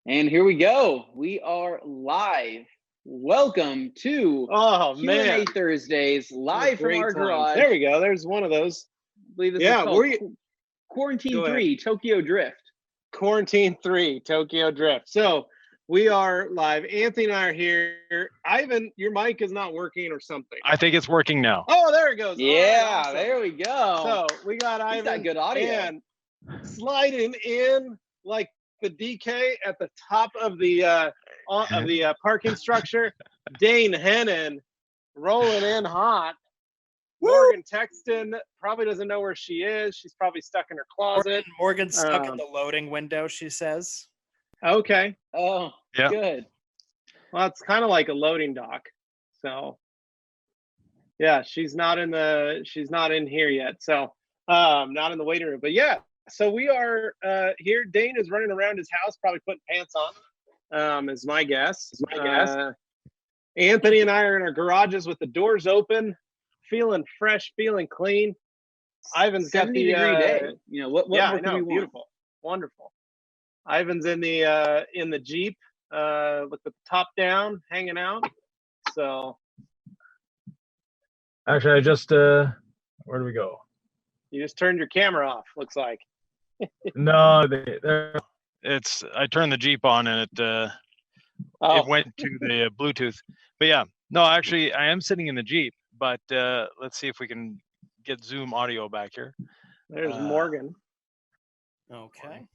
And here we go. We are live. Welcome to Q&A Thursdays, live from our garage. There we go. There's one of those. I believe this is called Quarantine 3, Tokyo Drift. Quarantine 3, Tokyo Drift. So we are live. Anthony and I are here. Ivan, your mic is not working or something. I think it's working now. Oh, there it goes. Yeah, awesome. There we go. So we got Ivan. He's got good audio. And sliding in like the DK at the top of the parking structure. Dane Hennen rolling in hot. Morgan texting, probably doesn't know where she is. She's probably stuck in her closet. Morgan's stuck in the loading window, she says. Okay. Oh, yeah. Good. Well, it's kind of like a loading dock. So yeah, she's not in here yet. So not in the waiting room. But yeah, so we are here. Dane is running around his house, probably putting pants on. Is my guess. Anthony and I are in our garages with the doors open, feeling fresh, feeling clean. Ivan's got the day. You know what? Yeah, I know. Beautiful, wonderful. Ivan's in the Jeep, with the top down, hanging out. So, actually, I just where do we go? You just turned your camera off. Looks like. No, I turned the Jeep on and it went to the Bluetooth. But yeah, no, actually, I am sitting in the Jeep. But let's see if we can get Zoom audio back here. There's Morgan. Okay.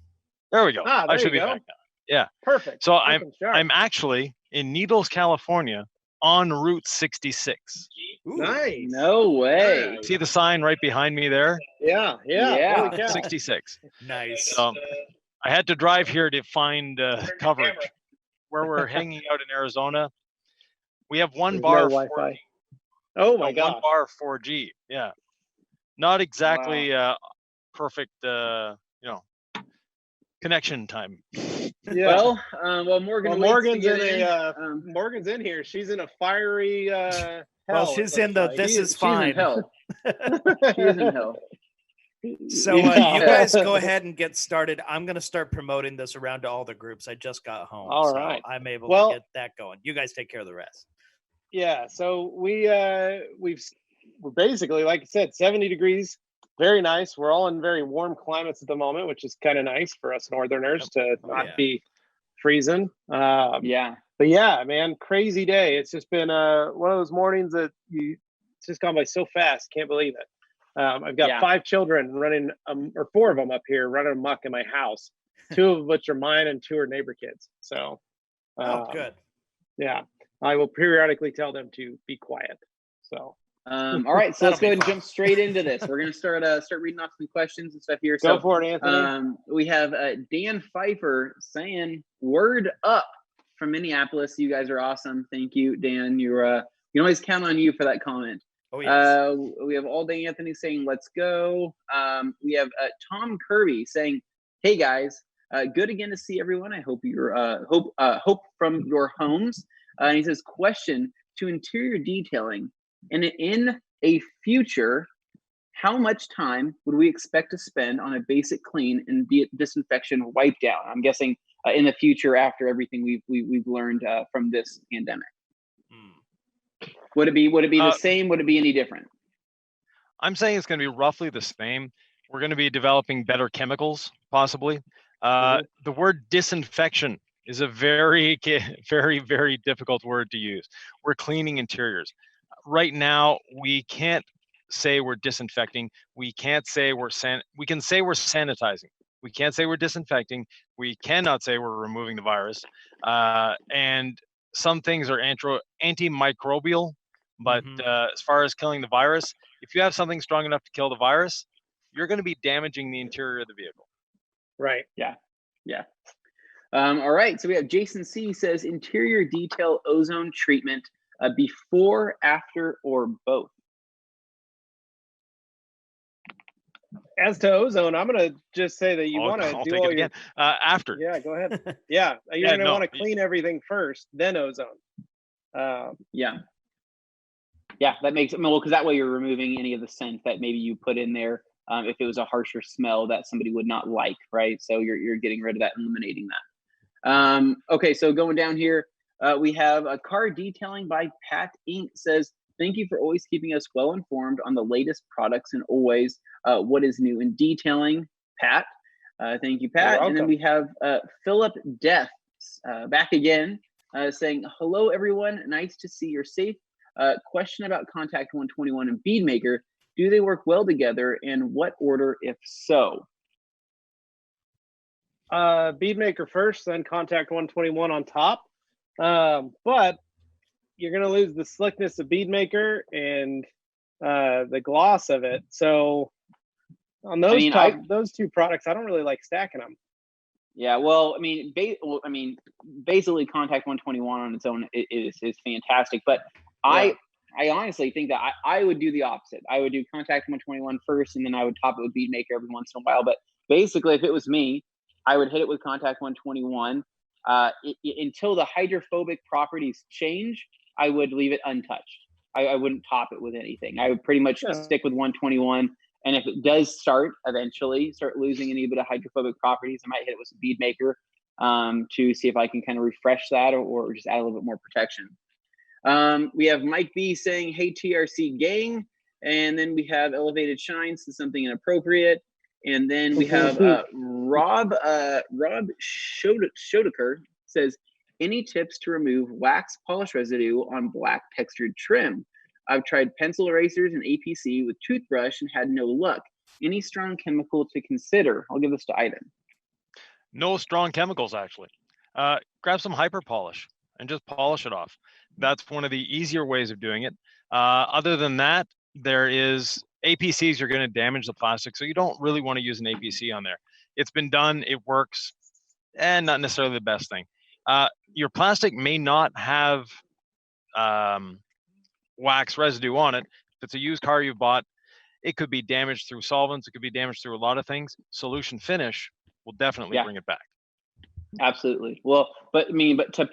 There we go. I should be back now. Yeah. Perfect. So I'm actually in Needles, California, on Route 66. Ooh, nice. No way. See the sign right behind me there? Yeah. 66. Nice. I had to drive here to find coverage. Where we're hanging out in Arizona, we have one bar of Wi-Fi. Oh my God. 1 bar 4G. Yeah. Not exactly perfect connection time. Yeah. Well, Morgan's in here. She's in a fiery hell. Well, she's in the this is fine. She's in hell. She is in hell. So you guys go ahead and get started. I'm going to start promoting this around to all the groups. I just got home. All right. I'm able to get that going. You guys take care of the rest. Yeah, so we're basically, like I said, 70 degrees, very nice. We're all in very warm climates at the moment, which is kind of nice for us Northerners to not be freezing. But yeah, man, crazy day. It's just been one of those mornings that it's just gone by so fast. Can't believe it. I've got 5 children running, or 4 of them up here running amok in my house. 2 of which are mine and 2 are neighbor kids. So, good. Yeah. I will periodically tell them to be quiet. So, all right. So let's go ahead and jump straight into this. We're going to start reading off some questions and stuff here. Go for it, Anthony. We have Dan Pfeiffer saying, "Word up from Minneapolis. You guys are awesome. Thank you, Dan. You can always count on you for that comment." Oh yes. We have All Day Anthony saying, "Let's go." We have Tom Kirby saying, "Hey guys, good again to see everyone. I hope you're hope from your homes." And he says, question to interior detailing. And in a future, how much time would we expect to spend on a basic clean and disinfection wipe down? I'm guessing in the future after everything we've learned from this pandemic. Would it be the same? Would it be any different? I'm saying it's going to be roughly the same. We're going to be developing better chemicals, possibly. The word disinfection is a very, very, very difficult word to use. We're cleaning interiors. Right now, we can't say we're disinfecting. We can't say we can say we're sanitizing. We can't say we're disinfecting. We cannot say we're removing the virus. And some things are antimicrobial, but as far as killing the virus, if you have something strong enough to kill the virus, you're going to be damaging the interior of the vehicle. Right. Yeah. All right, so we have Jason C says interior detail ozone treatment before, after, or both. As to ozone, I'm gonna just say that you want to do all your after. Yeah, go ahead. Yeah, you're gonna want to clean everything first, then ozone. Yeah, that makes because that way you're removing any of the scent that maybe you put in there. If it was a harsher smell that somebody would not like, right? So you're getting rid of that, eliminating that. Okay, so going down here, we have a car detailing by Pat Inc. says, thank you for always keeping us well informed on the latest products and always what is new in detailing, Pat. Thank you, Pat. And then we have Philip Death back again saying, hello, everyone. Nice to see you're safe. Question about Contact 121 and Bead Maker. Do they work well together, and what order if so? Bead Maker first, then Contact 121 on top. But you're going to lose the slickness of Bead Maker and the gloss of it. So on those those two products, I don't really like stacking them. Yeah, well, I mean, basically, Contact 121 on its own is fantastic. But yeah. I honestly think that I would do the opposite. I would do Contact 121 first, and then I would top it with Bead Maker every once in a while. But basically, if it was me, I would hit it with Contact 121 until the hydrophobic properties change. I would leave it untouched. I wouldn't top it with anything. I would pretty much stick with 121. And if it does eventually start losing any bit of hydrophobic properties, I might hit it with some Bead Maker to see if I can kind of refresh that or just add a little bit more protection. We have Mike B saying, hey, TRC gang. And then we have Elevated Shine, so something inappropriate. And then we have Rob Shodaker says, any tips to remove wax polish residue on black textured trim? I've tried pencil erasers and APC with toothbrush and had no luck. Any strong chemical to consider? I'll give this to Ivan. No strong chemicals, actually. Grab some hyper polish and just polish it off. That's one of the easier ways of doing it. Other than that, there is APCs are going to damage the plastic, so you don't really want to use an APC on there. It's been done, it works, and not necessarily the best thing. Your plastic may not have wax residue on it. If it's a used car you bought, it could be damaged through solvents. It could be damaged through a lot of things. Solution Finish will definitely bring it back. Absolutely. Well, but to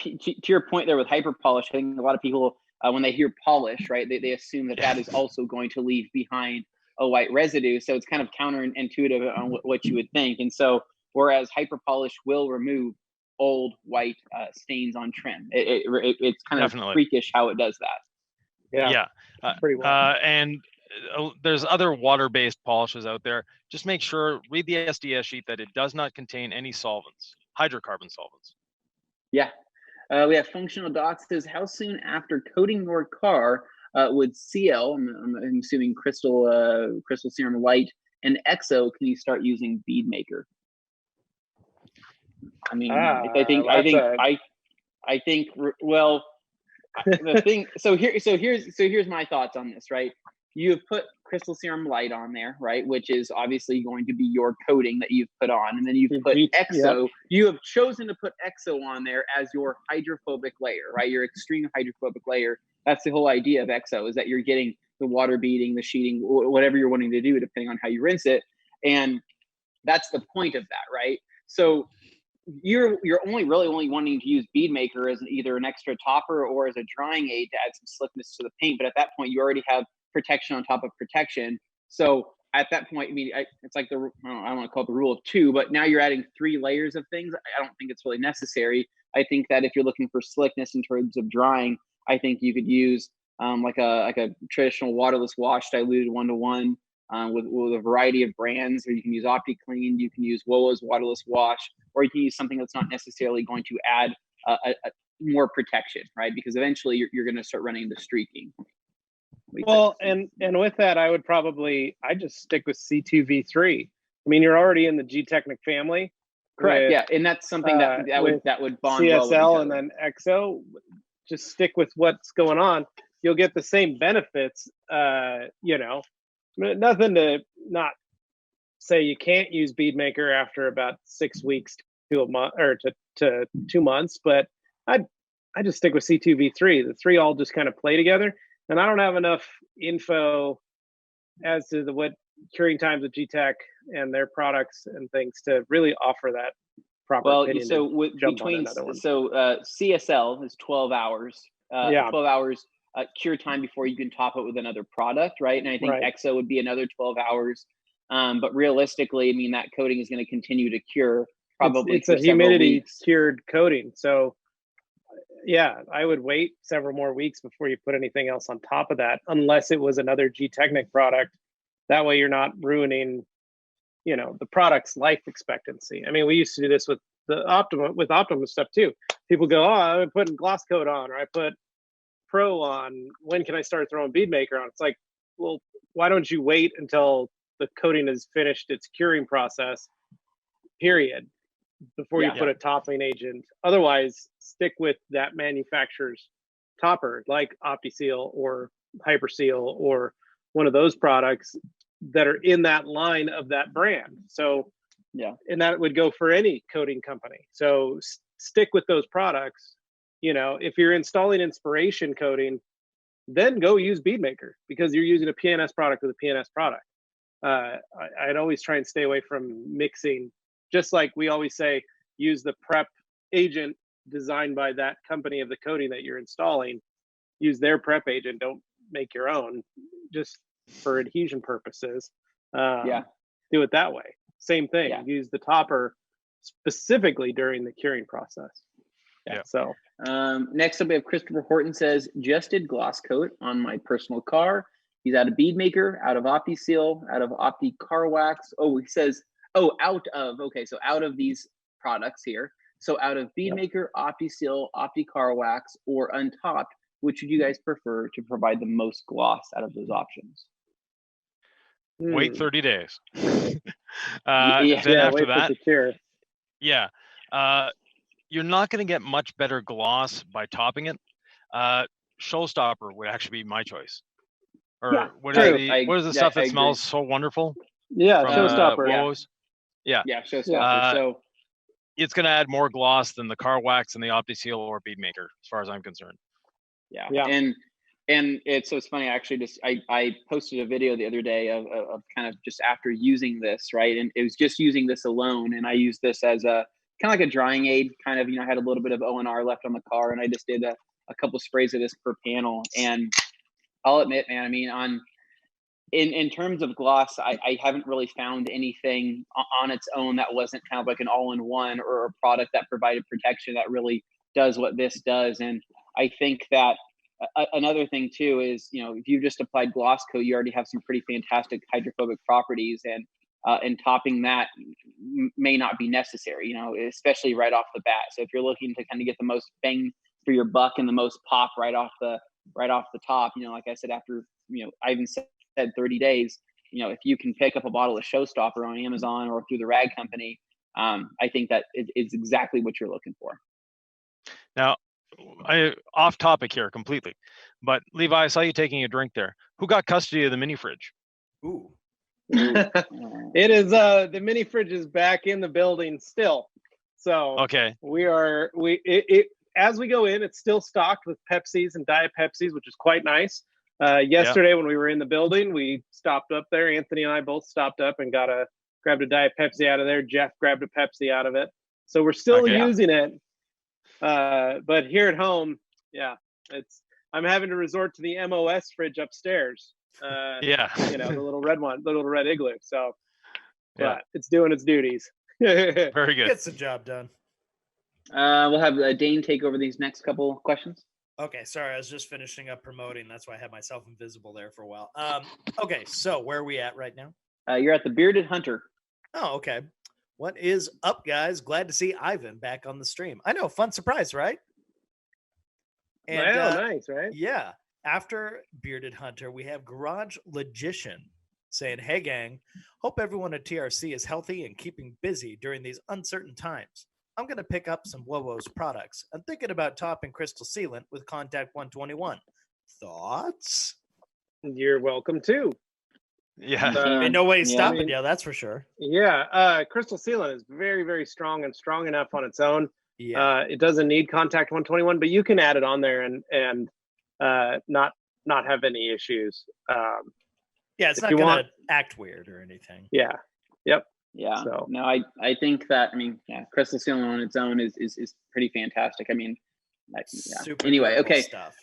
your point there with hyper polish, I think a lot of people, when they hear polish, right, they assume that is also going to leave behind a white residue. So it's kind of counterintuitive on what you would think. And so, whereas hyper polish will remove old white stains on trim, it's kind of freakish how it does that. Yeah. Pretty well. And there's other water-based polishes out there. Just make sure, read the SDS sheet, that it does not contain any solvents, hydrocarbon solvents. Yeah. We have Functional Doc says, how soon after coating your car with CL, I'm assuming crystal serum light, and EXO, can you start using Bead Maker? I mean, I think well, the thing, so here's my thoughts on this, right? You have put crystal serum light on there, right? Which is obviously going to be your coating that you've put on. And then you've put EXO. Yep. You have chosen to put EXO on there as your hydrophobic layer, right? Your extreme hydrophobic layer. That's the whole idea of EXO, is that you're getting the water beading, the sheeting, whatever you're wanting to do, depending on how you rinse it. And that's the point of that, right? So you're only wanting to use Bead Maker as either an extra topper or as a drying aid to add some slickness to the paint. But at that point, you already have protection on top of protection. So at that point, I mean, it's like I don't want to call it the rule of two, but now you're adding 3 layers of things. I don't think it's really necessary. I think that if you're looking for slickness in terms of drying, I think you could use like a traditional waterless wash diluted 1-to-1 with a variety of brands, or you can use OptiClean, you can use WOA's waterless wash, or you can use something that's not necessarily going to add more protection, right? Because eventually you're going to start running into streaking. Well, and with that, I just stick with C2V3. I mean, you're already in the G-Technic family. Correct. Yeah, and that's something that would bond CSL well with each other. And then EXO. Just stick with what's going on. You'll get the same benefits. Nothing to not say you can't use Bead Maker after about 6 weeks to a month or to 2 months, but I just stick with C2V3. The 3 all just kind of play together. And I don't have enough info as to what curing times of G-Tech and their products and things to really offer that proper opinion. So CSL is 12 hours. 12 hours cure time before you can top it with another product, right? And I think EXO would be another 12 hours. But realistically, I mean, that coating is going to continue to cure. probably it's a for several humidity weeks. cured coating. So yeah, I would wait several more weeks before you put anything else on top of that, unless it was another G-Technic product. That way you're not ruining, the product's life expectancy. I mean, we used to do this with the Optimum stuff too. People go, oh, I'm putting gloss coat on, or I put Pro on. When can I start throwing Bead Maker on? It's like, well, why don't you wait until the coating has finished its curing process, period, before you put a topping agent? Otherwise, stick with that manufacturer's topper, like OptiSeal or HyperSeal or one of those products that are in that line of that brand. So and that would go for any coating company. So stick with those products. If you're installing inspiration coating, then go use Bead Maker, because you're using a PNS product with a PNS product. I'd always try and stay away from mixing. Just like we always say, use the prep agent designed by that company of the coating that you're installing. Use their prep agent. Don't make your own, just for adhesion purposes. Do it that way. Same thing. Use the topper specifically during the curing process. So next up, we have Christopher Horton says, just did gloss coat on my personal car. He's out of Bead Maker, out of OptiSeal, out of Opti Car Wax. Oh, he says, out of these products here. So out of Bead Maker, OptiSeal, Opti Car Wax, or Untopped, which would you guys prefer to provide the most gloss out of those options? Wait 30 days. Then after wait that, for the cure. You're not going to get much better gloss by topping it. Showstopper would actually be my choice. Or what is the stuff that smells so wonderful? Yeah, from, Showstopper. Showstopper. So it's going to add more gloss than the Car Wax and the OptiSeal or Bead Maker, as far as I'm concerned. And it's funny, actually. I posted a video the other day of kind of just after using this, right? And it was just using this alone, and I used this as a kind of like a drying aid. Kind of, I had a little bit of O&R left on the car, and I just did a couple sprays of this per panel. And I'll admit, man, I mean, in terms of gloss, I haven't really found anything on its own that wasn't kind of like an all-in-one or a product that provided protection that really does what this does. And I think that another thing too is, if you just applied gloss coat, you already have some pretty fantastic hydrophobic properties, and topping that may not be necessary, especially right off the bat. So if you're looking to kind of get the most bang for your buck and the most pop right off the top, like I said, after, I even said 30 days, if you can pick up a bottle of Showstopper on Amazon or through the rag company, I think that is exactly what you're looking for. Now, off topic here completely, but Levi, I saw you taking a drink there. Who got custody of the mini fridge? Ooh. It is the mini fridge is back in the building still. So as we go in, it's still stocked with Pepsis and Diet Pepsis, which is quite nice. Yesterday when we were in the building, we stopped up there. Anthony and I both stopped up and grabbed a Diet Pepsi out of there. Jeff grabbed a Pepsi out of it. So we're still using it. But here at home, I'm having to resort to the MOS fridge upstairs. The little red one, the little red igloo. So but it's doing its duties. Very good. Gets the job done. We'll have Dane take over these next couple questions. Okay, sorry, I was just finishing up promoting. That's why I had myself invisible there for a while. Okay, so where are we at right now? You're at the Bearded Hunter. Oh, okay. What is up, guys? Glad to see Ivan back on the stream. I know, fun surprise, right? And, nice, right? Yeah. After Bearded Hunter, we have Garage Logician saying, hey, gang, hope everyone at TRC is healthy and keeping busy during these uncertain times. I'm going to pick up some WOWO's products. I'm thinking about topping Crystal Sealant with Contact 121. Thoughts? You're welcome too. Yeah. Ain't no way stopping you, that's for sure. Yeah. Crystal Sealant is very, very strong and strong enough on its own. Yeah. It doesn't need Contact 121, but you can add it on there and not have any issues. It's not going to act weird or anything. Yeah. Yep. Yeah. So. No, I think that, Crystal Sealant on its own is pretty fantastic. Anyway, okay. Stuff.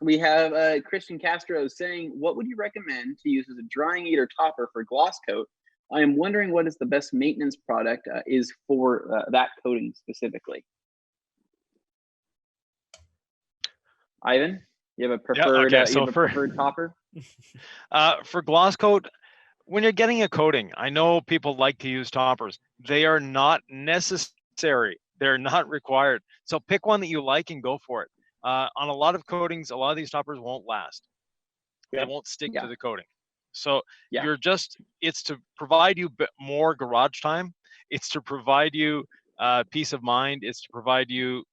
We have Christian Castro saying, what would you recommend to use as a drying aid or topper for gloss coat I am wondering what is the best maintenance product is for that coating specifically. Ivan, you have a preferred, Yeah, okay, so preferred topper? for gloss coat, when you're getting a coating, I know people like to use toppers. They are not necessary. They're not required. So pick one that you like and go for it. On a lot of coatings, a lot of these toppers won't last. They won't stick to the coating. So it's to provide you more garage time. It's to provide you peace of mind. It's to provide you,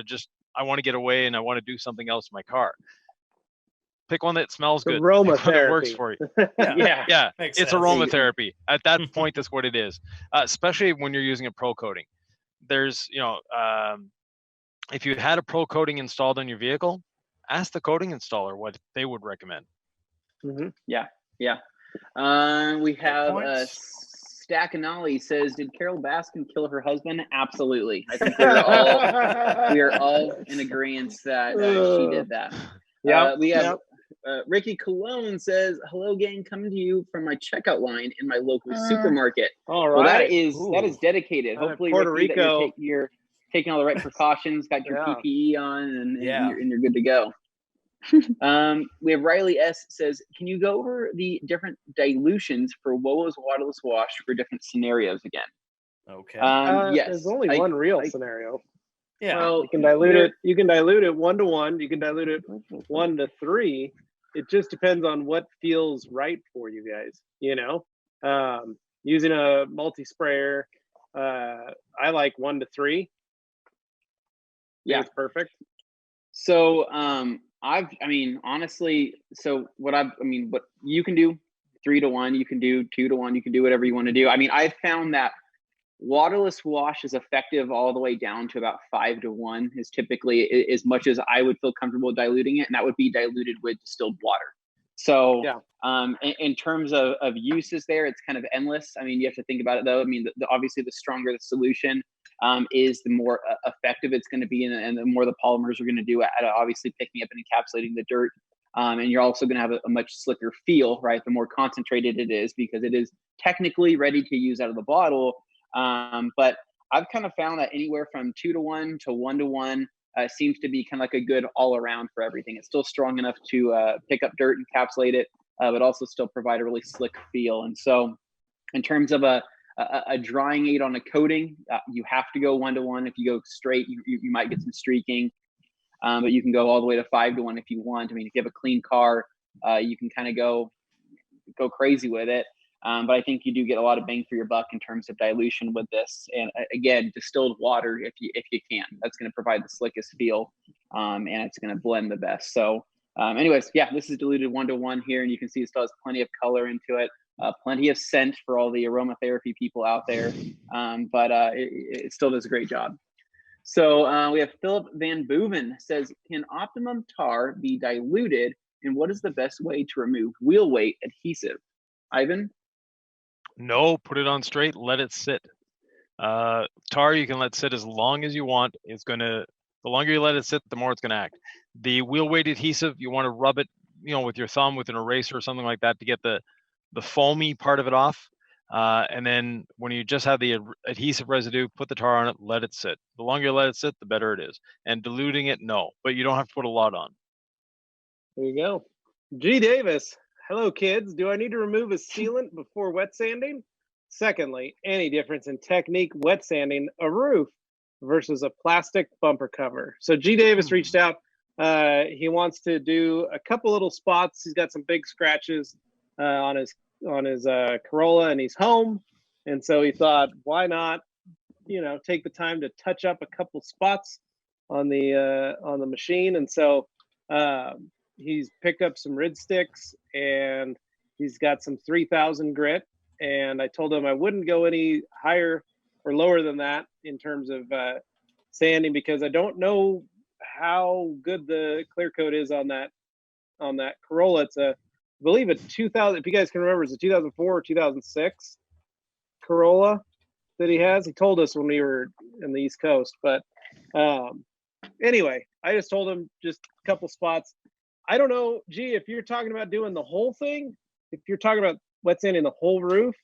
just, I want to get away and I want to do something else in my car. Pick one that smells good. Aromatherapy. That works for you. Yeah. Makes It's sense. aromatherapy. At that point, that's what it is. Especially when you're using a pro coating. There's, if you had a pro coating installed on your vehicle, ask the coating installer what they would recommend. Yeah. We have Stackanali says, did Carol Baskin kill her husband? Absolutely. I think we are all in agreement that she did that. We have Ricky Cologne says, hello gang, coming to you from my checkout line in my local supermarket. All right. Well, that is dedicated. Hopefully, Puerto Ricky, Rico. you're taking all the right precautions, got your PPE on, and you're good to go. We have Riley S says, can you go over the different dilutions for WOWO's waterless wash for different scenarios again? Okay. Yes. There's only one real scenario. Yeah. Well, You can dilute it. You can dilute it 1 to 1. You can dilute it 1 to 3. It just depends on what feels right for you guys. Using a multi-sprayer, I like 1 to 3. Yeah, it's perfect. So honestly, what you can do 3 to 1, you can do 2 to 1, you can do whatever you want to do. I've found that waterless wash is effective all the way down to about 5 to 1 is typically as much as I would feel comfortable diluting it, and that would be diluted with distilled water. So in terms of uses there, it's kind of endless. You have to think about it though. Obviously the stronger the solution is, the more effective it's going to be, and the more the polymers are going to do at obviously picking up and encapsulating the dirt. And you're also going to have a much slicker feel, right? The more concentrated it is, because it is technically ready to use out of the bottle. But I've kind of found that anywhere from 2 to 1 to 1 to 1 seems to be kind of like a good all around for everything. It's still strong enough to pick up dirt, encapsulate it, but also still provide a really slick feel. And so in terms of a drying aid on a coating, you have to go 1 to 1. If you go straight, you might get some streaking, but you can go all the way to 5 to 1 if you want. If you have a clean car, you can kind of go crazy with it. But I think you do get a lot of bang for your buck in terms of dilution with this. And again, distilled water, if you can, that's going to provide the slickest feel, and it's going to blend the best. So anyways, this is diluted 1 to 1 here, and you can see it still has plenty of color into it, plenty of scent for all the aromatherapy people out there, but it still does a great job. So we have Philip Van Boeven says, can Optimum tar be diluted, and what is the best way to remove wheel weight adhesive? Ivan? No, put it on straight, let it sit. Tar you can let sit as long as you want. The longer you let it sit, the more it's gonna act. The wheel weight adhesive, you want to rub it, with your thumb with an eraser or something like that to get the foamy part of it off. And then when you just have the adhesive residue, put the tar on it, let it sit. The longer you let it sit, the better it is. And diluting it, no, but you don't have to put a lot on. There you go. G. Davis. Hello, kids. Do I need to remove a sealant before wet sanding? Secondly, any difference in technique wet sanding a roof versus a plastic bumper cover? So G. Davis reached out. He wants to do a couple little spots. He's got some big scratches on his Corolla, and he's home. And so he thought, why not, take the time to touch up a couple spots on the machine. And so he's picked up some rid sticks, and he's got some 3000 grit. And I told him I wouldn't go any higher or lower than that in terms of sanding, because I don't know how good the clear coat is on that Corolla. It's I believe a 2000, if you guys can remember, it's a 2004 or 2006 Corolla that he has. He told us when we were in the East Coast, but anyway, I just told him just a couple spots. I don't know, G, if you're talking about doing the whole thing, if you're talking about wet sanding the whole roof,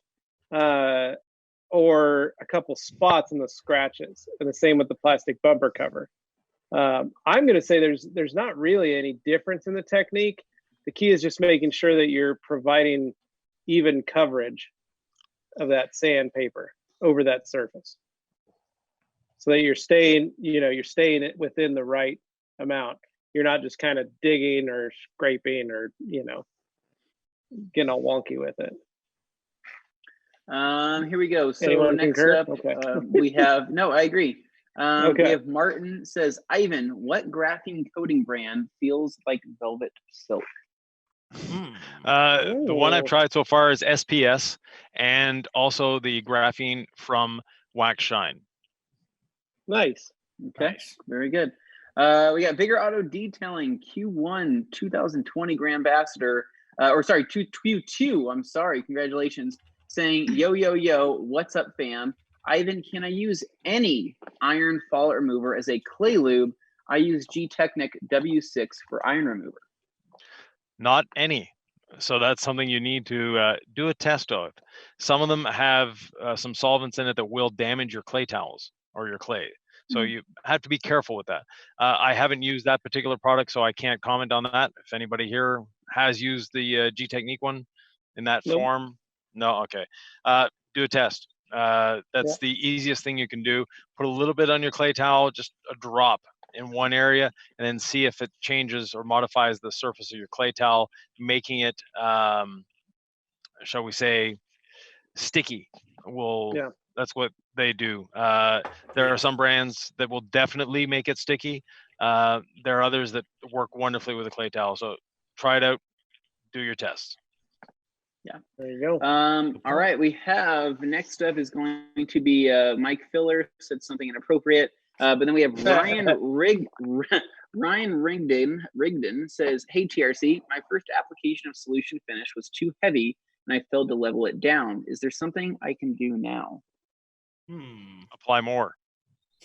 or a couple spots in the scratches, and the same with the plastic bumper cover. I'm going to say there's not really any difference in the technique. The key is just making sure that you're providing even coverage of that sandpaper over that surface, so that you're staying within the right amount. You're not just kind of digging or scraping or, getting all wonky with it. Here we go. So Anyone next concur? up, Okay. we have, no, I agree. Okay. We have Martin says, Ivan, what graphene coating brand feels like velvet silk? The one I've tried so far is SPS, and also the graphene from Wax Shine. Nice. Okay, Nice. very good. We got Bigger Auto Detailing Q1 2020 Grand Ambassador, Q2, I'm sorry, congratulations, saying, yo, what's up, fam? Ivan, can I use any iron fallout remover as a clay lube? I use G-Technic W6 for iron remover. Not any. So that's something you need to do a test of. Some of them have some solvents in it that will damage your clay towels or your clay. So you have to be careful with that. I haven't used that particular product, so I can't comment on that. If anybody here has used the G-Technique one in that form, no, okay. Do a test. That's the easiest thing you can do. Put a little bit on your clay towel, just a drop in one area, and then see if it changes or modifies the surface of your clay towel, making it, shall we say, sticky. That's what they do. There are some brands that will definitely make it sticky. There are others that work wonderfully with a clay towel. So try it out, do your tests. Yeah. There you go. All right, we have, next up is going to be Mike Filler said something inappropriate. But then we have Ryan Rigdon says, hey TRC, my first application of solution finish was too heavy and I failed to level it down. Is there something I can do now? Apply more.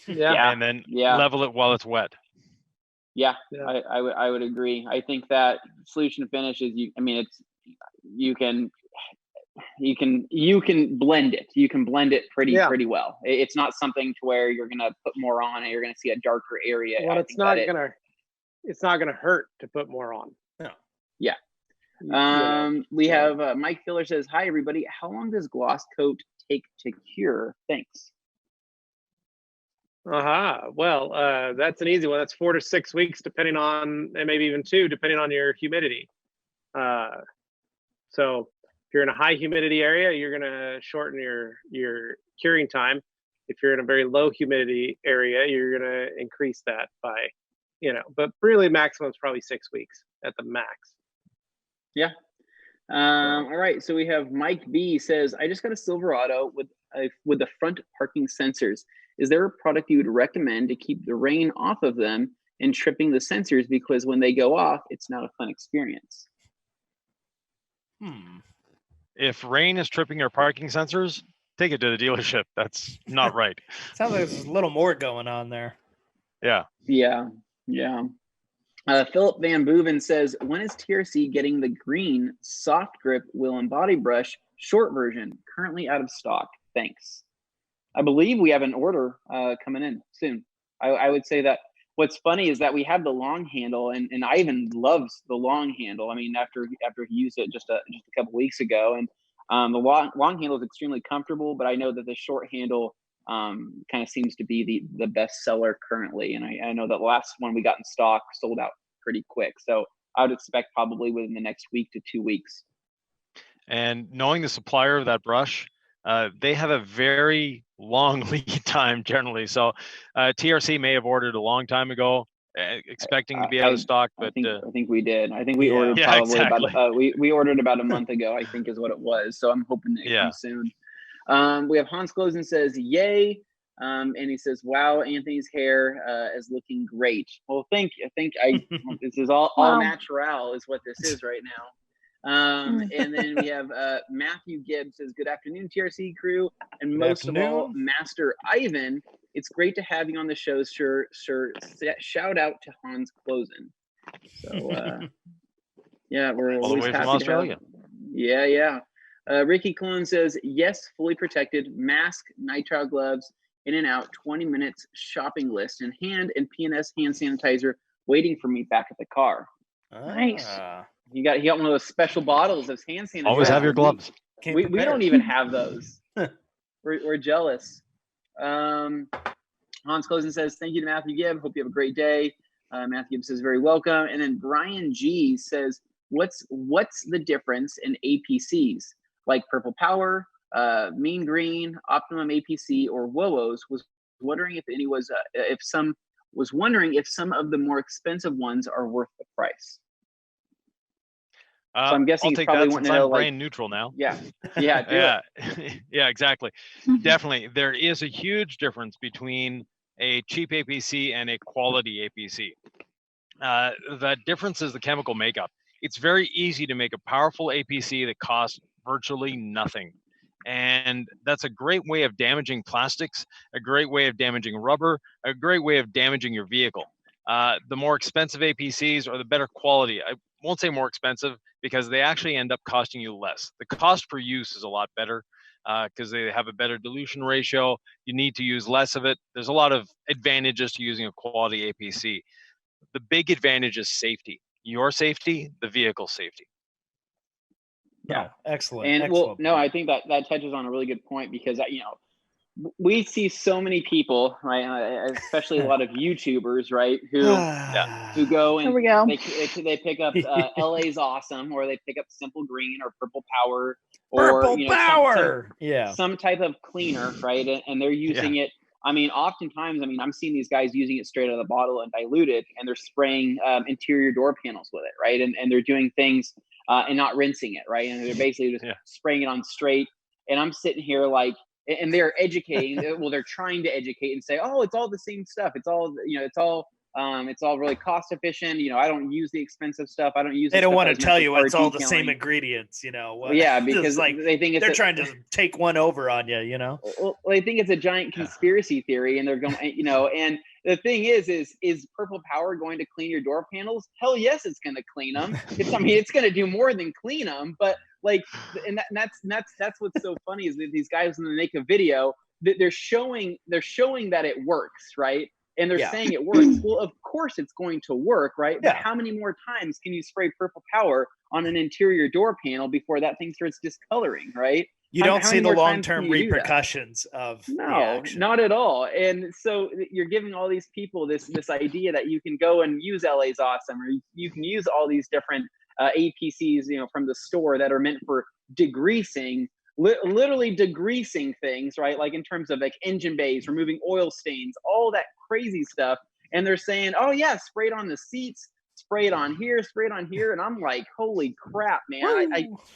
Yeah. And then level it while it's wet. Yeah. I would agree. I think that solution finish is you can blend it. You can blend it pretty well. It's not something to where you're gonna put more on and you're gonna see a darker area. Well, it's not gonna hurt to put more on. We have Mike Filler says, hi everybody, how long does gloss coat take to cure? Thanks. Well, that's an easy one. That's 4 to 6 weeks, depending on, and maybe even 2, depending on your humidity. So if you're in a high humidity area, you're gonna shorten your curing time. If you're in a very low humidity area, you're gonna increase that by, but really maximum is probably 6 weeks at the max. Yeah. All right. So we have Mike B says, I just got a Silverado with the front parking sensors. Is there a product you would recommend to keep the rain off of them and tripping the sensors? Because when they go off, it's not a fun experience. If rain is tripping your parking sensors, take it to the dealership. That's not right. Sounds like there's a little more going on there. Yeah. Philip Van Boeven says, when is TRC getting the green soft grip wheel and body brush short version? Currently out of stock. Thanks. I believe we have an order coming in soon. I would say that what's funny is that we have the long handle, and Ivan loves the long handle. I mean, after he used it just a couple weeks ago, and the long handle is extremely comfortable, but I know that the short handle kind of seems to be the best seller currently. And I know that the last one we got in stock sold out pretty quick. So I would expect probably within the next week to 2 weeks. And knowing the supplier of that brush, they have a very long lead time generally. So TRC may have ordered a long time ago, expecting to be out of stock. But I think we did. I think we ordered probably about we ordered about a month ago, I think is what it was. So I'm hoping it comes soon. We have Hans Klosen says, yay. And he says, wow, Anthony's hair is looking great. Well, I think this is all natural is what this is right now. And then we have Matthew Gibbs says, good afternoon, TRC crew. And most of all, Master Ivan, it's great to have you on the show, sir. Shout out to Hans Klosen. So, we're all the way from Australia. Yeah. Ricky Clone says, yes, fully protected, mask, nitrile gloves, in and out, 20 minutes, shopping list, and PNS hand sanitizer waiting for me back at the car. Nice. He got one of those special bottles of hand sanitizer. Always have your gloves. We don't even have those. We're jealous. Hans Closen says, thank you to Matthew Gibb. Hope you have a great day. Matthew Gibb says, very welcome. And then Brian G says, what's the difference in APCs like Purple Power, Mean Green, Optimum APC, or WOWOs? Was wondering if some of the more expensive ones are worth the price. So I'm guessing I'll take probably that want since to know, I'm brand neutral now. Yeah, yeah, yeah, exactly. Definitely, there is a huge difference between a cheap APC and a quality APC. The difference is the chemical makeup. It's very easy to make a powerful APC that costs virtually nothing. And that's a great way of damaging plastics, a great way of damaging rubber, a great way of damaging your vehicle. The more expensive APCs are the better quality. I won't say more expensive because they actually end up costing you less. The cost per use is a lot better because they have a better dilution ratio. You need to use less of it. There's a lot of advantages to using a quality APC. The big advantage is safety. Your safety, the vehicle safety. Yeah, excellent. And excellent. I think that touches on a really good point because we see so many people, right? Especially a lot of YouTubers, right? Who go and they pick up LA's Awesome, or they pick up Simple Green or Purple Power, or some type of cleaner, right? And they're using it. I mean, oftentimes, I'm seeing these guys using it straight out of the bottle and diluted, and they're spraying interior door panels with it, right? And they're doing things and not rinsing it, right? And they're basically just spraying it on straight. And I'm sitting here like, and they're educating. Well, they're trying to educate and say, "Oh, it's all the same stuff. It's all, it's all really cost efficient. I don't use the expensive stuff. I don't use." They don't want to tell you it's all the same ingredients. Because like they think they're trying to take one over on you. Well, they think it's a giant conspiracy theory, and they're going, And the thing is Purple Power going to clean your door panels? Hell yes, it's going to clean them. It's going to do more than clean them, but. That's what's so funny is that these guys, when they make a video, they're showing that it works, right? And they're saying it works. Well, of course it's going to work, right? But how many more times can you spray Purple Power on an interior door panel before that thing starts discoloring, right? You don't see the long-term repercussions of not at all. And so you're giving all these people this idea that you can go and use LA's Awesome, or you can use all these different APCs, from the store that are meant for degreasing, literally degreasing things, right? Like in terms of like engine bays, removing oil stains, all that crazy stuff. And they're saying, oh yeah, spray it on the seats, spray it on here, spray it on here. And I'm like, holy crap, man.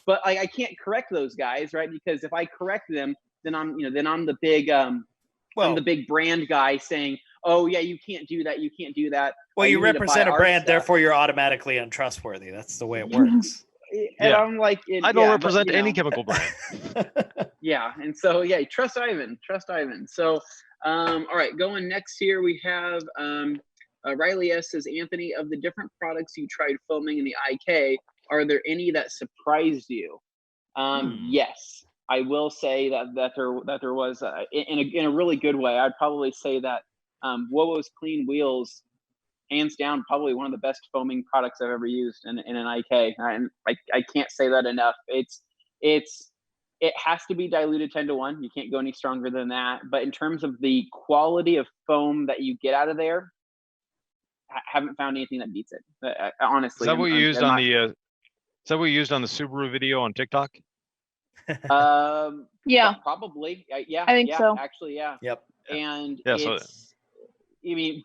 But I can't correct those guys, right? Because if I correct them, then I'm the big, I'm the big brand guy saying, oh yeah, you can't do that. You can't do that. Well, you represent a brand, therefore you're automatically untrustworthy. That's the way it works. And I'm like, I don't represent any chemical brand. And so trust Ivan. So, all right, going next here we have Riley S says, Anthony, of the different products you tried foaming in the IK, are there any that surprised you? Yes. I will say that there was in a really good way. I'd probably say that WOWO's Clean Wheels, hands down, probably one of the best foaming products I've ever used in an IK. And I can't say that enough. It has to be diluted 10-to-1. You can't go any stronger than that. But in terms of the quality of foam that you get out of there, I haven't found anything that beats it. Honestly, is that what you used on the? Is that what you used on the Subaru video on TikTok? Yeah, probably. Yeah, I think so. Actually, yeah. Yep. And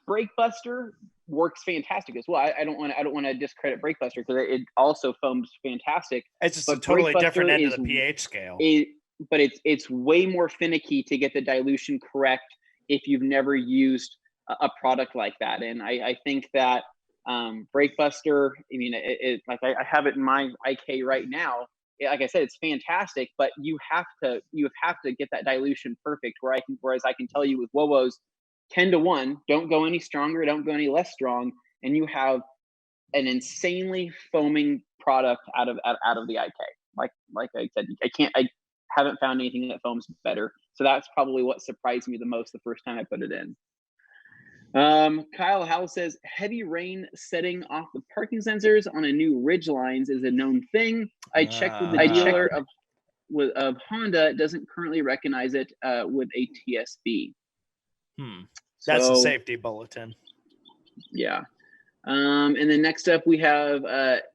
Brake Buster works fantastic as well. I don't want to discredit Brake Buster because it also foams fantastic. It's just a totally different end of the pH scale. But it's way more finicky to get the dilution correct if you've never used a product like that. And I think that Brake Buster, like I have it in my IK right now. Like I said, it's fantastic, but you have to get that dilution perfect. Whereas I can tell you with WOWO's 10-to-1, don't go any stronger, don't go any less strong, and you have an insanely foaming product out of the IK. like I said, I haven't found anything that foams better. So that's probably what surprised me the most the first time I put it in. Kyle Howell says heavy rain setting off the parking sensors on a new ridge lines is a known thing. I checked with the dealer of Honda. It doesn't currently recognize it with a TSB. That's a safety bulletin. Yeah. And then next up we have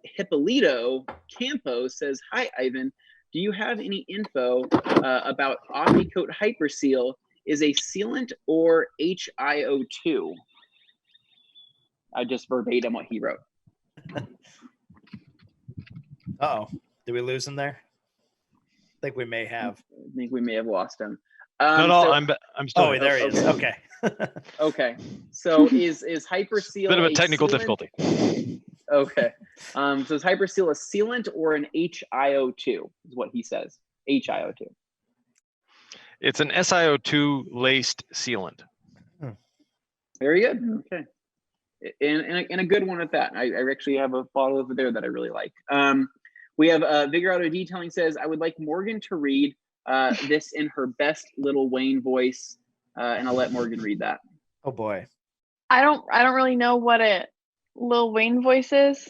Hippolito Campo says, hi, Ivan. Do you have any info about OptiCoat Hyperseal is a sealant or HIO2? I just verbatim what he wrote. Uh-oh. Did we lose him there? I think we may have. I think we may have lost him. No, I'm still. Oh, there he is. Okay. Okay. So is Hyperseal Bit of a technical difficulty. Okay. So is Hyperseal a sealant or an HIO2 is what he says. HIO2. It's an SiO2 laced sealant. Very good. Okay. And a good one at that. I actually have a bottle over there that I really like. We have Vigor Auto Detailing says, I would like Morgan to read this in her best Lil Wayne voice, and I'll let Morgan read that. Oh boy. I don't really know what a Lil Wayne voice is.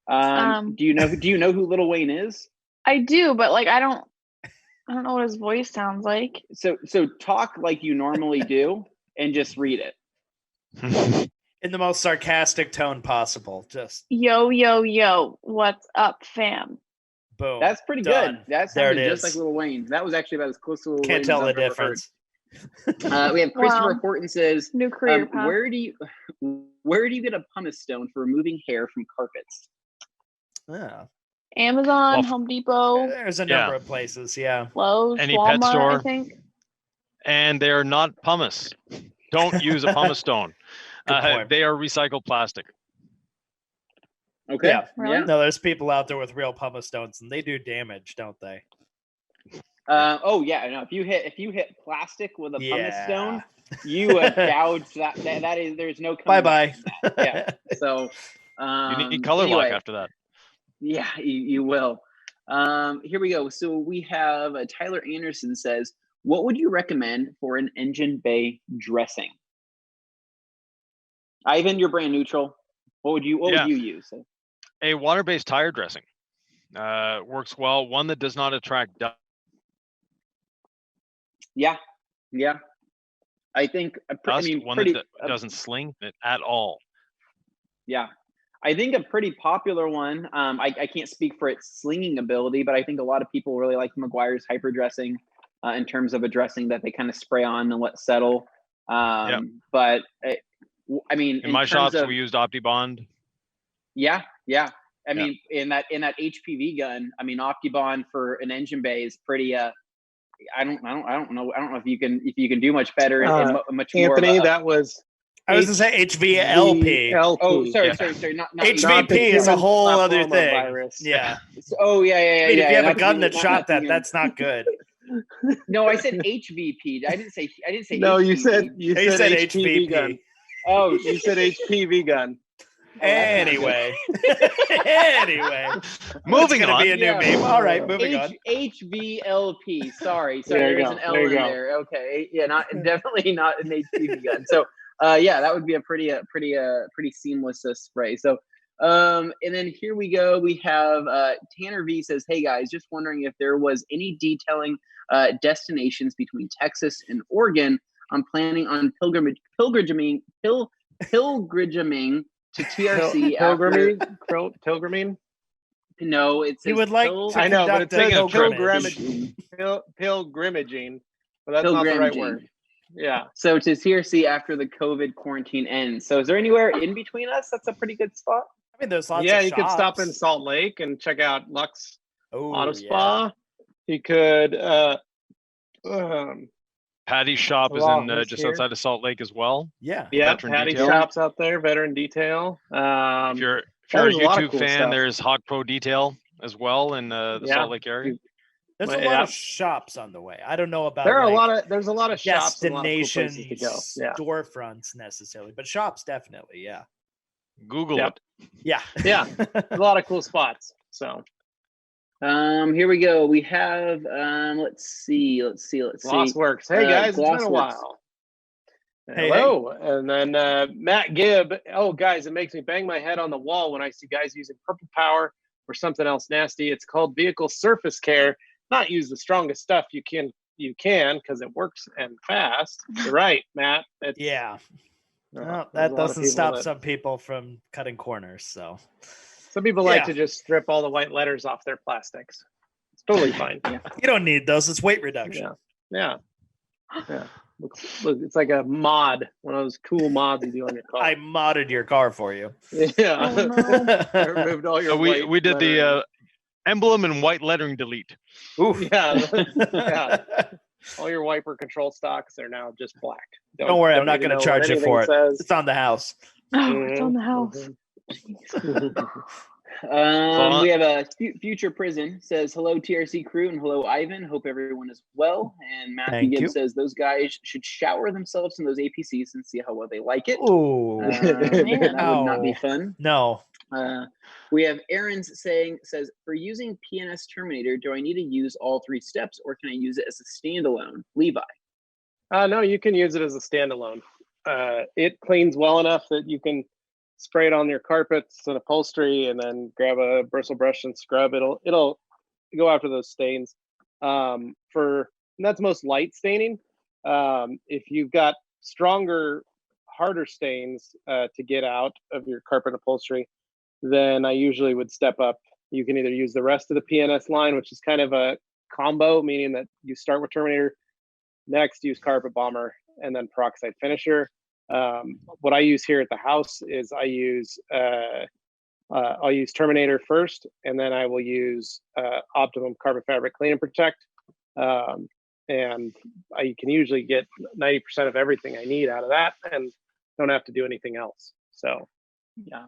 Do you know who Lil Wayne is? I do, but like I don't know what his voice sounds like. So talk like you normally do and just read it. In the most sarcastic tone possible. Just yo, what's up, fam? boom. That's pretty Done. good. That There it sounded just is. like Lil Wayne. That was actually about as close to Lil Wayne. Can't tell as the I've ever heard. difference. We have Christopher Wow. Horton says, New career path. where do you get a pumice stone for removing hair from carpets? Yeah. Amazon, Well, Home Depot, There's a number of places, yeah. Lowe's, Any Walmart, pet store. I think. And they're not pumice. Don't use a pumice stone. Good point. They are recycled plastic. Okay. Yeah. Really? No, there's people out there with real pumice stones, and they do damage, don't they? Oh yeah. No. If you hit plastic with a pumice stone, you have gouged that. That is. There's no. Bye coming bye. back from that. Yeah. So. You need color lock anyway. after that. Yeah, you will. Here we go. So we have Tyler Anderson says, what would you recommend for an engine bay dressing? Ivan, you're brand neutral. What would you use? A water-based tire dressing works well. One that does not attract dust. Yeah. I think One that doesn't sling it at all. Yeah. I think a pretty popular one, I can't speak for its slinging ability, but I think a lot of people really like McGuire's hyper dressing in terms of a dressing that they kind of spray on and let settle. But I mean, in my shops, we used OptiBond. Yeah. I mean, in that HPV gun, I mean, OptiBond for an engine bay is pretty. I don't know if you can do much better. Much Anthony, more that was. I was going to say HVLP. Oh, sorry. Not HVP is a whole other thing. Virus. Yeah. Oh, yeah. I mean, if you have a gun that not shot that, thinking- that's not good. No, I said HVP. I didn't say. No, you HVP. said HPV gun. Oh, You said HPV gun. Anyway. Moving It's on. gonna be a new Yeah. meme. All right, moving on. HVLP. Sorry, There you there's go. an L There you in go. there. Okay, yeah, definitely not an HPV gun. So, that would be a pretty seamless spray. So, and then here we go. We have Tanner V says, "Hey guys, just wondering if there was any detailing destinations between Texas and Oregon. I'm planning on pilgrimaging to TRC. Pilgriming? No, it says He would like pil- to I know, but conduct it a says pilgrimage. pilgrimaging. But that's not the right Pilgrimaging. word. Yeah. So to TRC after the COVID quarantine ends. So is there anywhere in between us that's a pretty good spot? I mean, there's lots Yeah, of you could stop in shops. Salt Lake and check out Lux Oh, Auto yeah. Spa. You could Patty's shop is Wow, in who's just here? outside of Salt Lake as well. Yeah. Veteran Patty Detail. shops out there, Veteran Detail. If you're a there's a lot of YouTube cool fan, stuff. there's Hawk Pro Detail as well in the Yeah. Salt Lake area. There's a But, lot yeah. of shops on the way. I don't know about There's a like, lot of shops and a lot of cool destination places to go. Yeah. storefronts necessarily, but shops definitely, yeah. Google Yep. it. Yeah. Yeah. A lot of cool spots. So Here we go. We have let's see. Glossworks. Hey guys, it's been a Glossworks. while. Hey, Hello. And then Matt Gibb. Oh guys, it makes me bang my head on the wall when I see guys using purple power or something else nasty. It's called vehicle surface care. Not use the strongest stuff you can because it works and fast. You're right, Matt. Yeah. Well, Well, there's that a lot of doesn't people stop that- some people from cutting corners. So Some people like Yeah. to just strip all the white letters off their plastics. It's totally fine. you don't need those. It's weight reduction. Yeah. Look, it's like a mod, one of those cool mods you do on your car. I modded your car for you. Yeah. Oh, no. I removed all your So white we did lettering. the emblem and white lettering delete. Oof. Yeah. All your wiper control stocks are now just black. Don't worry, I'm not even going to know what charge you anything for it. says. It's on the house. Oh, it's on the house. We have a future prison says hello TRC crew and hello Ivan. Hope everyone is well. And Matthew Thank Gibbs you. says those guys should shower themselves in those APCs and see how well they like it. Ooh. That would not be Ow. fun. No. We have Aaron's says for using PNS Terminator, do I need to use all 3 steps or can I use it as a standalone? Levi. No, you can use it as a standalone. It cleans well enough that you can spray it on your carpets and upholstery, and then grab a bristle brush and scrub. It'll go after those stains. And that's most light staining. If you've got stronger, harder stains to get out of your carpet upholstery, then I usually would step up. You can either use the rest of the PNS line, which is kind of a combo, meaning that you start with Terminator, next use Carpet Bomber, and then Peroxide Finisher. What I use here at the house is I'll use Terminator first, and then I will use Optimum Carpet Fabric Clean and Protect. And I can usually get 90% of everything I need out of that and don't have to do anything else. So, yeah.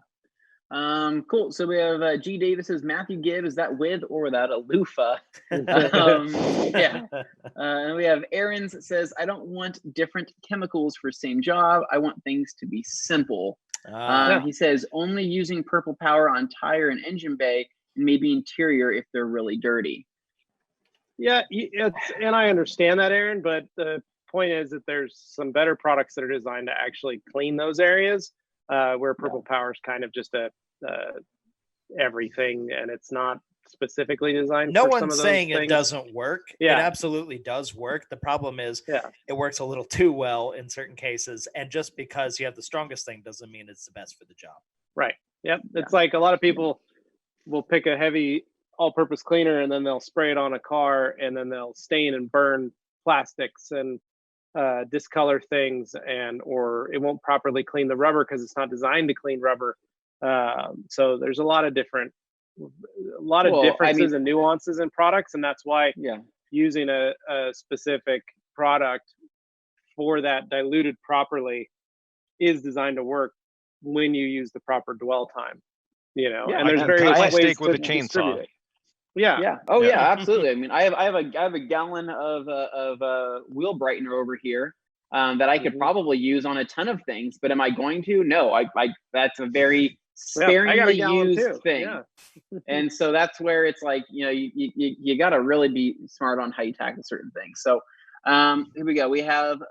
Cool. So we have G. Davis says Matthew Gibb, is that with or without a loofah? Yeah. And we have Aaron's says I don't want different chemicals for same job. I want things to be simple. He says only using purple power on tire and engine bay and maybe interior if they're really dirty. Yeah, and I understand that, Aaron, but the point is that there's some better products that are designed to actually clean those areas where purple power is kind of just a everything, and it's not specifically designed No for some one's of those saying things. it doesn't work. Yeah. It absolutely does work. The problem is Yeah. it works a little too well in certain cases. And just because you have the strongest thing doesn't mean it's the best for the job. Right. Yep. It's like a lot of people will pick a heavy all-purpose cleaner and then they'll spray it on a car and then they'll stain and burn plastics and discolor things, or it won't properly clean the rubber because it's not designed to clean rubber. So there's a lot of differences and nuances in products, and that's why using a specific product for that diluted properly is designed to work when you use the proper dwell time. And there's various ways steak with to a chainsaw. distribute it. Yeah. Oh yeah, absolutely. I mean, I have a gallon of wheel brightener over here that I could probably use on a ton of things, but am I going to? No, I that's a very sparingly used thing. Yeah. And so that's where it's like, you got to really be smart on how you tackle certain things. So here we go. We have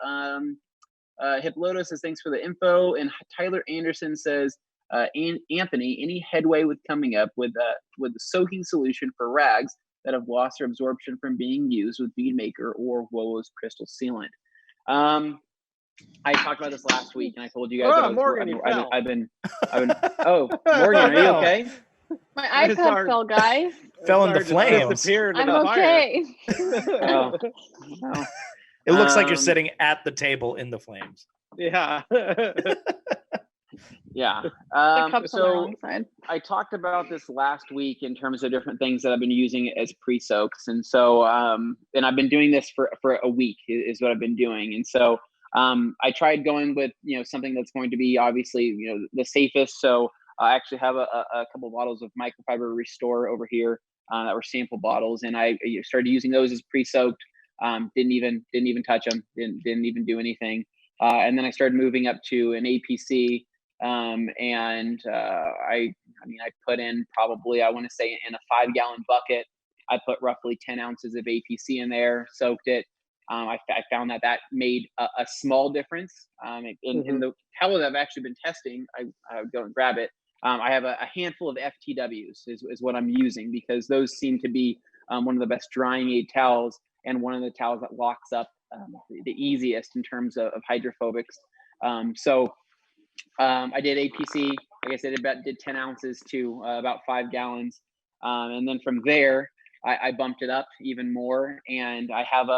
Hiploto says thanks for the info, and Tyler Anderson says Anthony, any headway with coming up with the soaking solution for rags that have lost their absorption from being used with Bead Maker or Wowo's Crystal Sealant? I talked about this last week, and I told you guys Morgan, I've been. Oh, Morgan, are you okay? My iPad fell, guys. Fell into flames. I'm okay. Oh. It looks like you're sitting at the table in the flames. Yeah. Yeah. The cup's on the So wrong side. I talked about this last week in terms of different things that I've been using as pre-soaks. And so, and I've been doing this for a week is what I've been doing. And so I tried going with, something that's going to be obviously, the safest. So I actually have a couple of bottles of microfiber Restore over here that were sample bottles. And I started using those as pre-soaked. Didn't even touch them. Didn't even do anything. And then I started moving up to an APC. I put in probably, I want to say in a 5-gallon bucket I put roughly 10 ounces of APC in there, soaked it. I found that made a small difference. In the towel that I've actually been testing, I would go and grab it. I have a handful of FTWs is what I'm using, because those seem to be one of the best drying aid towels, and one of the towels that locks up the easiest in terms of hydrophobics. So I did APC, like I said, did 10 ounces to about 5 gallons. And then from there, I bumped it up even more. And I have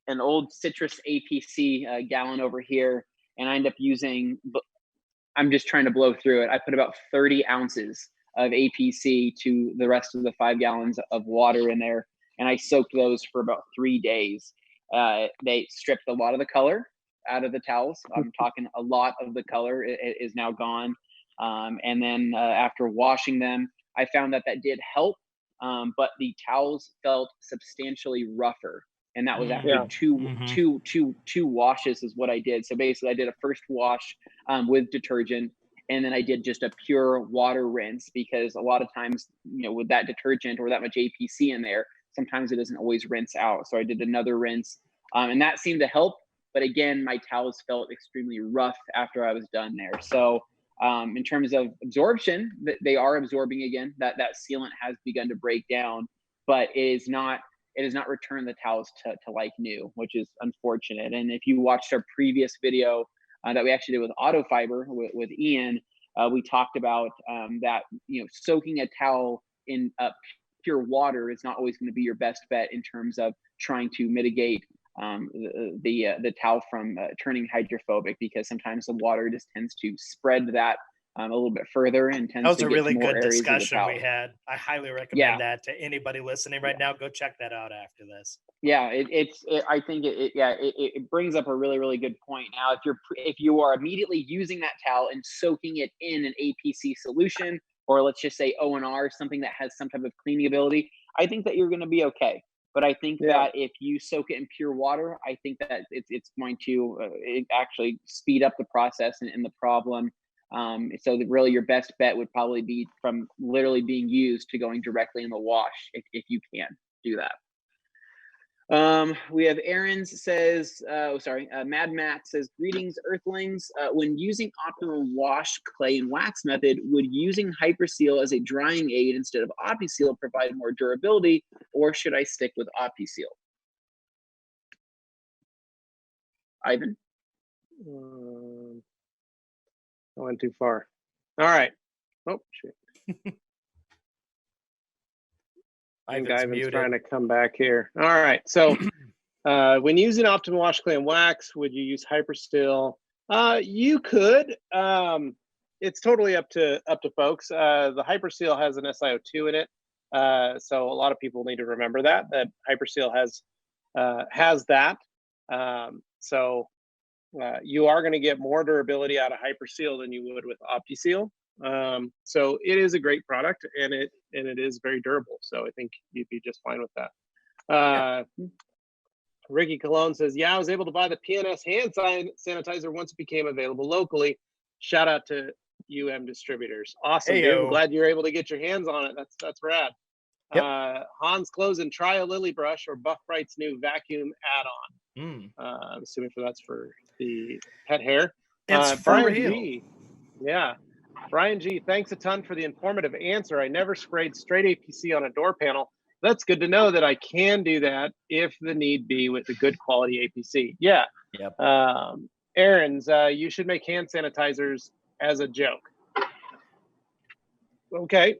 an old citrus APC gallon over here, and I end up using, I'm just trying to blow through it. I put about 30 ounces of APC to the rest of the 5 gallons of water in there, and I soaked those for about 3 days. They stripped a lot of the color out of the towels. I'm talking a lot of the color is now gone. And then after washing them, I found that did help, but the towels felt substantially rougher. And that was after two washes is what I did. So basically I did a first wash with detergent, and then I did just a pure water rinse, because a lot of times, with that detergent or that much APC in there, sometimes it doesn't always rinse out. So I did another rinse, and that seemed to help. But again, my towels felt extremely rough after I was done there. So in terms of absorption, they are absorbing again. That sealant has begun to break down, but it has not returned the towels to like new, which is unfortunate. And if you watched our previous video that we actually did with Auto Fiber with Ian, we talked about that soaking a towel in pure water is not always going to be your best bet in terms of trying to mitigate the towel from turning hydrophobic, because sometimes the water just tends to spread that a little bit further and tends that was to a get really more good areas of the discussion towel. we had. I highly recommend that to anybody listening right now. Go check that out after this. Yeah, I think it brings up a really, really good point. Now, if you are immediately using that towel and soaking it in an APC solution, or let's just say O&R, something that has some type of cleaning ability, I think that you're going to be okay. But I think that if you soak it in pure water, I think that it's going to actually speed up the process and the problem. So that really your best bet would probably be from literally being used to going directly in the wash, if you can do that. We have Aaron's says, Mad Matt says, greetings Earthlings. When using Optimum wash, clay, and wax method, would using HyperSeal as a drying aid instead of OptiSeal provide more durability, or should I stick with OptiSeal? Ivan? I went too far. All right. Oh, shit. I think Ivan's trying to come back here. All right. So when using Optimum wash, clay, and wax, would you use HyperSeal? You could. It's totally up to folks. The HyperSeal has an SiO2 in it. So a lot of people need to remember that HyperSeal has that. So you are going to get more durability out of HyperSeal than you would with OptiSeal. So it is a great product, and it is very durable. So I think you'd be just fine with that. Ricky Cologne says, yeah, I was able to buy the PNS hand sanitizer once it became available locally. Shout out to UM Distributors. Awesome, dude. I'm glad you're able to get your hands on it. That's rad. Yep. Hans Close and try a Lily Brush or Buff Bright's new vacuum add-on. I'm assuming that's for the pet hair. It's for Brian real. G. Yeah. Brian G, thanks a ton for the informative answer. I never sprayed straight APC on a door panel. That's good to know that I can do that if the need be with a good quality APC. Yeah. Yep. Aaron's, you should make hand sanitizers as a joke. Okay.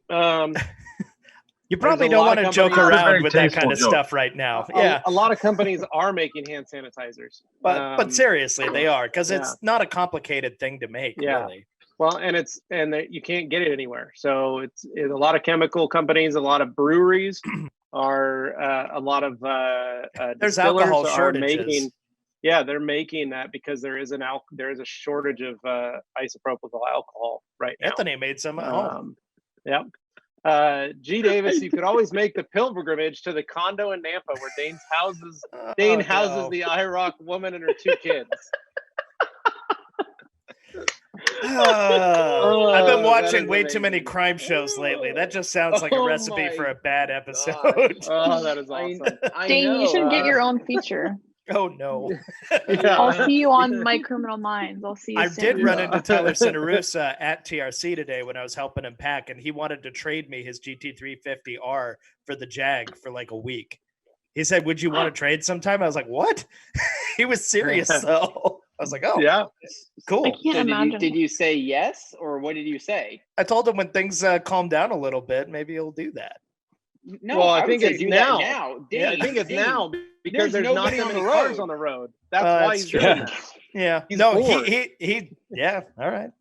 You probably don't want to joke around with that kind of stuff right now. A lot of companies are making hand sanitizers. But seriously, they are, because it's not a complicated thing to make, really. Well, and you can't get it anywhere. So it's a lot of chemical companies, a lot of breweries are a lot of there's alcohol shortages. They're making that because there is a shortage of isopropyl alcohol right now. Anthony made some at home. Yep. G Davis, you could always make the pilgrimage to the condo in Nampa where Dane houses the IROC woman and her 2 kids. I've been that watching is way too many amazing. crime shows lately. That just sounds like a Oh recipe for my a bad episode. Oh, that is I, awesome. I Dane, know. you should get your own feature. Oh no. Yeah. I'll see you on My Criminal Minds. I'll see you I soon. did run into Tyler Cinerusa at TRC today when I was helping him pack, and he wanted to trade me his GT350R for the Jag for like a week. He said, "Would you want to trade sometime?" I was like, "What?" He was serious, though. I was like, "Oh, Yeah. cool." I can't imagine. Did you say yes, or what did you say? I told him when things calm down a little bit, maybe he'll do that. No, Well, I would think say it's do now. that now. Yeah, I Dane, think it's Dane. now because there's not nobody that on many the cars road. on the road. That's why That's he's true. doing that. Yeah. He's No, bored. he yeah, all right.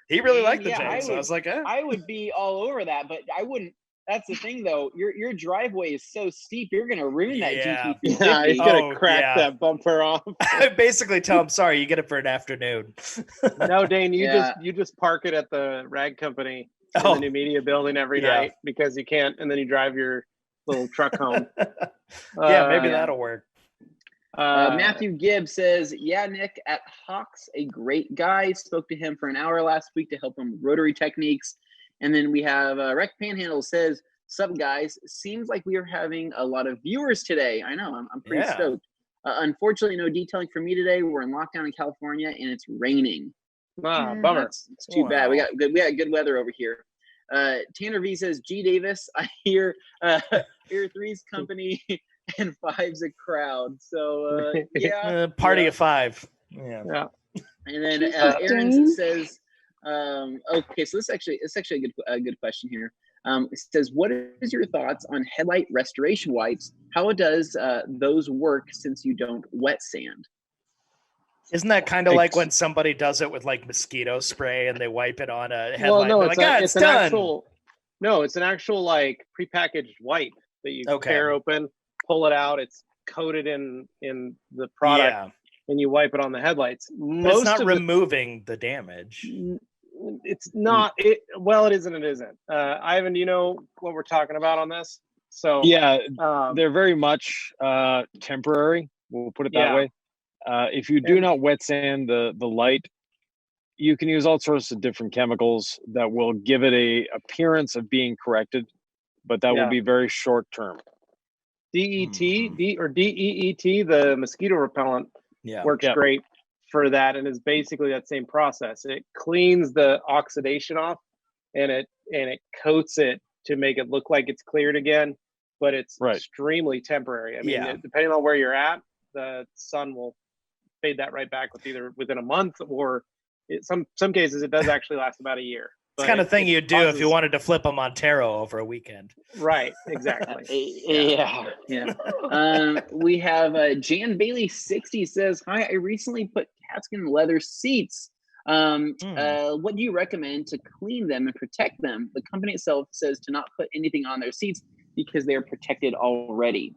He really liked the Yeah, Jag, so I was like, eh. I would be all over that, but I wouldn't. That's the thing, though. Your driveway is so steep. You're gonna ruin that Yeah. GT350. Yeah, he's gonna Oh, crack yeah. that bumper off. I basically tell him, sorry, you get it for an afternoon. No, Dane, Yeah. you just park it at the rag company in Oh. the new media building every Yeah. night because you can't, and then you drive your little truck home. Yeah, maybe yeah. that'll work. Matthew Gibbs says, "Yeah, Nick at Hawks, a great guy. Spoke to him for an hour last week to help him with rotary techniques." And then we have Rec Panhandle says, "Sup guys? Seems like we are having a lot of viewers today. I know, I'm pretty Yeah. stoked. Unfortunately, no detailing for me today. We're in lockdown in California, and it's raining. Bummer. It's too bad. We Wow. got good weather over here." Tanner V says, "G Davis, I hear Three's company." And Five's a crowd. So yeah. Party yeah. of five. Yeah. Yeah. And then Jesus, Aaron Dane. says, okay, so it's actually a good question here. It says, what is your thoughts on headlight restoration wipes? How does those work since you don't wet sand? Isn't that kind of like when somebody does it with like mosquito spray and they wipe it on a headlight? Well, no, They're it's, like, it's it's an done. actual like prepackaged wipe that you Okay. tear open, pull it out. It's coated in the product, Yeah. and you wipe it on the headlights. But it's not removing the damage. It's not. Well, it isn't. It isn't. Ivan, do you know what we're talking about on this? So Yeah, um, they're very much temporary. We'll put it that Yeah. way. If you do not wet sand the light, you can use all sorts of different chemicals that will give it a appearance of being corrected, but that will be very short term. DEET, the mosquito repellent, Yeah. works Yeah. great for that, and is basically that same process. It cleans the oxidation off, and it coats it to make it look like it's cleared again, but it's Right. extremely temporary. I mean, Yeah. depending on where you're at, the sun will fade that right back with either within a month, or some cases it does actually last about a year. It's But kind of thing it you'd do if causes- you wanted to flip a Montero over a weekend. Right, exactly. Yeah. We have Jan Bailey 60 says, "Hi, I recently put Catskin leather seats. What do you recommend to clean them and protect them? The company itself says to not put anything on their seats because they are protected already."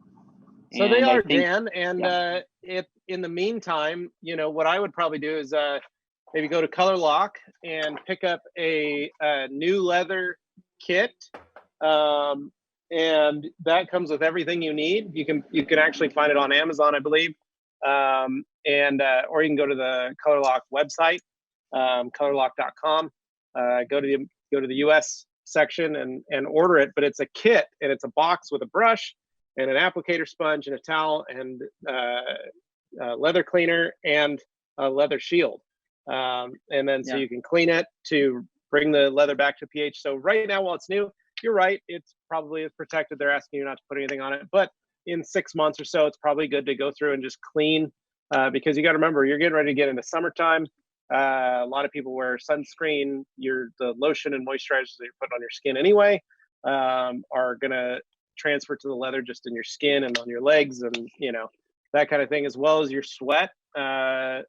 So they And I are, think- Dan. And if in the meantime, what I would probably do is maybe go to Color Lock and pick up a new leather kit, and that comes with everything you need. You can actually find it on Amazon, I believe, or you can go to the Color Lock website, colorlock.com. Go to the U.S. section and order it. But it's a kit, and it's a box with a brush and an applicator sponge and a towel and leather cleaner and a leather shield. And then so you can clean it to bring the leather back to pH. So right now, while it's new, you're right, it's probably is protected. They're asking you not to put anything on it. But in 6 months or so, it's probably good to go through and just clean, because you got to remember, you're getting ready to get into summertime. A lot of people wear sunscreen. The lotion and moisturizers that you're putting on your skin anyway are going to transfer to the leather just in your skin and on your legs, and that kind of thing, as well as your sweat and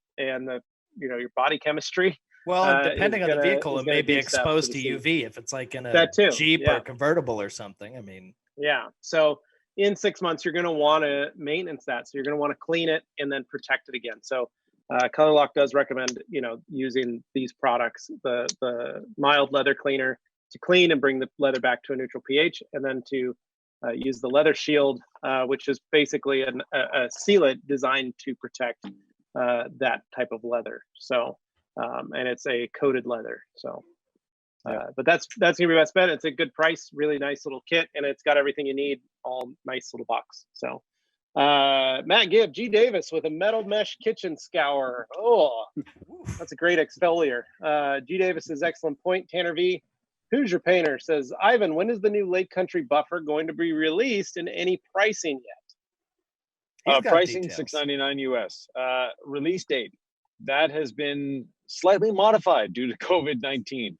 your body chemistry. Well, depending on the vehicle, it may be do stuff exposed to to the UV if it's like in a That too, Jeep yeah. or convertible or something. I mean, Yeah. So in 6 months, you're going to want to maintenance that. So you're going to want to clean it and then protect it again. So Color Lock does recommend, using these products, the mild leather cleaner to clean and bring the leather back to a neutral pH, and then to use the leather shield, which is basically a sealant designed to protect that type of leather. So and it's a coated leather. So, but that's gonna be my best bet. It's a good price, really nice little kit, and it's got everything you need, all nice little box. So, Matt Gibb, G Davis with a metal mesh kitchen scour. Oh, that's a great exfoliator. G Davis's excellent point. Tanner V, Hoosier Painter says, Ivan, when is the new Lake Country buffer going to be released and any pricing yet? Pricing details. $6.99 US. Release date that has been slightly modified due to COVID-19.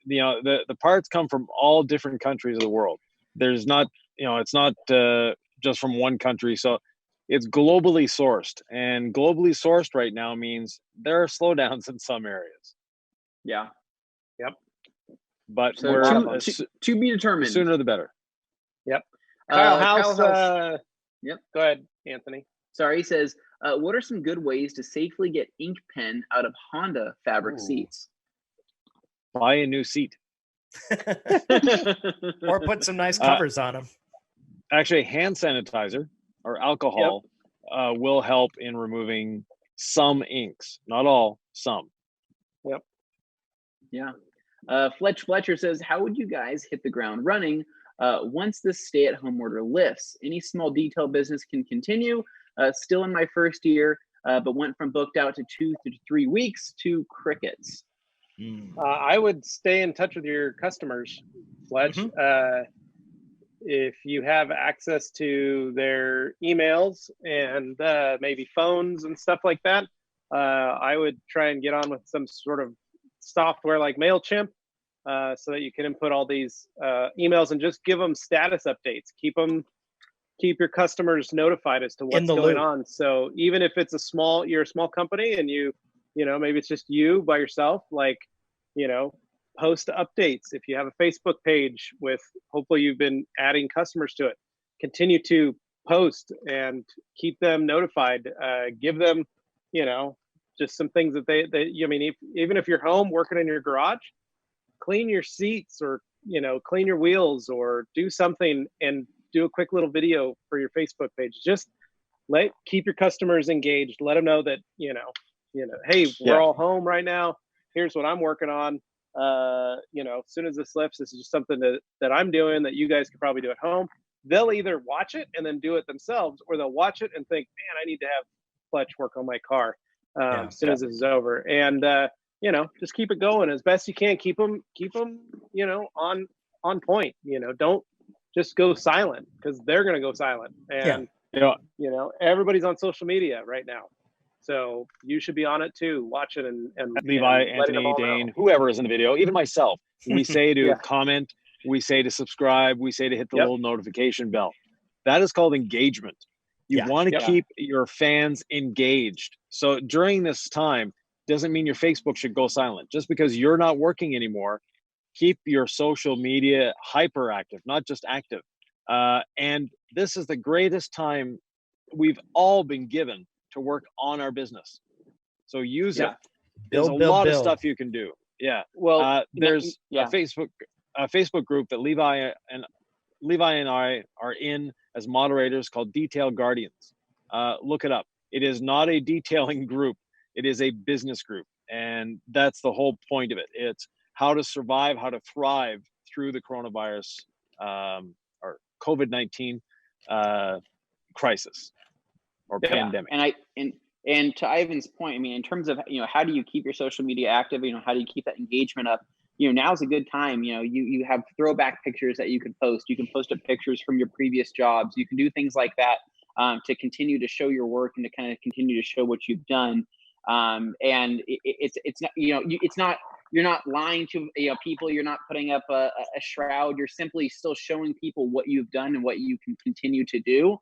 The parts come from all different countries of the world. There's not, it's not just from one country, so it's globally sourced. And globally sourced right now means there are slowdowns in some areas. Yeah. Yep. But So we're to be determined. sooner the better. Yep. Kyle House. House. Yep. Go ahead, Anthony. Sorry, he says, what are some good ways to safely get ink pen out of Honda fabric seats? Buy a new seat. Or put some nice covers on them. Actually, hand sanitizer or alcohol will help in removing some inks. Not all, some. Yep. Yeah. Fletcher says, how would you guys hit the ground running once this stay-at-home order lifts? Any small detail business can continue. Still in my first year, but went from booked out to 2 to 3 weeks to crickets. I would stay in touch with your customers, Fletch. If you have access to their emails and maybe phones and stuff like that, I would try and get on with some sort of software like MailChimp so that you can input all these emails and just give them status updates. Keep your customers notified as to what's going on. So even if it's you're a small company and maybe it's just you by yourself, post updates. If you have a Facebook page with, hopefully you've been adding customers to it, continue to post and keep them notified. Give them, just some things that even if you're home working in your garage, clean your seats or, clean your wheels or do something and do a quick little video for your Facebook page. Just keep your customers engaged. Let them know that, hey, we're all home right now. Here's what I'm working on. As soon as this lifts, this is just something that I'm doing that you guys could probably do at home. They'll either watch it and then do it themselves, or they'll watch it and think, man, I need to have Fletch work on my car as soon as this is over. And, just keep it going as best you can. Keep them, on point. Don't just go silent, because they're going to go silent. And, everybody's on social media right now. So you should be on it too. Watch it and Levi, and Anthony, Dane, whoever is in the video, even myself. We say to comment, we say to subscribe, we say to hit the little notification bell. That is called engagement. You want to keep your fans engaged. So during this time, doesn't mean your Facebook should go silent. Just because you're not working anymore, keep your social media hyperactive, not just active. And this is the greatest time we've all been given to work on our business. So use it. There's a lot of stuff you can do. Yeah. Well, there's a Facebook group that Levi and I are in as moderators called Detail Guardians. Look it up. It is not a detailing group. It is a business group. And that's the whole point of it. It's how to survive, how to thrive through the coronavirus or COVID-19 crisis or pandemic. And to Ivan's point, I mean, in terms of, how do you keep your social media active? How do you keep that engagement up? Now's a good time. You have throwback pictures that you can post. You can post up pictures from your previous jobs. You can do things like that to continue to show your work and to kind of continue to show what you've done. And it's not, it's not, you're not lying to people. You're not putting up a shroud. You're simply still showing people what you've done and what you can continue to do.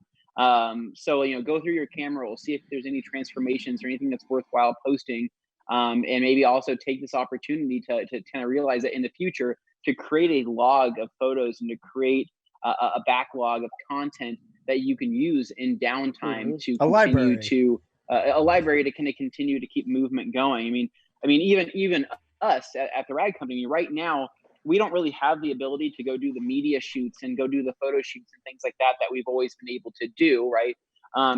So go through your camera. We'll see if there's any transformations or anything that's worthwhile posting. And maybe also take this opportunity to kind of realize that in the future, to create a log of photos and to create a backlog of content that you can use in downtime to continue to a library to kind of continue to keep movement going. I mean, even us at the rag company right now, we don't really have the ability to go do the media shoots and go do the photo shoots and things like that we've always been able to do, right?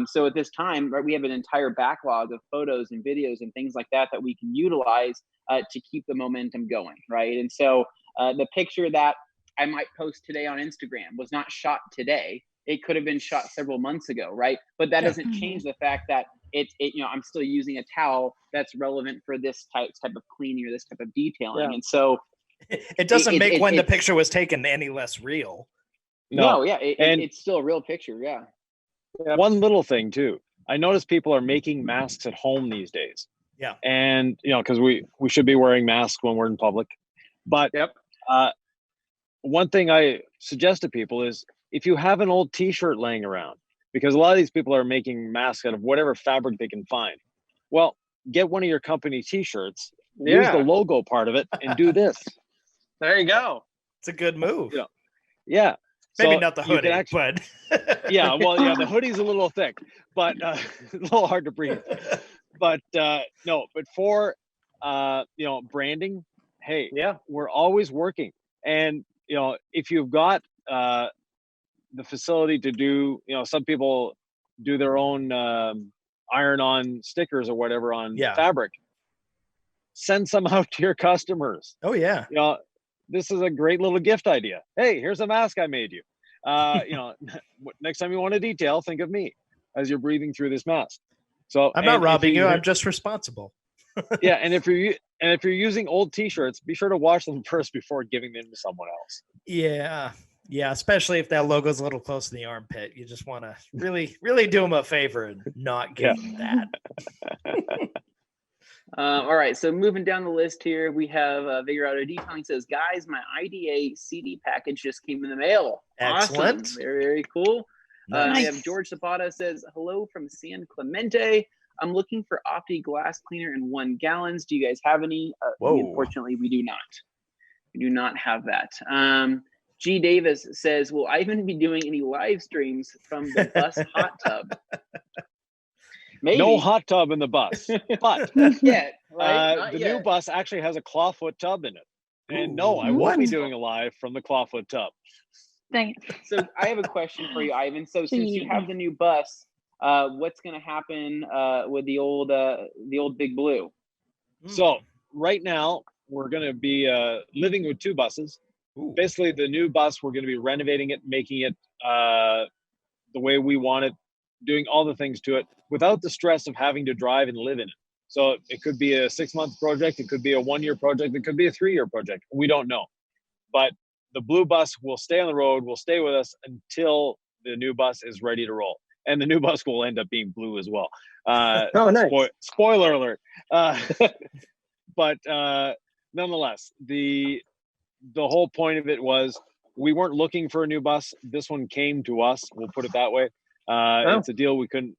So at this time, right, we have an entire backlog of photos and videos and things like that we can utilize to keep the momentum going, right? And so the picture that I might post today on Instagram was not shot today. It could have been shot several months ago, right? But that doesn't change the fact that I'm still using a towel that's relevant for this type of cleaning or this type of detailing. And so it doesn't make when the picture was taken any less real. No, yeah, it's still a real picture, yeah. One little thing too, I notice people are making masks at home these days. Yeah. And because we should be wearing masks when we're in public. But one thing I suggest to people is if you have an old t-shirt laying around, because a lot of these people are making masks out of whatever fabric they can find. Well, get one of your company t-shirts, use the logo part of it, and do this. There you go. It's a good move. Yeah. Maybe So not the hoodie, but the hoodie's a little thick, but a little hard to breathe. But but for branding, hey, we're always working. And if you've got the facility to do, some people do their own iron-on stickers or whatever on fabric. Send some out to your customers. Oh yeah. This is a great little gift idea. Hey, here's a mask I made you. Next time you want a detail, think of me as you're breathing through this mask. So I'm not robbing you. I'm just responsible. And if you're using old t-shirts, be sure to wash them first before giving them to someone else. Yeah, especially if that logo's a little close to the armpit. You just want to really, really do them a favor and not give them that. All right, so moving down the list here, we have Figure Out a Detailing says, guys, my IDA CD package just came in the mail. Excellent. Awesome. Very, very cool. Nice. We have George Zapata says, hello from San Clemente. I'm looking for Opti glass cleaner in 1 gallons. Do you guys have any? Unfortunately, we do not. We do not have that. G. Davis says, will Ivan be doing any live streams from the bus hot tub? Maybe. No hot tub in the bus, but right? the new bus actually has a clawfoot tub in it. And no, I won't be doing a live from the clawfoot tub. Dang it. So I have a question for you, Ivan. So since you have the new bus, what's going to happen with the old Big Blue? So right now we're going to be living with 2 buses. Basically, the new bus, we're going to be renovating it, making it the way we want it, doing all the things to it without the stress of having to drive and live in it. So it could be a 6-month project. It could be a 1-year project. It could be a 3-year project. We don't know. But the blue bus will stay on the road, will stay with us until the new bus is ready to roll. And the new bus will end up being blue as well. Nice. Spoiler alert. But nonetheless, the whole point of it was we weren't looking for a new bus. This one came to us. We'll put it that way. It's a deal we couldn't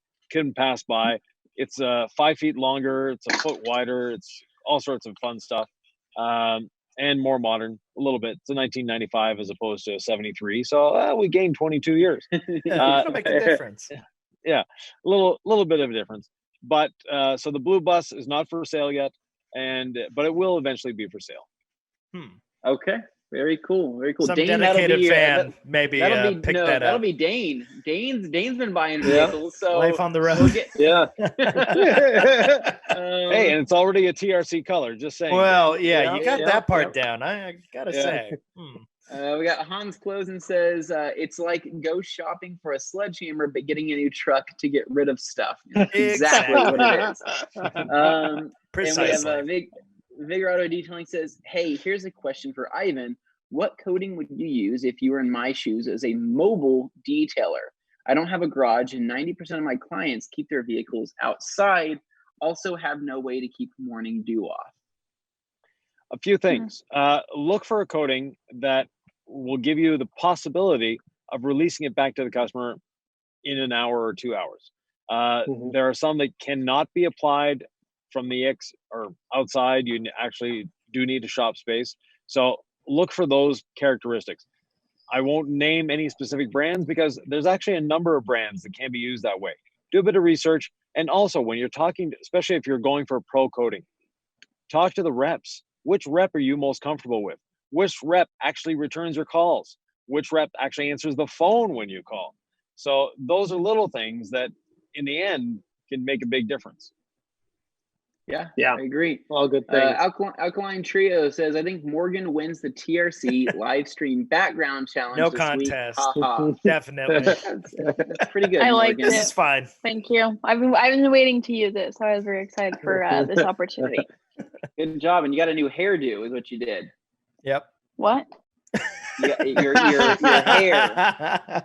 pass by. It's 5 feet longer. It's a foot wider. It's all sorts of fun stuff, and more modern a little bit. It's a 1995 as opposed to a 73. So we gained 22 years. It'll make a difference. Yeah, a little bit of a difference. But so the blue bus is not for sale yet, but it will eventually be for sale. Okay. Very cool. Very cool. Some Dane, dedicated fan maybe pick that up. That'll be Dane. Dane's been buying vehicles. So life on the road. Hey, and it's already a TRC color. Just saying. Well, you got that part down. I gotta say. We got Hans Closen says it's like go shopping for a sledgehammer, but getting a new truck to get rid of stuff. Exactly what it is. Precisely. And we have Vigorado Detailing says, hey, here's a question for Ivan. What coating would you use if you were in my shoes as a mobile detailer? I don't have a garage, and 90% of my clients keep their vehicles outside, also have no way to keep morning dew off. A few things. Look for a coating that will give you the possibility of releasing it back to the customer in an hour or 2 hours. There are some that cannot be applied from the or outside. You actually do need a shop space. So look for those characteristics. I won't name any specific brands because there's actually a number of brands that can be used that way. Do a bit of research. And also when you're talking, especially if you're going for a pro coating, talk to the reps. Which rep are you most comfortable with? Which rep actually returns your calls? Which rep actually answers the phone when you call? So those are little things that in the end can make a big difference. Yeah, Yeah. I agree. All good things. Alkaline Trio says, I think Morgan wins the TRC live stream background challenge No this contest. week. Ha ha. Definitely. That's pretty good. I like Morgan. This is fine. Thank you. I've been waiting to use it, so I was very excited for this opportunity. Good job. And you got a new hairdo is what you did. Yep. What? Your hair.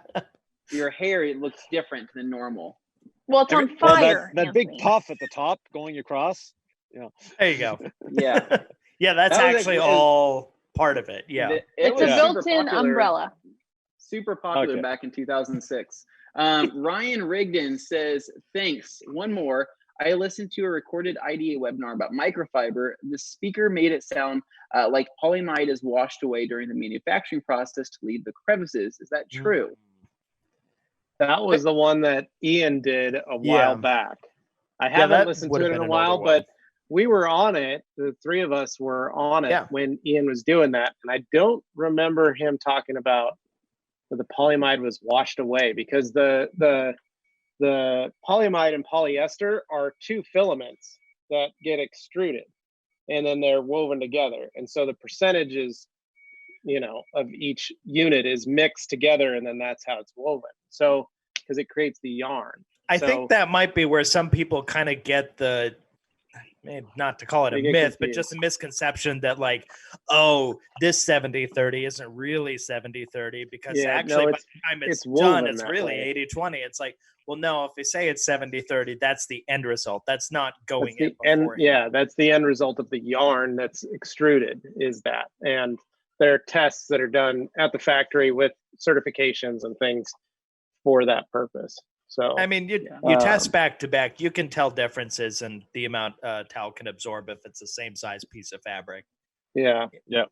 Your hair, it looks different than normal. Well, it's on Well, fire. that big Anthony. puff at the top going across. There you go. Yeah. Yeah, that's That was actually actually- all part of it. Yeah. It's was a super built-in popular. umbrella. Super popular Okay. back in 2006. Ryan Rigdon says, thanks. One more. I listened to a recorded IDA webinar about microfiber. The speaker made it sound like polyamide is washed away during the manufacturing process to leave the crevices. Is that true? That was the one that Ian did a while Yeah. back. I Yeah, haven't that listened would to have it in been a an while, older one. but we were on it. The three of us were on it Yeah. when Ian was doing that. And I don't remember him talking about that the polyamide was washed away, because the polyamide and polyester are two filaments that get extruded and then they're woven together. And so the percentages, of each unit is mixed together, and then that's how it's woven. So, because it creates the yarn. I So- think that might be where some people kind of get the, not to call it a They get myth, but confused. just a misconception that like, oh, this 70-30 isn't really 70-30 because Yeah, actually no, by the time it's it's done, woven it's that really way. 80-20. It's like, well, no, if they say it's 70-30, that's the end result. That's not going That's in the end, beforehand. yeah, that's the end result of the yarn that's extruded, is that. And there are tests that are done at the factory with certifications and things for that purpose. So I mean, you Um, test back to back, you can tell differences in the amount towel can absorb if it's the same size piece of fabric. yeah. Yeah.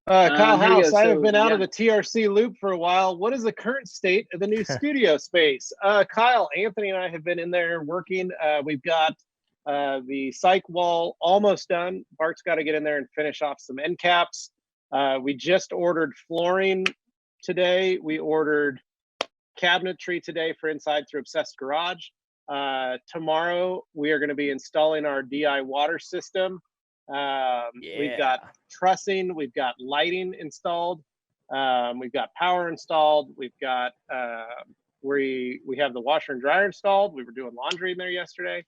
Kyle Here we go. House, I have So, been out of yeah. the TRC loop for a while. What is the current state of the new studio space? Kyle, Anthony and I have been in there working. We've got the psych wall almost done. Bart's got to get in there and finish off some end caps. We just ordered flooring today. We ordered cabinetry today for inside through Obsessed Garage. Tomorrow, we are going to be installing our DI water system. We've got trussing, we've got lighting installed, we've got power installed, we've got we have the washer and dryer installed. We were doing laundry in there yesterday.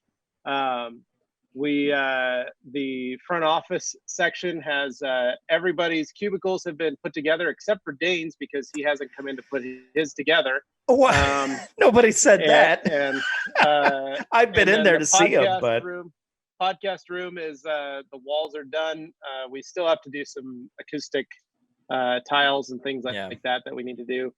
The front office section has everybody's cubicles have been put together except for Dane's, because he hasn't come in to put his together. What? Nobody said that. And I've been and in then there the to see him, podcast but podcast room is the walls are done. We still have to do some acoustic tiles and things like that we need to do.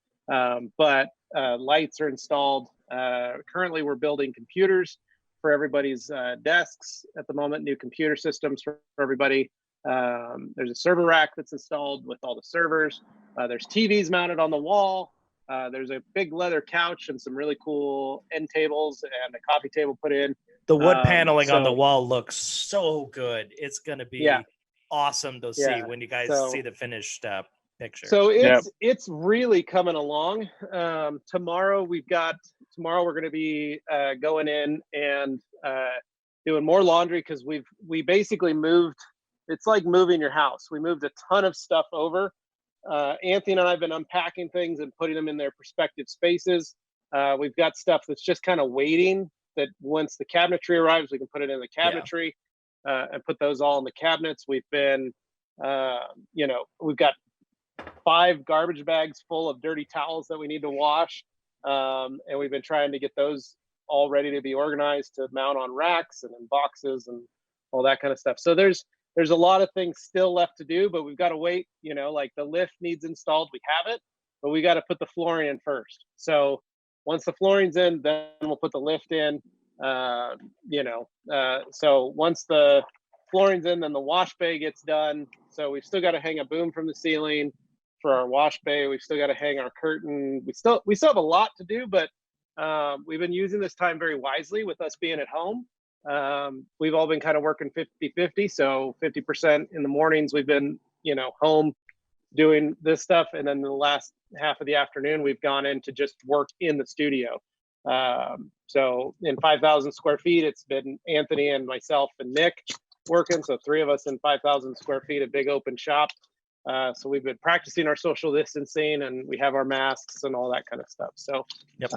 But lights are installed. Currently, we're building computers for everybody's desks at the moment. New computer systems for everybody. There's a server rack that's installed with all the servers. There's TVs mounted on the wall. There's a big leather couch and some really cool end tables and a coffee table put in. the wood paneling on the so- wall looks so good. It's going to be Yeah. awesome to see Yeah. when you guys So- see the finished picture. So it's really coming along. Tomorrow we're going to be going in and doing more laundry, because we basically moved. It's like moving your house. We moved a ton of stuff over. Anthony and I have been unpacking things and putting them in their respective spaces. We've got stuff that's just kind of waiting, that once the cabinetry arrives, we can put it in the cabinetry and put those all in the cabinets. We've been, we've got 5 garbage bags full of dirty towels that we need to wash. And we've been trying to get those all ready to be organized to mount on racks and in boxes and all that kind of stuff. So there's a lot of things still left to do, but we've got to wait. Like the lift needs installed, we have it, but we got to put the flooring in first. So once the flooring's in, then we'll put the lift in. So once the flooring's in, then the wash bay gets done. So we've still got to hang a boom from the ceiling for our wash bay. We've still got to hang our curtain. We still have a lot to do, but we've been using this time very wisely with us being at home. We've all been kind of working 50-50. So 50% in the mornings we've been, home doing this stuff. And then the last half of the afternoon, we've gone in to just work in the studio. So in 5,000 square feet, it's been Anthony and myself and Nick working. So 3 of us in 5,000 square feet, a big open shop. So we've been practicing our social distancing, and we have our masks and all that kind of stuff. So, Yep.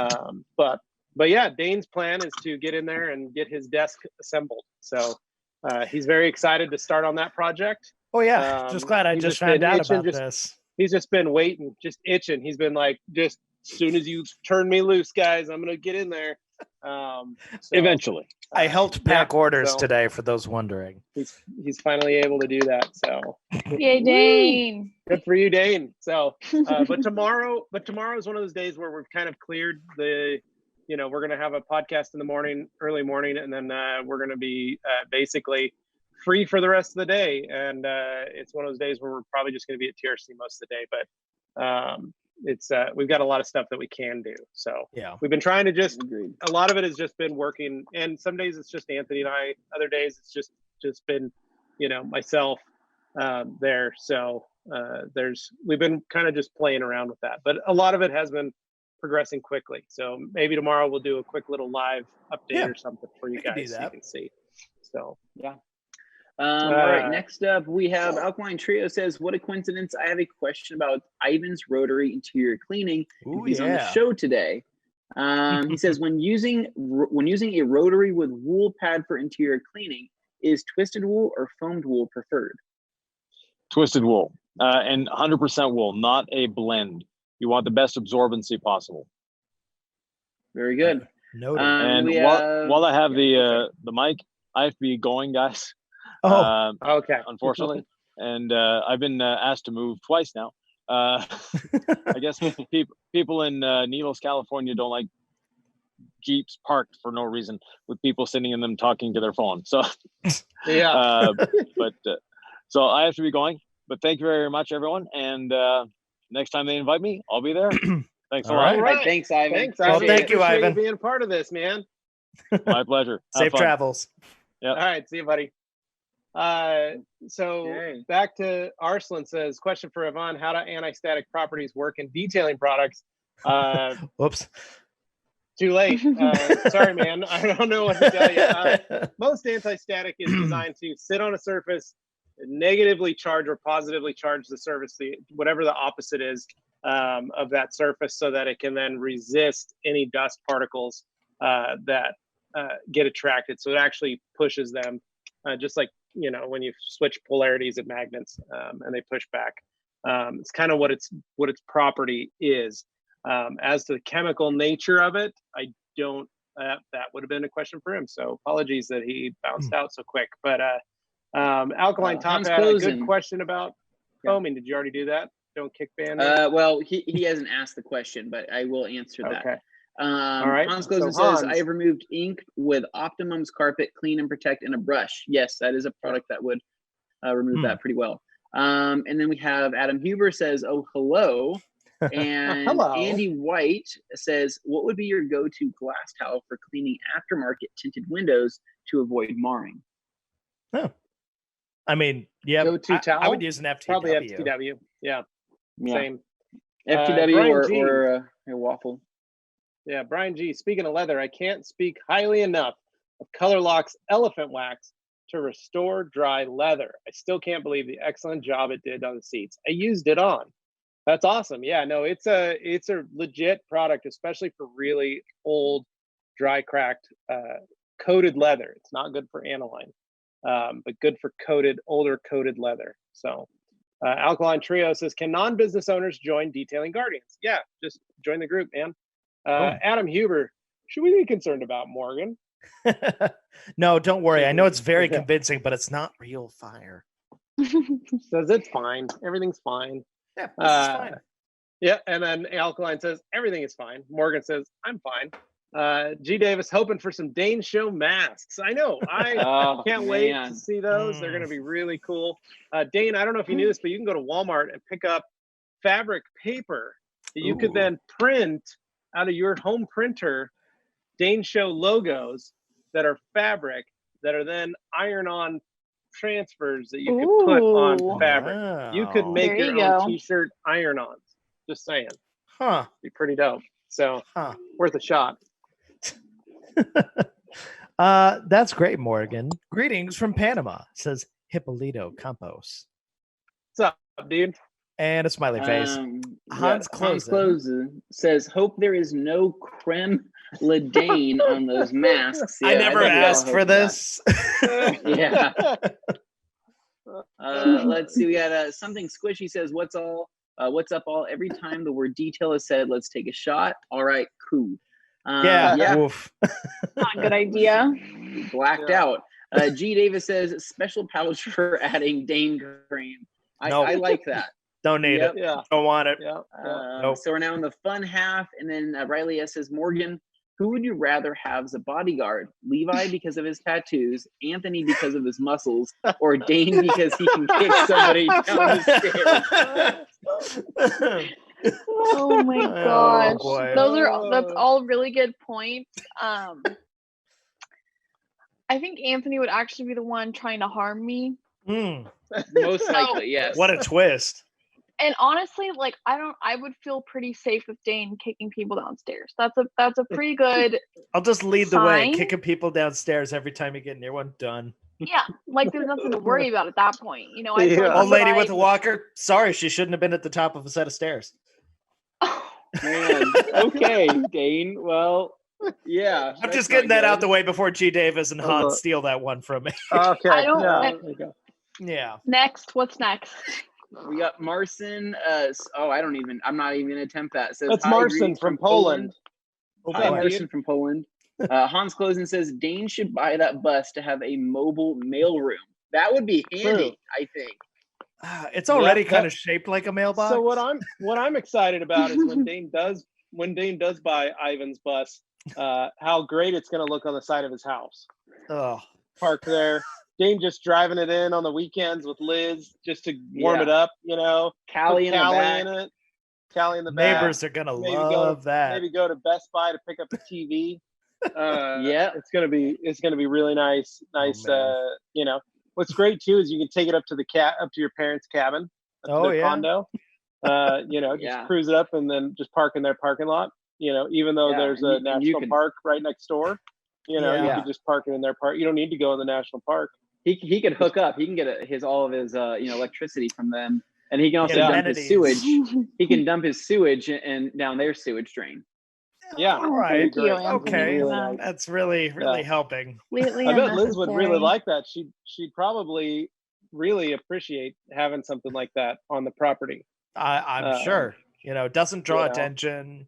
but yeah, Dane's plan is to get in there and get his desk assembled. So he's very excited to start on that project. Oh yeah, just glad I just found out about this. He's just been waiting, just itching. He's been like, just as soon as you turn me loose, guys, I'm gonna get in there. Eventually. I helped pack orders today, for those wondering. He's finally able to do that. So Yay, Dane. good for you, Dane. So but tomorrow is one of those days where we've kind of cleared the, we're gonna have a podcast in the morning, early morning, and then we're gonna be basically free for the rest of the day. And it's one of those days where we're probably just gonna be at TRC most of the day. But it's we've got a lot of stuff that we can do. So yeah, we've been trying to just, a lot of it has just been working, and some days it's just Anthony and I, other days it's just been myself there. So we've been kind of just playing around with that, but a lot of it has been progressing quickly. So maybe tomorrow we'll do a quick little live update or something for you guys so you can see. So yeah. All right, next up we have Alkaline Trio says, what a coincidence. I have a question about Ivan's rotary interior cleaning. He's on the show today. He says, when using a rotary with wool pad for interior cleaning, is twisted wool or foamed wool preferred? Twisted wool, and 100% wool, not a blend. You want the best absorbency possible. Very good. Noted. And while I have the mic, I have to be going, guys. Okay. Unfortunately, and I've been asked to move twice now. I guess people in Needles, California, don't like Jeeps parked for no reason with people sitting in them talking to their phone. So yeah. So I have to be going. But thank you very much, everyone. And next time they invite me, I'll be there. Thanks a lot. All right. Thanks, Ivan. Thanks, well, thank you, Ivan, for being part of this, man. My pleasure. Safe travels. Yep. All right, see you, buddy. So back to Arslan says, question for Yvonne, how do anti-static properties work in detailing products? Whoops. Too late. Sorry, man. I don't know what to tell you. Most anti-static is designed to sit on a surface, negatively charge or positively charge the surface, whatever the opposite is of that surface, so that it can then resist any dust particles that get attracted. So it actually pushes them, just like when you switch polarities of magnets and they push back. It's kind of what its property is. As to the chemical nature of it, I don't. That would have been a question for him. So apologies that he bounced out so quick. But Alkaline Top had a good question about foaming. Did you already do that? Don't kick ban. Well, he hasn't asked the question, but I will answer that. Okay. All right. Hans Closen says, I have removed ink with Optimum's carpet clean and protect in a brush. Yes, that is a product that would remove that pretty well. And then we have Adam Huber says, oh, hello. And hello. Andy White says, what would be your go-to glass towel for cleaning aftermarket tinted windows to avoid marring? Oh, I mean, yeah, go-to towel? I would use an FTW. Probably FTW. Yeah. Same. FTW or a waffle. Yeah, Brian G. Speaking of leather, I can't speak highly enough of Color Lock's Elephant Wax to restore dry leather. I still can't believe the excellent job it did on the seats. I used it on. That's awesome. Yeah, no, it's a legit product, especially for really old, dry, cracked, coated leather. It's not good for aniline, but good for older coated leather. So Alkaline Trio says, can non-business owners join Detailing Guardians? Yeah, just join the group, man. Adam Huber, should we be concerned about Morgan? No, don't worry. I know it's very convincing, but it's not real fire. Says it's fine. Everything's fine. Yeah, this is fine. Yeah, and then Alkaline says everything is fine. Morgan says I'm fine. G Davis hoping for some Dane Show masks. I know. I can't wait to see those. They're going to be really cool. Dane, I don't know if you knew this, but you can go to Walmart and pick up fabric paper that you could then print out of your home printer Dane Show logos that are fabric that are then iron-on transfers that you could put on fabric. Wow. You could make your own t-shirt iron-ons. Just saying. Huh. Be pretty dope. So worth a shot. That's great, Morgan. Greetings from Panama, says Hippolito Campos. What's up, dude? And a smiley face. Hans Hans Closen. Closen says, hope there is no creme la Dane on those masks. I never think we all asked hope for that. this. Yeah. Let's see. We got something squishy says, what's up all? Every time the word detail is said, let's take a shot. All right, cool. Yeah. Oof. Not a good idea. Blacked out. G Davis says, special pouch for adding Dane cream. I like that. Don't need it. Yeah. Don't want it. Yeah. Nope. So we're now in the fun half, and then Riley S says, Morgan, who would you rather have as a bodyguard? Levi because of his tattoos, Anthony because of his muscles, or Dane because he can kick somebody down the stairs? Oh my gosh. boy. That's all really good points. I think Anthony would actually be the one trying to harm me. Most likely, yes. What a twist. And honestly, like I would feel pretty safe with Dane kicking people downstairs. That's a pretty good I'll just lead the way, sign. kicking people downstairs every time you get near one. Done. Yeah, like there's nothing to worry about at that point. You know, Old lady with a walker. Sorry, she shouldn't have been at the top of a set of stairs. Man, okay, Dane. Well, yeah. I'm just getting that out the way before G. Davis and Hans steal that one from me. Okay. I don't. Yeah. Yeah. Next, what's next? We got Marcin. I'm not even gonna attempt that. It says, That's "Hi, Marcin greetings from Poland. Hi, Marcin from Poland. Hans Closen says Dane should buy that bus to have a mobile mailroom. That would be handy, I think. It's already kind of shaped like a mailbox. So what I'm excited about is when Dane does buy Ivan's bus, how great it's going to look on the side of his house. Oh, Park there. Dane just driving it in on the weekends with Liz just to warm it up, you know. Callie in the back. in it. Callie in the back. Neighbors are gonna love that. Maybe go to Best Buy to pick up a TV. Yeah, it's gonna be really nice. You know, what's great too is you can take it up to your parents' cabin, up to their condo. You know, just cruise it up and then just park in their parking lot. You know, even though there's a national park right next door, you know, you could just park it in their park. You don't need to go in the national park. He could hook up. He can get all of his electricity from them, and he can also dump his sewage. He can dump his sewage and down their sewage drain. Yeah. Oh, right. thank you, Okay. Anthony. That's really helping. Completely I bet Liz would really unnecessary. like that. She'd probably really appreciate having something like that on the property. I'm sure. You know, doesn't draw attention.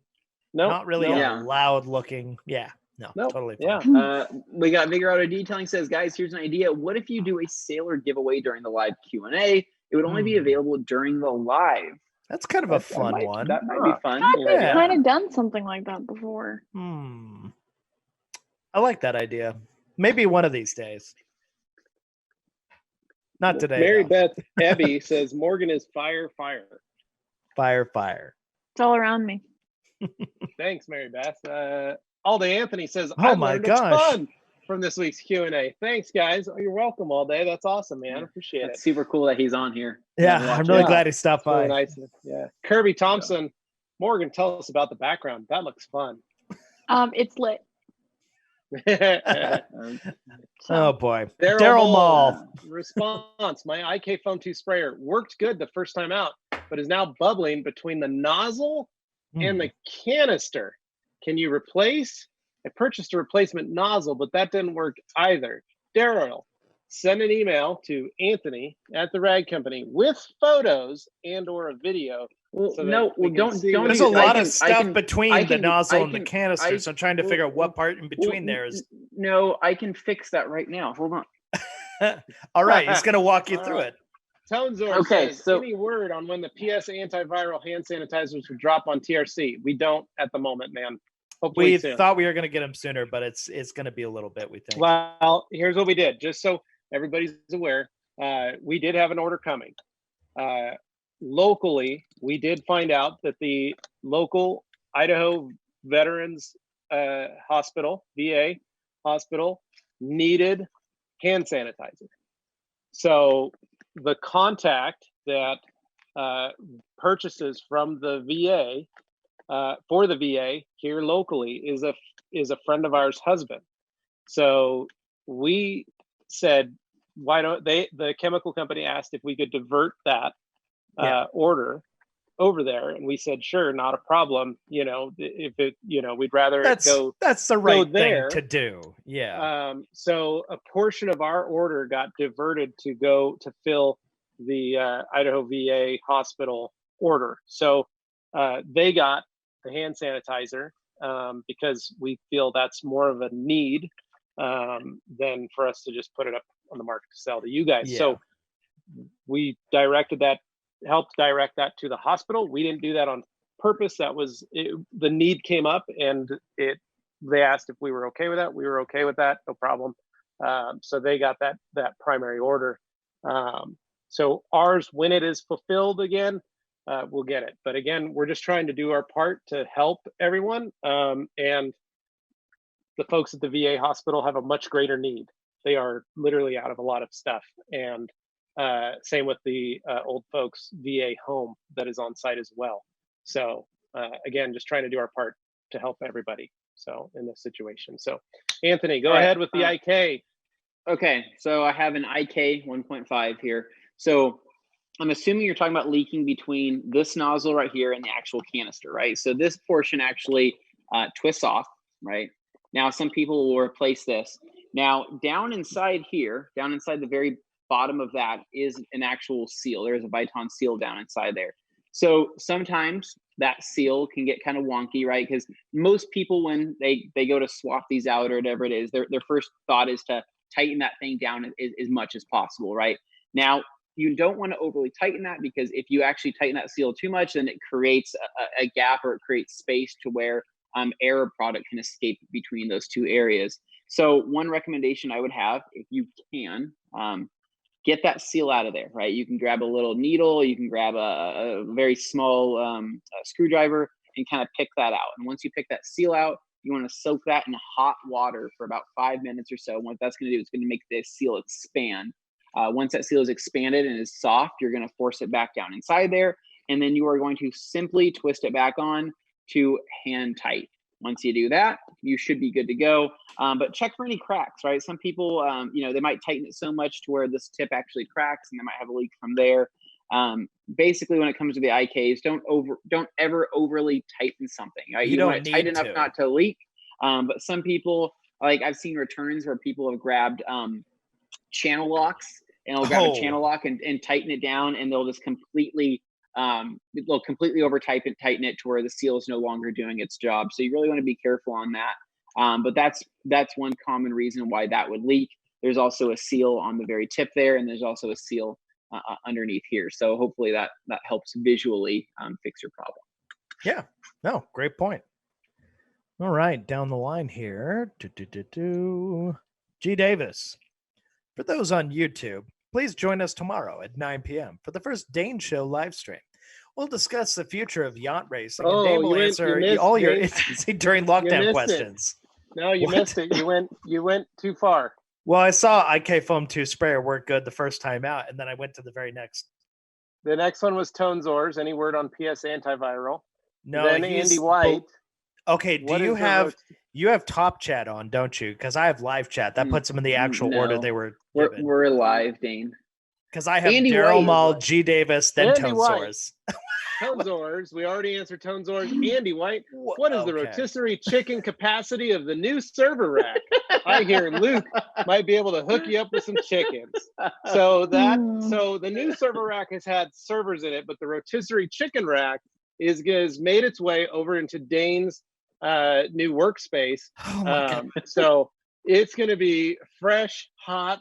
No, not really loud looking. Yeah. No, totally fine. Yeah. We got Bigger Auto Detailing says, guys, here's an idea. What if you do a sailor giveaway during the live Q&A? It would only be available during the live. That's kind of a fun one. That might be fun. I've kind of done something like that before. I like that idea. Maybe one of these days. Not today. Mary Beth Abbey says Morgan is fire. Fire. It's all around me. Thanks, Mary Beth. All Day Anthony says, "Oh my gosh!" From this week's Q&A. Thanks, guys. Oh, you're welcome, All Day. That's awesome, man. Appreciate it. Super cool that he's on here. Yeah, I'm really glad he stopped by. Really nice. Yeah. Kirby Thompson, Morgan, tell us about the background. That looks fun. It's lit. Oh boy. Daryl Mall. Response. My IK Foam 2 sprayer worked good the first time out, but is now bubbling between the nozzle and the canister. Can you replace? I purchased a replacement nozzle, but that didn't work either. Daryl, send an email to Anthony at the Rag Company with photos and or a video. Well, so don't. There's a lot of stuff between the nozzle and the canister, so I'm trying to figure out what part in between there is. No, I can fix that right now. Hold on. All right, he's going to walk you through it. Tonezor says, any word on when the PS antiviral hand sanitizers would drop on TRC? We don't at the moment, man. Hopefully we soon. Thought we were going to get them sooner, but it's going to be a little bit, we think. Well, here's what we did. Just so everybody's aware, we did have an order coming. Locally, we did find out that the local Idaho Veterans Hospital, VA Hospital, needed hand sanitizer. So the contact that purchases from the VA for the VA here locally is a is a friend of ours' husband. So we said, why don't the chemical company asked if we could divert that order over there, and we said sure, not a problem. If it, we'd rather that's the right thing to do. So a portion of our order got diverted to go to fill the Idaho VA hospital order. So they got the hand sanitizer because we feel that's more of a need than for us to just put it up on the market to sell to you guys. So we helped direct that to the hospital. We didn't do that on purpose. That was the need came up, and they asked if we were okay with that. We were okay with that, no problem. So they got that primary order. So ours, when it is fulfilled again, we'll get it. But again, we're just trying to do our part to help everyone. And the folks at the VA hospital have a much greater need. They are literally out of a lot of stuff. And same with the old folks VA home that is on site as well. So again, just trying to do our part to help everybody. So in this situation. So Anthony, go ahead with the IK. Okay, so I have an IK 1.5 here. So I'm assuming you're talking about leaking between this nozzle right here and the actual canister, right? So this portion actually twists off, right? Now, some people will replace this. Now, down inside here, down inside the very bottom of that is an actual seal. There's a Viton seal down inside there. So sometimes that seal can get kind of wonky, right? Because most people, when they go to swap these out or whatever it is, their first thought is to tighten that thing down as much as possible, right? Now, you don't want to overly tighten that, because if you actually tighten that seal too much, then it creates a gap, or it creates space to where air or product can escape between those two areas. So one recommendation I would have, if you can, get that seal out of there, right? You can grab a little needle, you can grab a very small screwdriver and kind of pick that out. And once you pick that seal out, you want to soak that in hot water for about 5 minutes or so. What that's going to do is going to make the seal expand. Once that seal is expanded and is soft, you're going to force it back down inside there. And then you are going to simply twist it back on to hand tight. Once you do that, you should be good to go. But check for any cracks, right? Some people, they might tighten it so much to where this tip actually cracks, and they might have a leak from there. Basically, when it comes to the IKs, don't ever overly tighten something. Right? You want it tight enough not to leak. But some people, like I've seen returns where people have grabbed channel locks, and they'll grab a channel lock and tighten it down, and they'll just completely over tighten it to where the seal is no longer doing its job. So you really want to be careful on that. But that's one common reason why that would leak. There's also a seal on the very tip there, and there's also a seal underneath here. So hopefully that helps visually fix your problem. Yeah, no, great point. All right, down the line here, G. Davis. For those on YouTube, please join us tomorrow at 9 p.m. for the first Dane Show live stream. We'll discuss the future of yacht racing, and Dane will answer all your during lockdown questions. No, you missed it. You went too far. Well, I saw IK Foam 2 sprayer work good the first time out, and then I went to the very next. The next one was Tonzors. Any word on PS antiviral? No, then Andy White. Okay, you have top chat on, don't you? Because I have live chat. That puts them in the actual order they were given. We're live, Dane. Because I have Daryl Mall, G. Davis, then Tonzors. Tonzors. We already answered Tonzors. Andy White. What is the rotisserie chicken capacity of the new server rack? I hear Luke might be able to hook you up with some chickens. So the new server rack has had servers in it, but the rotisserie chicken rack is made its way over into Dane's new workspace. Oh my God. So it's going to be fresh, hot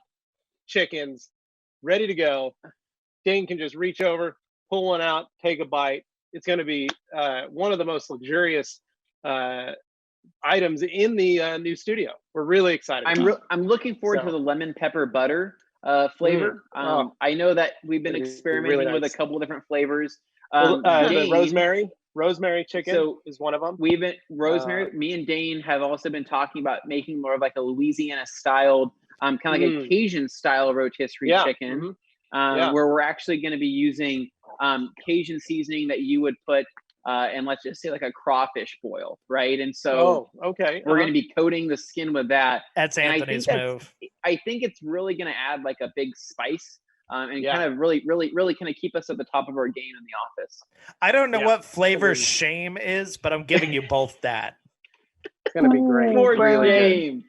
chickens ready to go. Dane can just reach over, pull one out, take a bite. It's going to be one of the most luxurious items in the new studio. We're really excited. I'm looking forward to the lemon pepper butter flavor. I know that we've been experimenting with a couple of different flavors. The rosemary chicken is one of them. We've been me and Dane have also been talking about making more of like a Louisiana styled, kind of like a Cajun style rotisserie chicken, where we're actually going to be using Cajun seasoning that you would put and let's just say like a crawfish boil, right? And so okay. we're going to be coating the skin with that. That's Anthony's move. I think it's really going to add like a big spice. And kind of really kind of keep us at the top of our game in the office. I don't know what flavor shame is, but I'm giving you both that. It's going to be great. For shame.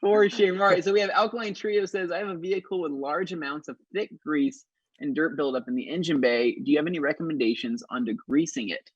For shame. All right, so we have Alkaline Trio says, I have a vehicle with large amounts of thick grease and dirt buildup in the engine bay. Do you have any recommendations on degreasing it?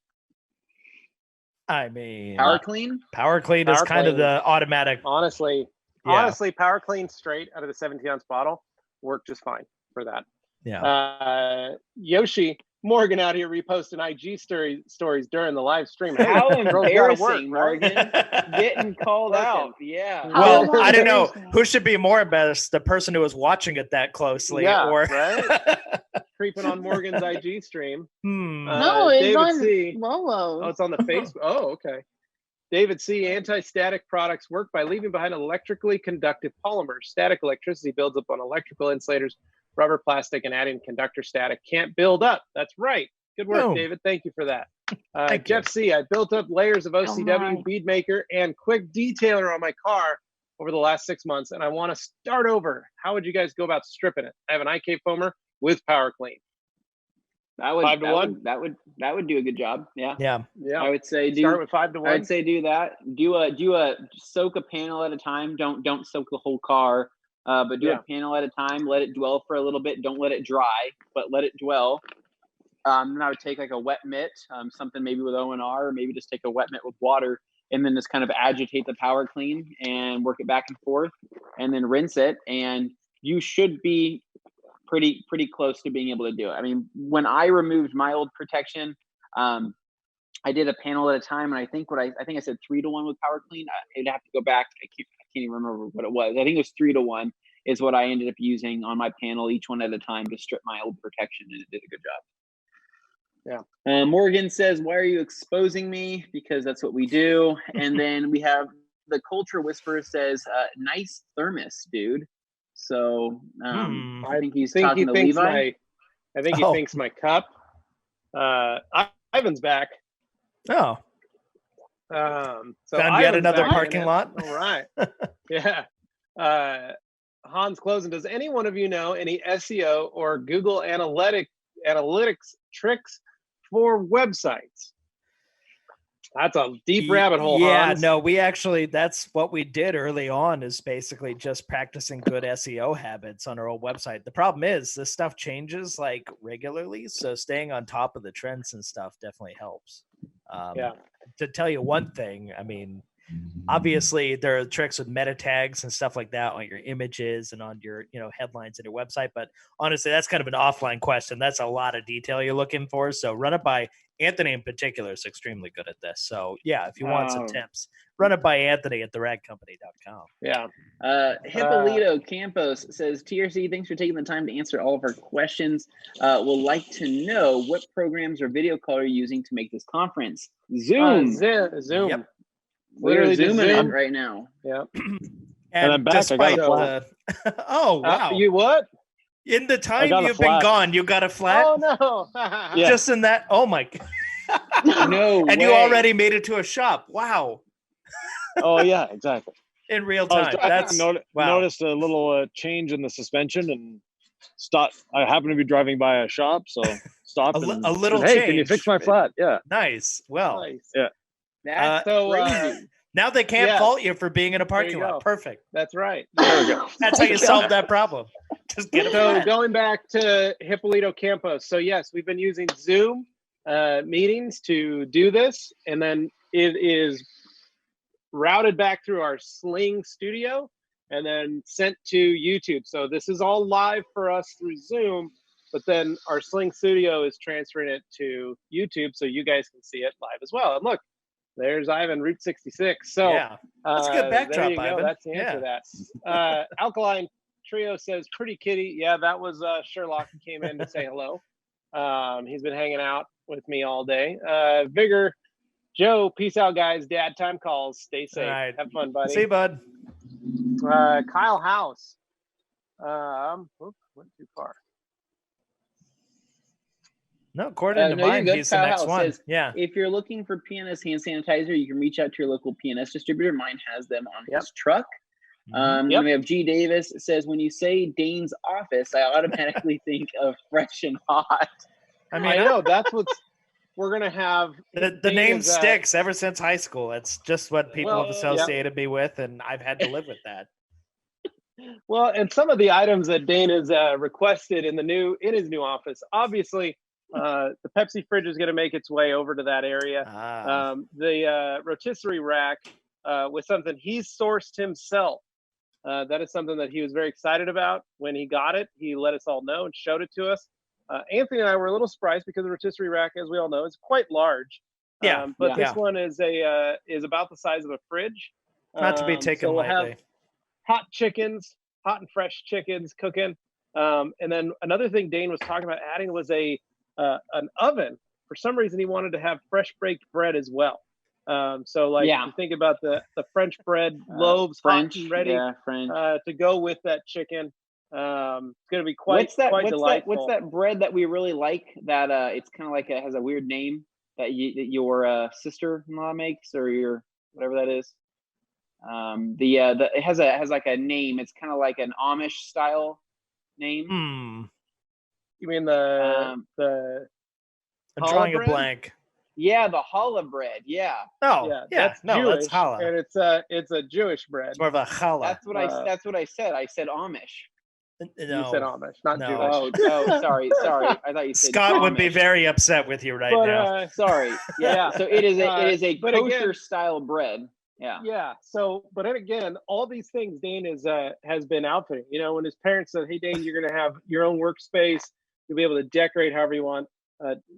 I mean, Power Clean? Power Clean is kind of the automatic. Honestly, Power Clean straight out of the 17-ounce bottle worked just fine for that. Yeah. Yoshi Morgan out here reposting IG stories during the live stream. How embarrassing, Morgan. Getting called out. Yeah. Well, I don't know who should be more embarrassed, the person who was watching it that closely or right? Creeping on Morgan's IG stream. No, it's David on C. Lolo. Oh, it's on the Facebook. Oh, okay. David C. Anti-static products work by leaving behind electrically conductive polymers. Static electricity builds up on electrical insulators, rubber, plastic, and adding conductor static can't build up. That's right. Good work, David. Thank you for that. Jeff C. I built up layers of OCW, bead maker, and quick detailer on my car over the last 6 months, and I want to start over. How would you guys go about stripping it? I have an IK foamer with Power Clean. That would 5 to 1. That would do a good job. Yeah. I would say start with 5 to 1. I'd say do that. Do a soak a panel at a time. Don't soak the whole car. But do a panel at a time. Let it dwell for a little bit. Don't let it dry, but let it dwell. Then I would take like a wet mitt, something maybe with ONR, or maybe just take a wet mitt with water, and then just kind of agitate the Power Clean and work it back and forth, and then rinse it. And you should be pretty close to being able to do it. I mean, when I removed my old protection, I did a panel at a time, and I think I said 3 to 1 with Power Clean. I'd have to go back. I can't even remember what it was. I think it was 3 to 1 is what I ended up using on my panel, each one at a time, to strip my old protection, and it did a good job. Yeah. Morgan says, "Why are you exposing me?" Because that's what we do. And then we have the Culture Whisperer says, "Nice thermos, dude." So I think he's talking to Levi. I think he thinks my cup. Ivan's back. Oh. So found yet another parking lot. All right. Yeah. Hans Closen, does any one of you know any SEO or Google analytics tricks for websites? That's a deep rabbit hole. Yeah, Hans. no, that's what we did early on, is basically just practicing good SEO habits on our old website. The problem is this stuff changes like regularly, so staying on top of the trends and stuff definitely helps. To tell you one thing, I mean, obviously there are tricks with meta tags and stuff like that on your images and on your headlines in your website, but honestly that's kind of an offline question. That's a lot of detail you're looking for, so run it by Anthony. In particular is extremely good at this, so yeah, if you want some tips, run it by Anthony at theradcompany.com. Hippolito Campos says, TRC, thanks for taking the time to answer all of our questions. We'll like to know what programs or video call are you using to make this conference? Zoom. Zoom. Yep. We're zooming in right now. Yeah. And I'm back. I got a flat. Oh, wow. You what? In the time you've been gone, you got a flat? Oh, no. Just in that. Oh, my God. No And way. you already made it to a shop. Wow. Oh, yeah, exactly. In real time. Noticed a little change in the suspension and stopped. I happened to be driving by a shop, so stopped. A little said, hey, change. can you fix my flat? Yeah. Nice. Well. Nice. Yeah. That's crazy. Now they can't fault you for being in a parking lot. Perfect. That's right. There we go. That's how you solve that problem. Just get a flat. Going back to Hippolito Campos. So yes, we've been using Zoom meetings to do this, and then it is routed back through our Sling studio and then sent to YouTube. So this is all live for us through Zoom, but then our Sling studio is transferring it to YouTube so you guys can see it live as well. And look, there's Ivan, Route 66. So yeah, that's a good backdrop, Ivan. That's the answer to that. Alkaline Trio says, pretty kitty. Yeah, that was Sherlock who came in to say hello. He's been hanging out with me all day. Vigor, Joe, peace out, guys. Dad time calls. Stay safe. Right. Have fun, buddy. See you, bud. Kyle House. Went too far. No, according to no, you're mine, good. he's the Kyle next Howe one. says, Yeah. if you're looking for PNS hand sanitizer, you can reach out to your local PNS distributor. Mine has them on Yep. his truck. Mhm. Then we have G. Davis says, when you say Dane's office, I automatically think of fresh and hot. I mean, I know that's what's we're gonna have. the Dane name is, sticks ever since high school. It's just what people Well, have yeah. associated me with, and I've had to live with that. Well, and some of the items that Dane has requested in his new office, obviously, the Pepsi fridge is going to make its way over to that area. The rotisserie rack was something he's sourced himself. That is something that he was very excited about when he got it. He let us all know and showed it to us. Anthony and I were a little surprised because the rotisserie rack, as we all know, is quite large. Yeah, but this one is about the size of a fridge. Not to be taken so we'll lightly. have hot chickens, hot and fresh chickens cooking. And then another thing Dane was talking about adding was an oven. For some reason, he wanted to have fresh baked bread as well. So if you think about the French bread loaves, French, hot and ready to go with that chicken. It's going to be quite delightful. What's that bread that we really like? That it's kind of like it has a weird name that your sister-in-law makes, or your whatever that is. It has like a name. It's kind of like an Amish style name. You mean the I'm drawing a blank. Yeah, the challah bread. Yeah. Oh, yeah. That's no, Jewish, that's challah. and it's a Jewish bread. It's more of a challah. That's what I said. I said Amish. No. You said Amish, not Jewish. Oh, sorry. I thought you said Scott Amish. would be very upset with you now. Sorry. Yeah. So it is a kosher style bread. Yeah. Yeah. So, but then again, all these things Dane has been outfitting. You know, when his parents said, "Hey, Dane, you're going to have your own workspace. You'll be able to decorate however you want."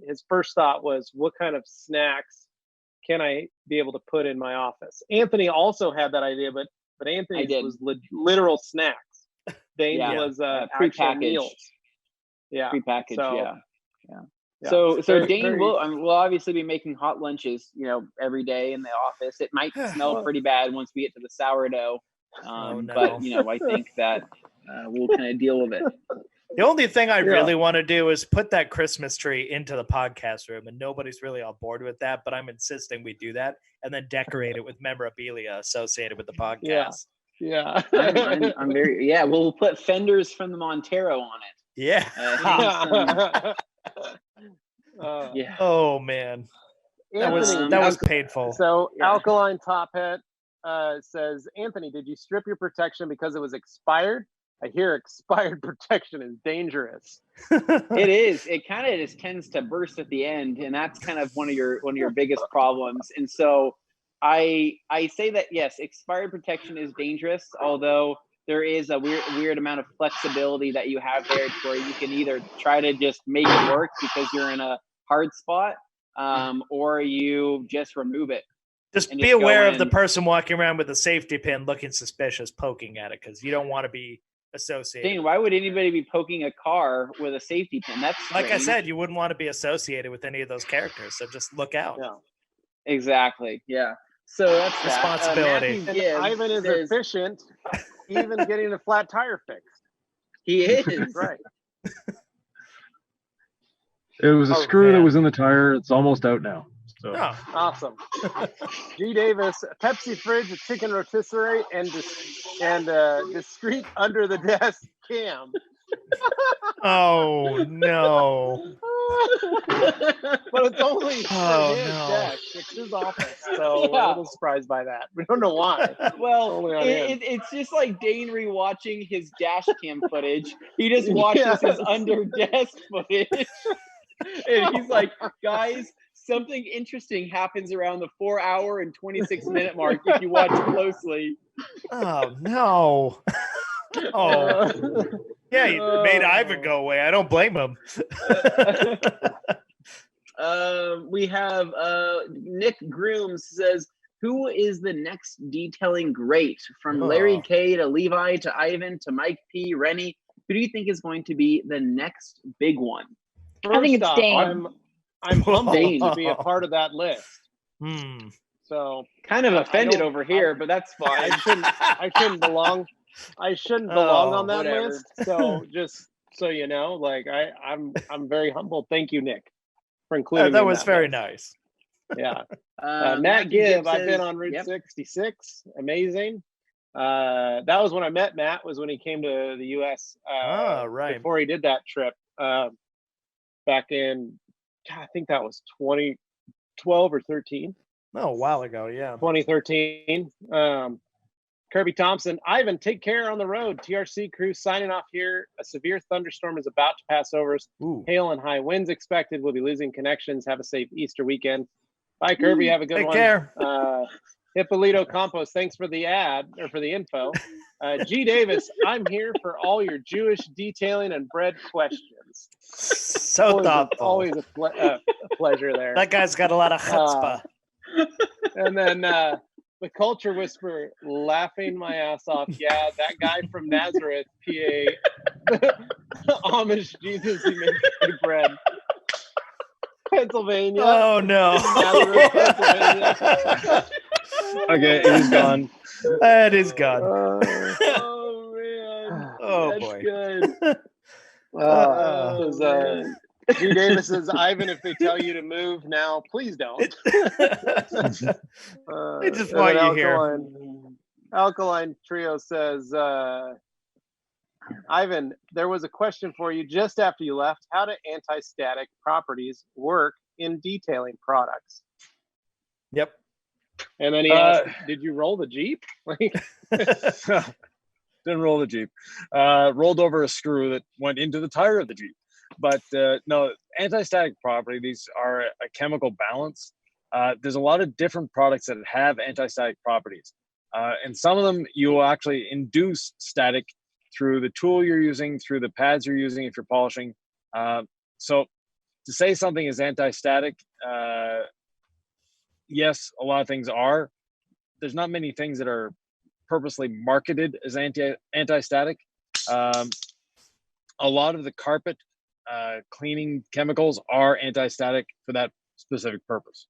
His first thought was, "What kind of snacks can I be able to put in my office?" Anthony also had that idea, but Anthony's was literal snacks. Dane was actual meals. Yeah. Prepackaged. So, yeah. So Dane will obviously be making hot lunches, every day in the office. It might smell pretty bad once we get to the sourdough, but I think that we'll kind of deal with it. The only thing I really want to do is put that Christmas tree into the podcast room, and nobody's really on board with that, but I'm insisting we do that, and then decorate it with memorabilia associated with the podcast. Yeah. I'm very we'll put fenders from the Montero on it. Yeah. Oh man, that was painful. So Alkaline Top Hat says, Anthony, did you strip your protection because it was expired? I hear expired protection is dangerous. It is. It kind of just tends to burst at the end, and that's kind of one of your biggest problems. And so I say that yes, expired protection is dangerous, although there is a weird amount of flexibility that you have there where you can either try to just make it work because you're in a hard spot, or you just remove it. Just be aware of the person walking around with a safety pin looking suspicious, poking at it, because you don't want to be associated. Dane, why would anybody be poking a car with a safety pin? That's strange. Like I said, you wouldn't want to be associated with any of those characters, so just look out. Yeah. Exactly. Yeah. So that's responsibility. Ivan is efficient, even getting a flat tire fixed. He is. Right. It was a screw that was in the tire. It's almost out now. So. Oh. Awesome. G. Davis, Pepsi fridge, a chicken rotisserie, and discreet under the desk cam. Oh no! But it's only his desk. It's his office, so we're a little surprised by that. We don't know why. Well, it's just like Dane rewatching his dash cam footage. He just watches his under desk footage, and he's like, "Guys, something interesting happens around the 4-hour and 26-minute mark if you watch closely." Oh no! Oh. Yeah, he made Ivan go away. I don't blame him. We have Nick Grooms says, who is the next detailing great? From Larry K to Levi to Ivan to Mike P, Rennie. Who do you think is going to be the next big one? I think it's Dane. I'm humbled to be a part of that list. So kind of offended over here, but that's fine. I shouldn't belong. I shouldn't belong on that list. So just so you know, like I'm very humble. Thank you, Nick. for including. That me in was very list. nice. Yeah. Matt Matt Gibb, I've says- been on Route yep. 66. Amazing. That was when I met Matt. Was when he came to the U.S. Right. Before he did that trip back in, I think that was 2012 or 13. Oh, a while ago, yeah. 2013. Kirby Thompson, Ivan, take care on the road. TRC crew signing off here. A severe thunderstorm is about to pass over us. Ooh. Hail and high winds expected. We'll be losing connections. Have a safe Easter weekend. Bye, Kirby. Have a good Take one. care. Hippolito Compost, thanks for the ad or for the info. G. Davis, I'm here for all your Jewish detailing and bread questions. So thoughtful. Always a pleasure there. That guy's got a lot of chutzpah. And then the Culture Whisperer, laughing my ass off. Yeah, that guy from Nazareth, PA, Amish Jesus, he makes good bread. Pennsylvania. Oh no. Nazareth, Pennsylvania. Okay, he's gone. That is gone. Oh man. Oh, That's boy. good. G. Davis says, Ivan, if they tell you to move now, please don't. They just want you here. Alkaline Trio says, Ivan, there was a question for you just after you left. How do anti-static properties work in detailing products? Yep. And then he asked, did you roll the Jeep? Didn't roll the Jeep. Rolled over a screw that went into the tire of the Jeep. But no, anti-static property, these are a chemical balance. There's a lot of different products that have anti-static properties. And some of them you will actually induce static through the tool you're using, through the pads you're using if you're polishing. So to say something is anti-static, yes, a lot of things are. There's not many things that are purposely marketed as anti-static. A lot of the carpet cleaning chemicals are anti-static for that specific purpose,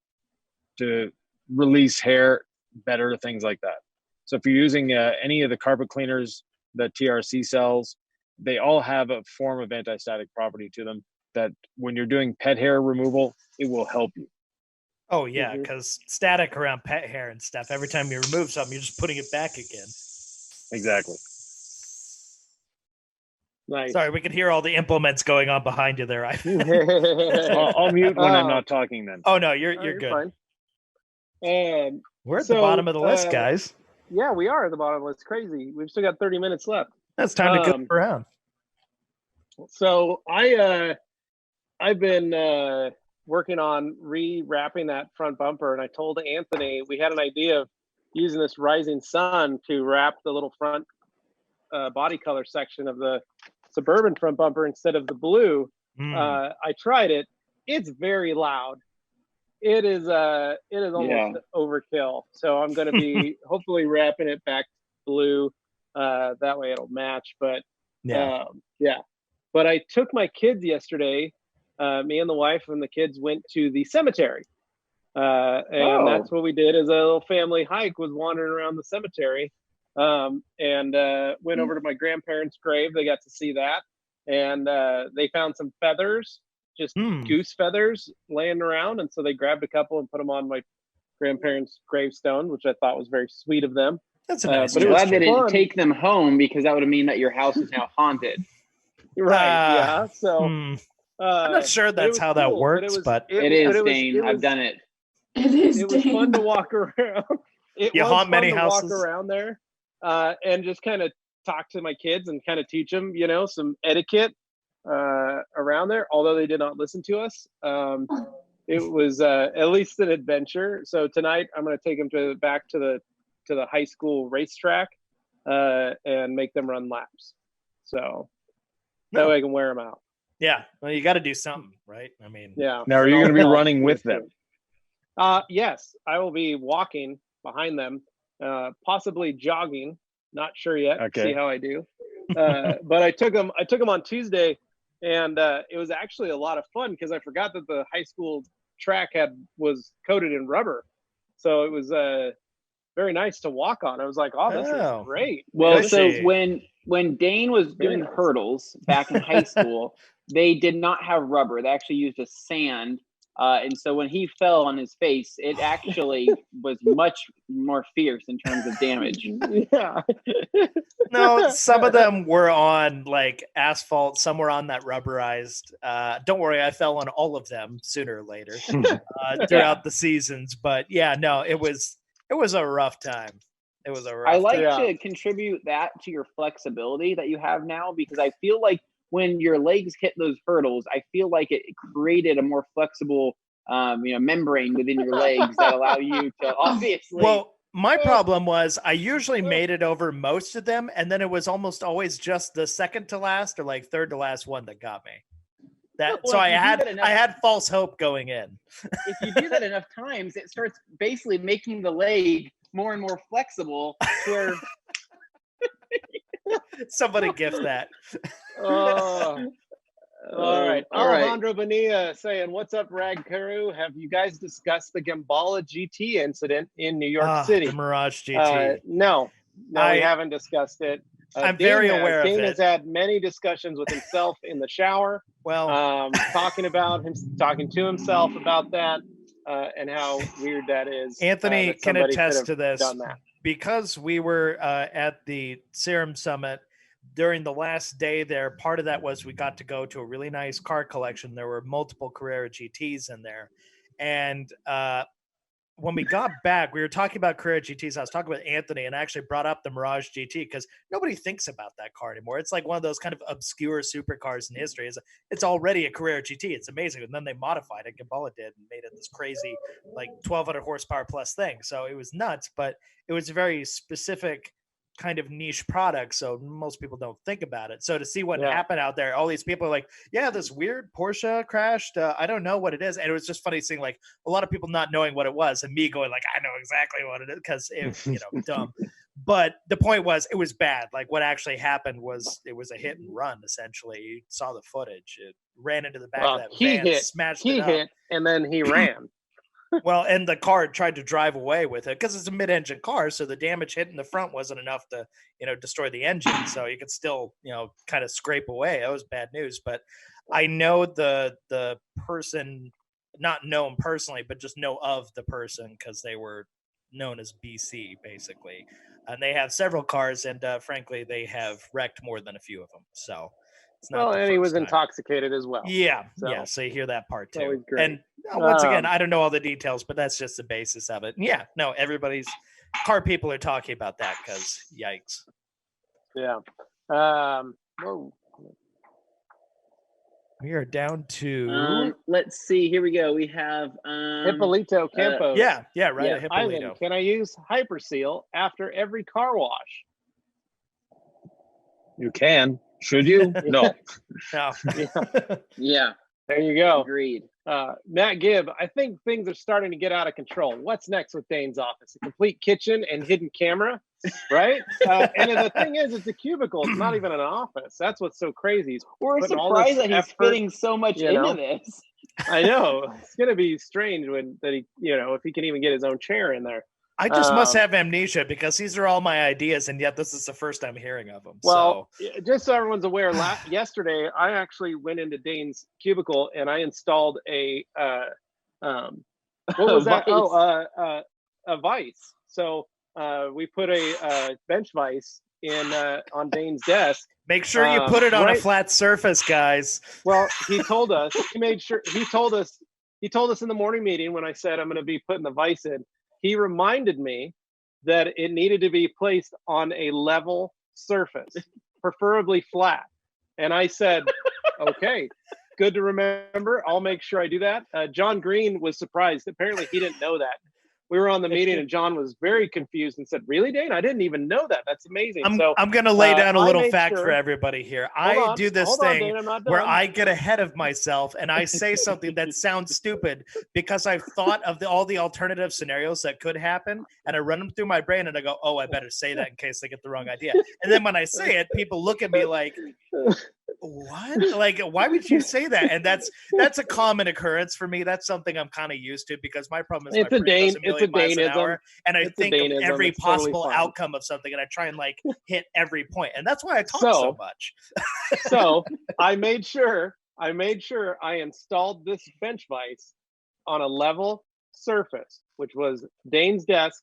to release hair better, things like that. So if you're using any of the carpet cleaners that TRC sells, they all have a form of anti-static property to them that when you're doing pet hair removal, it will help you. Oh yeah, because static around pet hair and stuff, every time you remove something, you're just putting it back again. Exactly. Nice. Sorry, we can hear all the implements going on behind you there. I'll mute when I'm not talking then. Oh no, you're good. Fine. We're at the bottom of the list, guys. Yeah, we are at the bottom. It's crazy. We've still got 30 minutes left. That's time to go around. So I've been working on rewrapping that front bumper, and I told Anthony we had an idea of using this Rising Sun to wrap the little front body color section of the Suburban front bumper instead of the blue. I tried it. It's very loud. It is almost overkill. So I'm going to be hopefully wrapping it back blue. That way it'll match. But But I took my kids yesterday. Me and the wife and the kids went to the cemetery. And that's what we did as a little family hike, was wandering around the cemetery. And went over to my grandparents' grave. They got to see that. And they found some feathers, just goose feathers laying around. And so they grabbed a couple and put them on my grandparents' gravestone, which I thought was very sweet of them. That's a nice but I'm glad they didn't take them home, because that would have mean that your house is now haunted. Right. Yeah. So I'm not sure that's how that works, but it is, Dane. I've done it. It was fun to walk around. You haunt many houses. Walk around there and just kind of talk to my kids and kind of teach them, some etiquette around there. Although they did not listen to us, it was at least an adventure. So tonight I'm going to take them back to the high school racetrack and make them run laps. So that way I can wear them out. Yeah, well, you got to do something, right? I mean, yeah. Now, are you going to be running with them? Yes, I will be walking behind them, possibly jogging. Not sure yet. Okay. See how I do. But I took them on Tuesday, and it was actually a lot of fun because I forgot that the high school track was coated in rubber, so it was very nice to walk on. I was like, "Oh, this is great." Well, so when Dane was doing hurdles back in high school, they did not have rubber. They actually used a sand And so when he fell on his face, it actually was much more fierce in terms of damage. Yeah. No, some of them were on like asphalt. Some were on that rubberized. Don't worry, I fell on all of them sooner or later throughout the seasons. But yeah, no, it was a rough time. It was a rough I like time. to contribute that to your flexibility that you have now, because I feel like when your legs hit those hurdles, I feel like it created a more flexible membrane within your legs that allow you to obviously. Well, my problem was I usually made it over most of them, and then it was almost always just the second to last or like third to last one that got me. So I had false hope going in. If you do that enough times, it starts basically making the leg more and more flexible to where somebody gift that. All right. All right. Alejandro Bonilla saying, "What's up, Rag Kuru? Have you guys discussed the Gambala GT incident in New York City?" The Mirage GT. No, we haven't discussed it. I'm very aware of it. Dane has had many discussions with himself in the shower. Well, talking to himself about that and how weird that is. Anthony can attest to this done that. because we were at the Serum Summit during the last day there. Part of that was we got to go to a really nice car collection. There were multiple Carrera GTs in there. And when we got back, we were talking about Carrera GTs. I was talking with Anthony and I actually brought up the Mirage GT because nobody thinks about that car anymore. It's like one of those kind of obscure supercars in history. It's already a Carrera GT. It's amazing. And then they modified it. Gambala did and made it this crazy, like 1,200 horsepower plus thing. So it was nuts, but it was a very specific kind of niche product, so most people don't think about it. So to see what happened out there, all these people are like, yeah, this weird Porsche crashed, I don't know what it is. And it was just funny seeing like a lot of people not knowing what it was and me going like, I know exactly what it is, because it dumb. But the point was it was bad. Like what actually happened was it was a hit and run. Essentially, you saw the footage. It ran into the back of that van, smashed it up. He hit and then he ran. Well, and the car tried to drive away with it because it's a mid-engine car, so the damage hit in the front wasn't enough to, destroy the engine. So you could still, kind of scrape away. That was bad news. But I know the person, not know him personally, but just know of the person because they were known as BC basically, and they have several cars, and frankly, they have wrecked more than a few of them. So. And he was intoxicated as well. Yeah, so you hear that part too. Great. And once again, I don't know all the details, but that's just the basis of it. Yeah, no, everybody's car people are talking about that because yikes. Yeah. We are down to let's see. Here we go. We have Hippolito Campos. Hippolito. Ivan, can I use Hyperseal after every car wash? You can. Should you? No. No. Yeah. There you go. Agreed. Matt Gibb, I think things are starting to get out of control. What's next with Dane's office? A complete kitchen and hidden camera, right? And the thing is, it's a cubicle. It's not even an office. That's what's so crazy. We're surprised that he's fitting so much into this. I know. It's going to be strange if he can even get his own chair in there. I just must have amnesia because these are all my ideas, and yet this is the first I'm hearing of them. Well, just so everyone's aware, yesterday I actually went into Dane's cubicle and I installed a what was that? A vise. So we put a bench vise in on Dane's desk. Make sure you put it on a flat surface, guys. Well, he told us. He told us in the morning meeting when I said I'm going to be putting the vise in. He reminded me that it needed to be placed on a level surface, preferably flat. And I said, okay, good to remember. I'll make sure I do that. John Green was surprised. Apparently he didn't know that. We were on the meeting and John was very confused and said, really, Dane? I didn't even know that. That's amazing. I'm going to lay down a little fact for everybody here. I do this thing where I get ahead of myself and I say something that sounds stupid because I've thought of all the alternative scenarios that could happen, and I run them through my brain and I go, oh, I better say that in case I get the wrong idea. And then when I say it, people look at me like, what? Like, why would you say that? And that's a common occurrence for me. That's something I'm kind of used to because my problem is it's a Daneism, and I think of every possible outcome of something, and I try and like hit every point, and that's why I talk so much. So I made sure I installed this bench vise on a level surface, which was Dane's desk,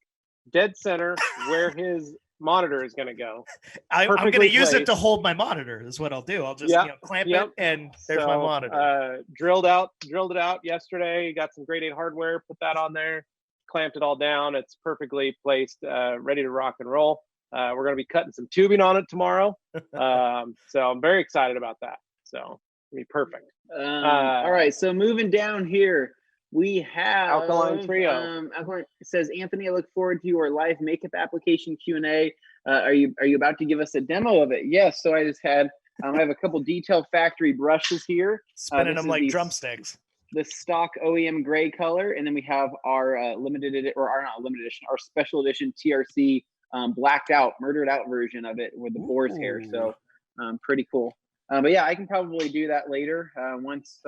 dead center where his monitor is going to go. I'm going to use it to hold my monitor. Is what I'll do. I'll just clamp it, and there's my monitor. Drilled it out yesterday. Got some grade 8 hardware. Put that on there. Clamped it all down. It's perfectly placed, ready to rock and roll. We're going to be cutting some tubing on it tomorrow. So I'm very excited about that. So it'll be perfect. All right. So moving down here, we have Alkaline Trio. Alkaline says, Anthony, I look forward to your live makeup application Q&A. Are you about to give us a demo of it? Yes. So I just had, I have a couple Detail Factory brushes here. Spinning them like drumsticks. The stock OEM gray color, and then we have our limited edition, or our not limited edition, our special edition TRC blacked out, murdered out version of it with the boar's hair. So pretty cool. But yeah, I can probably do that later once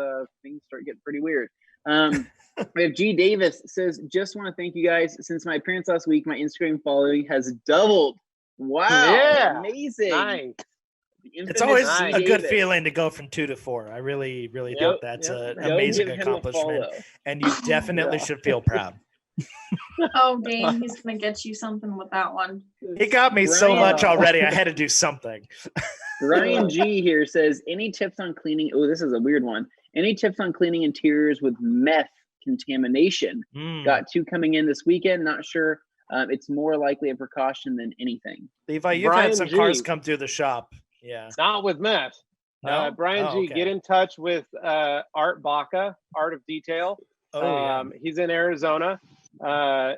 things start getting pretty weird. We have G Davis says, just want to thank you guys. Since my appearance last week, my Instagram following has doubled. Wow, yeah, amazing. Nice. It's always a good feeling to go from 2 to 4. I really think that's an amazing accomplishment, and you definitely should feel proud. Oh, Dane, he's gonna get you something with that one. He got me so much already. I had to do something. Ryan G here says, any tips on cleaning? Oh, this is a weird one. Any tips on cleaning interiors with meth contamination? Got 2 coming in this weekend. Not sure. It's more likely a precaution than anything. Levi, you've had some cars come through the shop. Yeah. Not with meth. No? Brian G, get in touch with Art Baca, Art of Detail. He's in Arizona.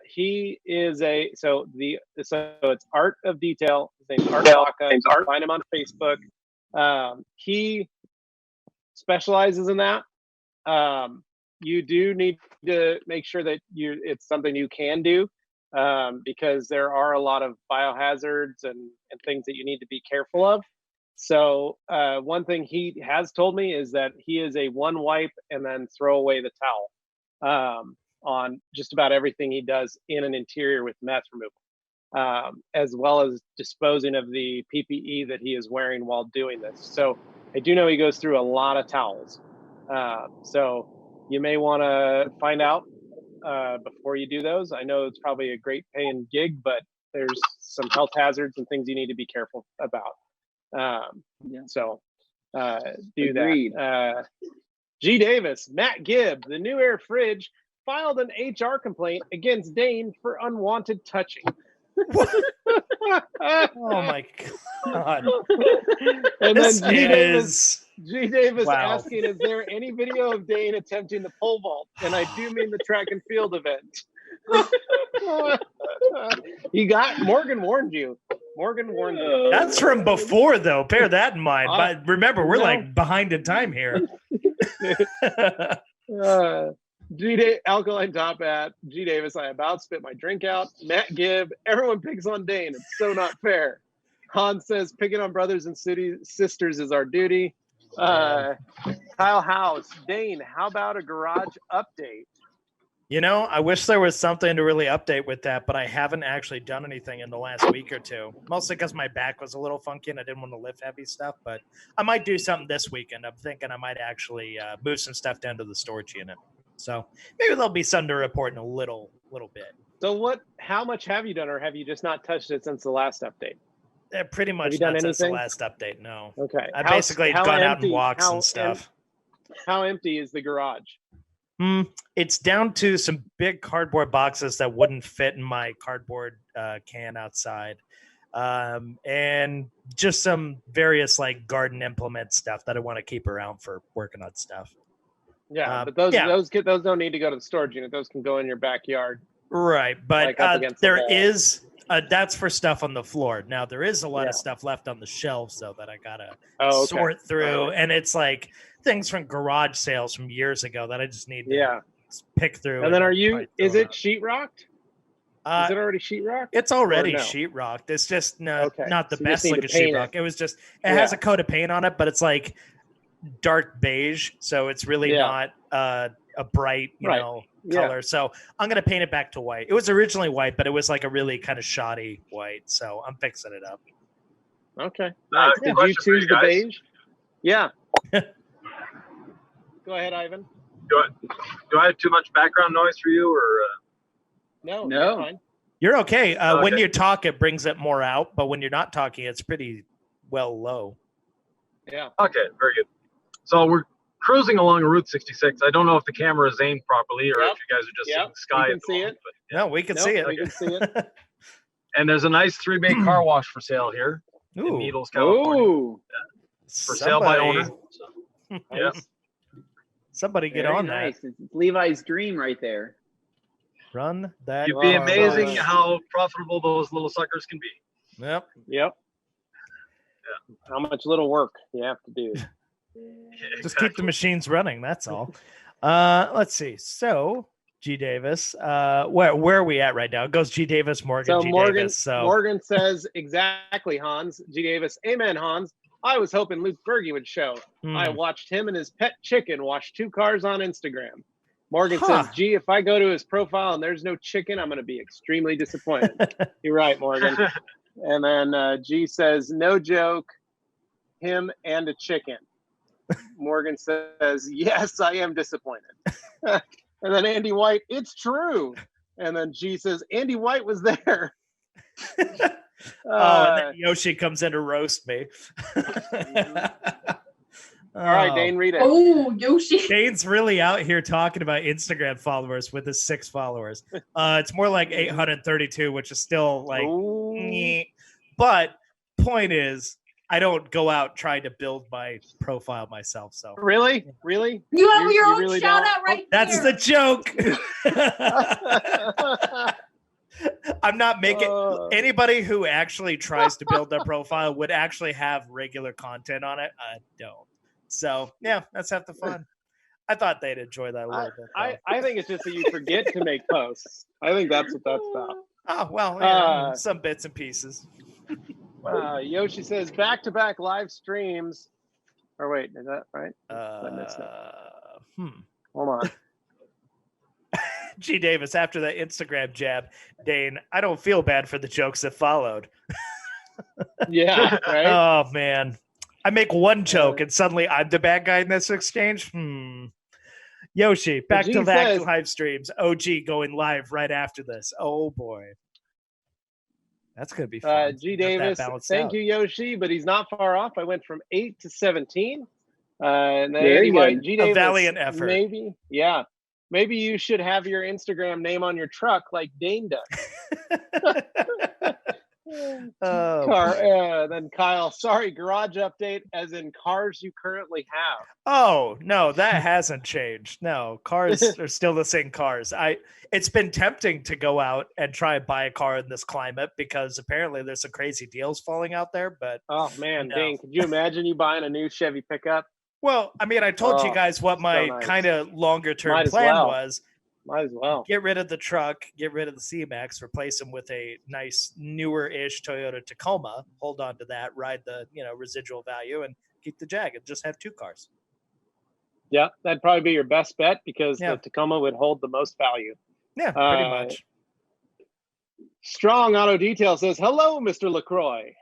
He is so it's Art of Detail. His name's Art Baca. Find him on Facebook. He specializes in that. You do need to make sure that it's something you can do, because there are a lot of biohazards and things that you need to be careful of. So one thing he has told me is that he is a one wipe and then throw away the towel on just about everything he does in an interior with meth removal, as well as disposing of the PPE that he is wearing while doing this. So I do know he goes through a lot of towels. So you may want to find out before you do those. I know it's probably a great paying gig, but there's some health hazards and things you need to be careful about. So do Agreed. that. G Davis, Matt Gibb, the New Air Fridge, filed an HR complaint against Dane for unwanted touching. Oh my God. And then G Davis asking, is there any video of Dane attempting the pole vault? And I do mean the track and field event. Morgan warned you. That's from before, though. Bear that in mind. But remember, we're like behind in time here. Alkaline Top Hat, G Davis, I about spit my drink out. Matt Gibb, everyone picks on Dane. It's so not fair. Han says, picking on brothers and sisters is our duty. Kyle House, Dane, how about a garage update? You know, I wish there was something to really update with that, but I haven't actually done anything in the last week or two. Mostly because my back was a little funky and I didn't want to lift heavy stuff. But I might do something this weekend. I'm thinking I might actually move some stuff down to the storage unit. So maybe there'll be something to report in a little bit. So how much have you done, or have you just not touched it since the last update? Pretty much not since the last update, no. Okay. I basically gone out and walks and stuff. How empty is the garage? It's down to some big cardboard boxes that wouldn't fit in my cardboard can outside. And just some various like garden implement stuff that I want to keep around for working on stuff. Yeah, but those don't need to go to the storage unit. Those can go in your backyard. Right, but there is that's for stuff on the floor. Now there is a lot of stuff left on the shelves though that I gotta sort through, and it's like things from garage sales from years ago that I just need to pick through. And then is it sheetrocked? Is it already sheetrocked? It's already sheetrocked. It's just not the best looking sheetrock. It was just has a coat of paint on it, but it's like dark beige, so it's really not a bright, you know, color. So I'm gonna paint it back to white. It was originally white, but it was like a really kind of shoddy white. So I'm fixing it up. Okay. Nice. Did you choose the beige? Yeah. Go ahead, Ivan. Do I have too much background noise for you, or? No, No. you're fine. You're okay. When Okay. you talk, it brings it more out, but when you're not talking, it's pretty well low. Yeah. Okay, very good. So we're cruising along Route 66. I don't know if the camera is aimed properly, or Yep. if you guys are just Yep. seeing the sky. We at can the see moment, it. but, yeah. No, we can Nope, see it. we can see it. And there's a nice 3-bay car wash for sale here in Ooh, Needles, California. Ooh. For sale by owner. So, yeah. Nice. Somebody get Very on nice. It's Levi's dream right there. that. Run that. You'd be Wow. amazing Wow. how profitable those little suckers can be. Yep. Yep. How much little work you have to do. Just keep the machines running. That's all. Let's see. So G Davis, where are we at right now? It goes G Davis, Morgan, So G Morgan, Davis. So Morgan says exactly, Hans. G Davis, amen, Hans. I was hoping Luke Berge would show. I watched him and his pet chicken wash 2 cars on Instagram. Morgan Huh. says, gee, if I go to his profile and there's no chicken, I'm going to be extremely disappointed. You're right, Morgan. And then G says, no joke, him and a chicken. Morgan says, yes, I am disappointed. And then Andy White, it's true. And then G says, Andy White was there. and then Yoshi comes in to roast me. All right, Dane, read it. Oh, Yoshi. Dane's really out here talking about Instagram followers with his 6 followers. It's more like 832, which is still like, Ooh. nyeh. But point is, I don't go out trying to build my profile myself. So Really? Really? You have You- your you own really shout don't? out right that's there. the joke. I'm not making anybody who actually tries to build their profile would actually have regular content on it. I don't. So yeah, that's half the fun. I thought they'd enjoy that a little bit. I think it's just that you forget to make posts. I think that's what that's about. Oh well, yeah, some bits and pieces. Yoshi says back-to-back live streams. Or wait, is that right? I missed it. Hold on. G Davis, after that Instagram jab, Dane, I don't feel bad for the jokes that followed. Yeah, right. Oh man, I make one joke and suddenly I'm the bad guy in this exchange. Yoshi, back G to back says- live streams. OG going live right after this. Oh boy, that's gonna be fun. G Got that Davis, balanced thank out. you, Yoshi, but he's not far off. I went from 8 to 17. And then Very anyway, good. G A Davis, valiant effort. Maybe you should have your Instagram name on your truck like Dane does. Oh, Then Kyle, sorry, garage update as in cars you currently have. oh no, that hasn't changed. No, cars are still the same cars. It's been tempting to go out and try and buy a car in this climate because apparently there's some crazy deals falling out there. But Oh man, No. Dane, could you imagine you buying a new Chevy pickup? well, I mean, I told you Oh, guys what my nice. kind of longer term Might as plan well. was. Might as well. Get rid of the truck, get rid of the C-Max, replace them with a nice newer-ish Toyota Tacoma. Hold on to that, ride the residual value, and keep the Jag and just have 2 cars. Yeah, that'd probably be your best bet because Yeah. the Tacoma would hold the most value. Yeah, pretty much. Strong Auto Detail says, hello, Mr. LaCroix.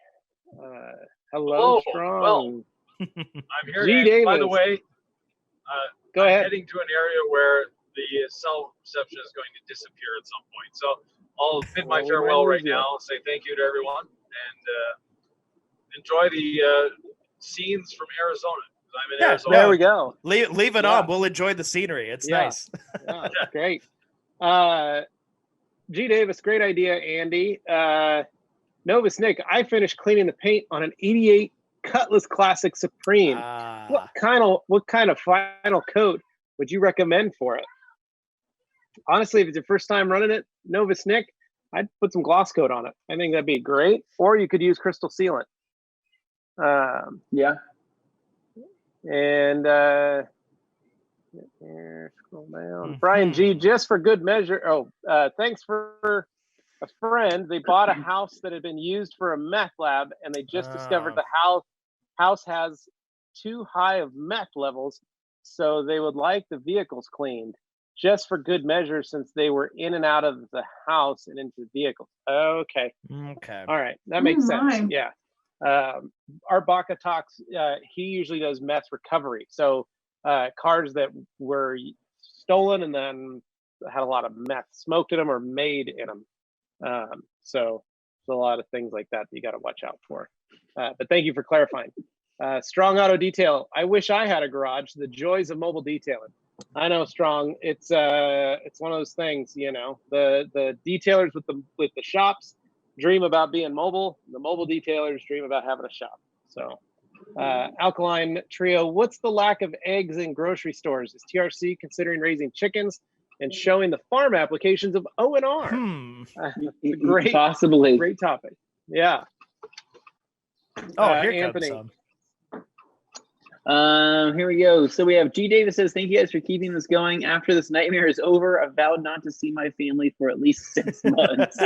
Hello, Hello. Strong. Well, I'm here. G. And by the Davis. way, Go I'm ahead. heading to an area where the cell reception is going to disappear at some point. So I'll bid my Well, farewell where right is it? now. Say thank you to everyone and enjoy the scenes from Arizona. I'm in Yeah, Arizona. There we go. Leave it Yeah. on. We'll enjoy the scenery. It's Yeah. nice. Yeah, great. G. Davis, great idea, Andy. Novus Nick, I finished cleaning the paint on an 88 Cutlass Classic Supreme. What kind of final coat would you recommend for it? Honestly, if it's your first time running it, Novus Nick, I'd put some gloss coat on it. I think that'd be great. Or you could use crystal sealant. Yeah. And scroll down. Brian G, just for good measure. Thanks for a friend. They bought a house that had been used for a meth lab, and they just discovered the house has too high of meth levels, so they would like the vehicles cleaned. Just for good measure, since they were in and out of the house and into the vehicles. Okay. Okay. All right. That makes sense. my. Yeah. Our Baca talks, he usually does meth recovery. So cars that were stolen and then had a lot of meth smoked in them or made in them. So there's a lot of things like that you got to watch out for. But thank you for clarifying. Strong Auto Detail. I wish I had a garage. The joys of mobile detailing. I know, Strong. It's one of those things, you know. The detailers with the shops dream about being mobile. The mobile detailers dream about having a shop. So, Alkaline Trio. What's the lack of eggs in grocery stores? Is TRC considering raising chickens and showing the farm applications of O&R? Great, possibly. Great topic. Yeah. Oh, here Anthony. comes some. Here we go. So we have G. Davis says, thank you guys for keeping this going. After this nightmare is over, I vowed not to see my family for at least 6 months.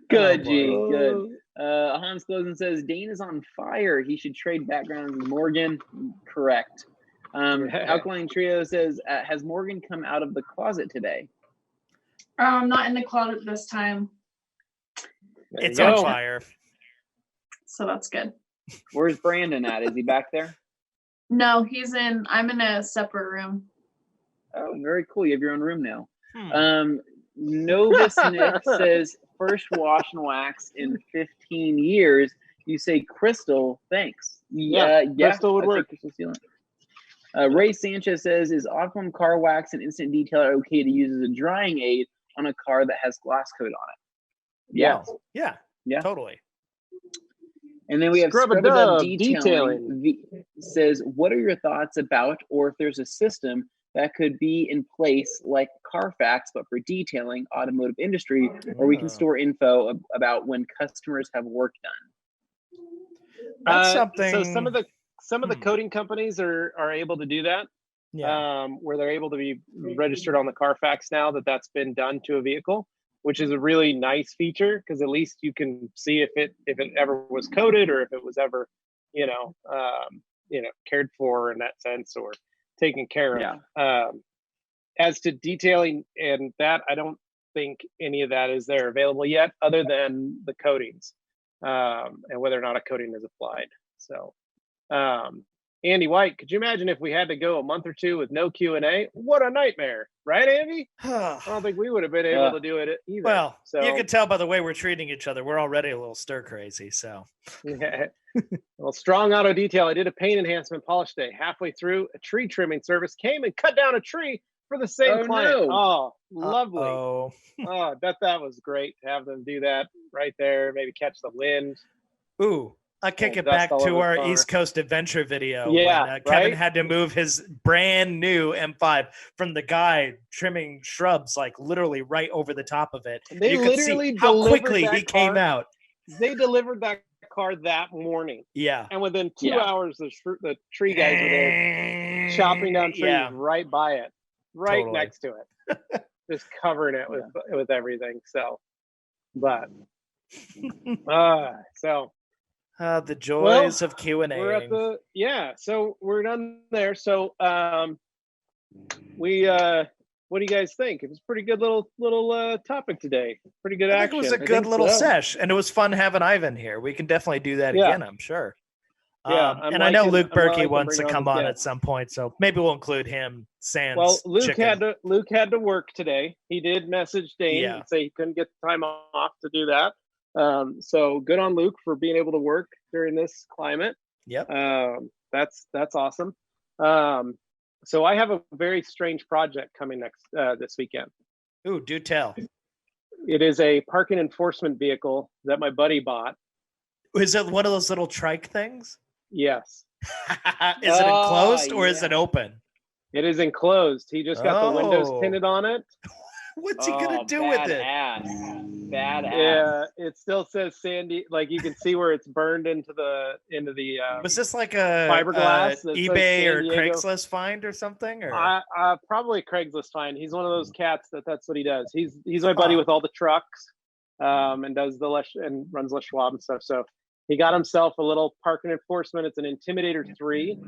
Good, G. Good. Hans Closen says, Dane is on fire. He should trade backgrounds with Morgan. Correct. Alkaline Trio says, has Morgan come out of the closet today? Not in the closet this time. It's on fire. So that's good. Where's Brandon at? Is he back there? No, I'm in a separate room. Oh, very cool. You have your own room now. Novus Nick says, first wash and wax in 15 years. You say Crystal, thanks. Yeah, Crystal would work. Crystal Sealant. Ray Sanchez says, is Optimum car wax and instant detailer okay to use as a drying aid on a car that has glass coat on it? Yeah. Yeah, totally. And then we have Scrub-a-dub Detailing. Says, what are your thoughts about, or if there's a system that could be in place like Carfax, but for detailing automotive industry, where we can store info about when customers have work done? That's something. So some of the coating companies are able to do that. Yeah. Where they're able to be registered on the Carfax now that's been done to a vehicle, which is a really nice feature because at least you can see if it ever was coated or if it was ever, cared for in that sense or taken care of. Yeah. As to detailing and that, I don't think any of that is there available yet, other than the coatings and whether or not a coating is applied. So, Andy White, could you imagine if we had to go a month or two with no Q&A? What a nightmare, right, Andy? I don't think we would have been able to do it either. Well, so, you can tell by the way we're treating each other. We're already a little stir crazy. So, yeah. Well, Strong Auto Detail. I did a paint enhancement polish day. Halfway through, a tree trimming service came and cut down a tree for the same client. No. Oh, lovely. Oh, I bet that was great to have them do that right there. Maybe catch the wind. ooh. I kick it back to our East Coast Adventure video. Yeah, when, Kevin had to move his brand new M5 from the guy trimming shrubs, like literally right over the top of it. They you could literally see how quickly he car. came out. They delivered that car that morning. Yeah. And within 2 hours, the tree guys were there chopping down trees right by it, right Totally. next to it, just covering it with everything. So, but the joys of Q&A. We're at so we're done there. So what do you guys think? It was a pretty good little topic today. Pretty good I action. think it was a good little sesh, and it was fun having Ivan here. We can definitely do that again, I'm sure. Yeah, I know Luke Berkey wants to come on at some point, so maybe we'll include him. Sans Luke chicken. had to work today. He did message Dane and say he couldn't get the time off to do that. So good on Luke for being able to work during this climate. Yep. That's awesome. So I have a very strange project coming this weekend. Ooh, do tell. It is a parking enforcement vehicle that my buddy bought. Is it one of those little trike things? Yes. Is it enclosed or is it open? It is enclosed. He just got the windows tinted on it. What's he gonna do with it? Badass. Yeah, it still says Sandy. Like you can see where it's burned into the. Was this like a fiberglass eBay or Craigslist find or something? Or probably a Craigslist find. He's one of those cats that's what he does. He's my buddy with all the trucks, and does and runs Les Schwab and stuff. So he got himself a little parking enforcement. It's an Intimidator 3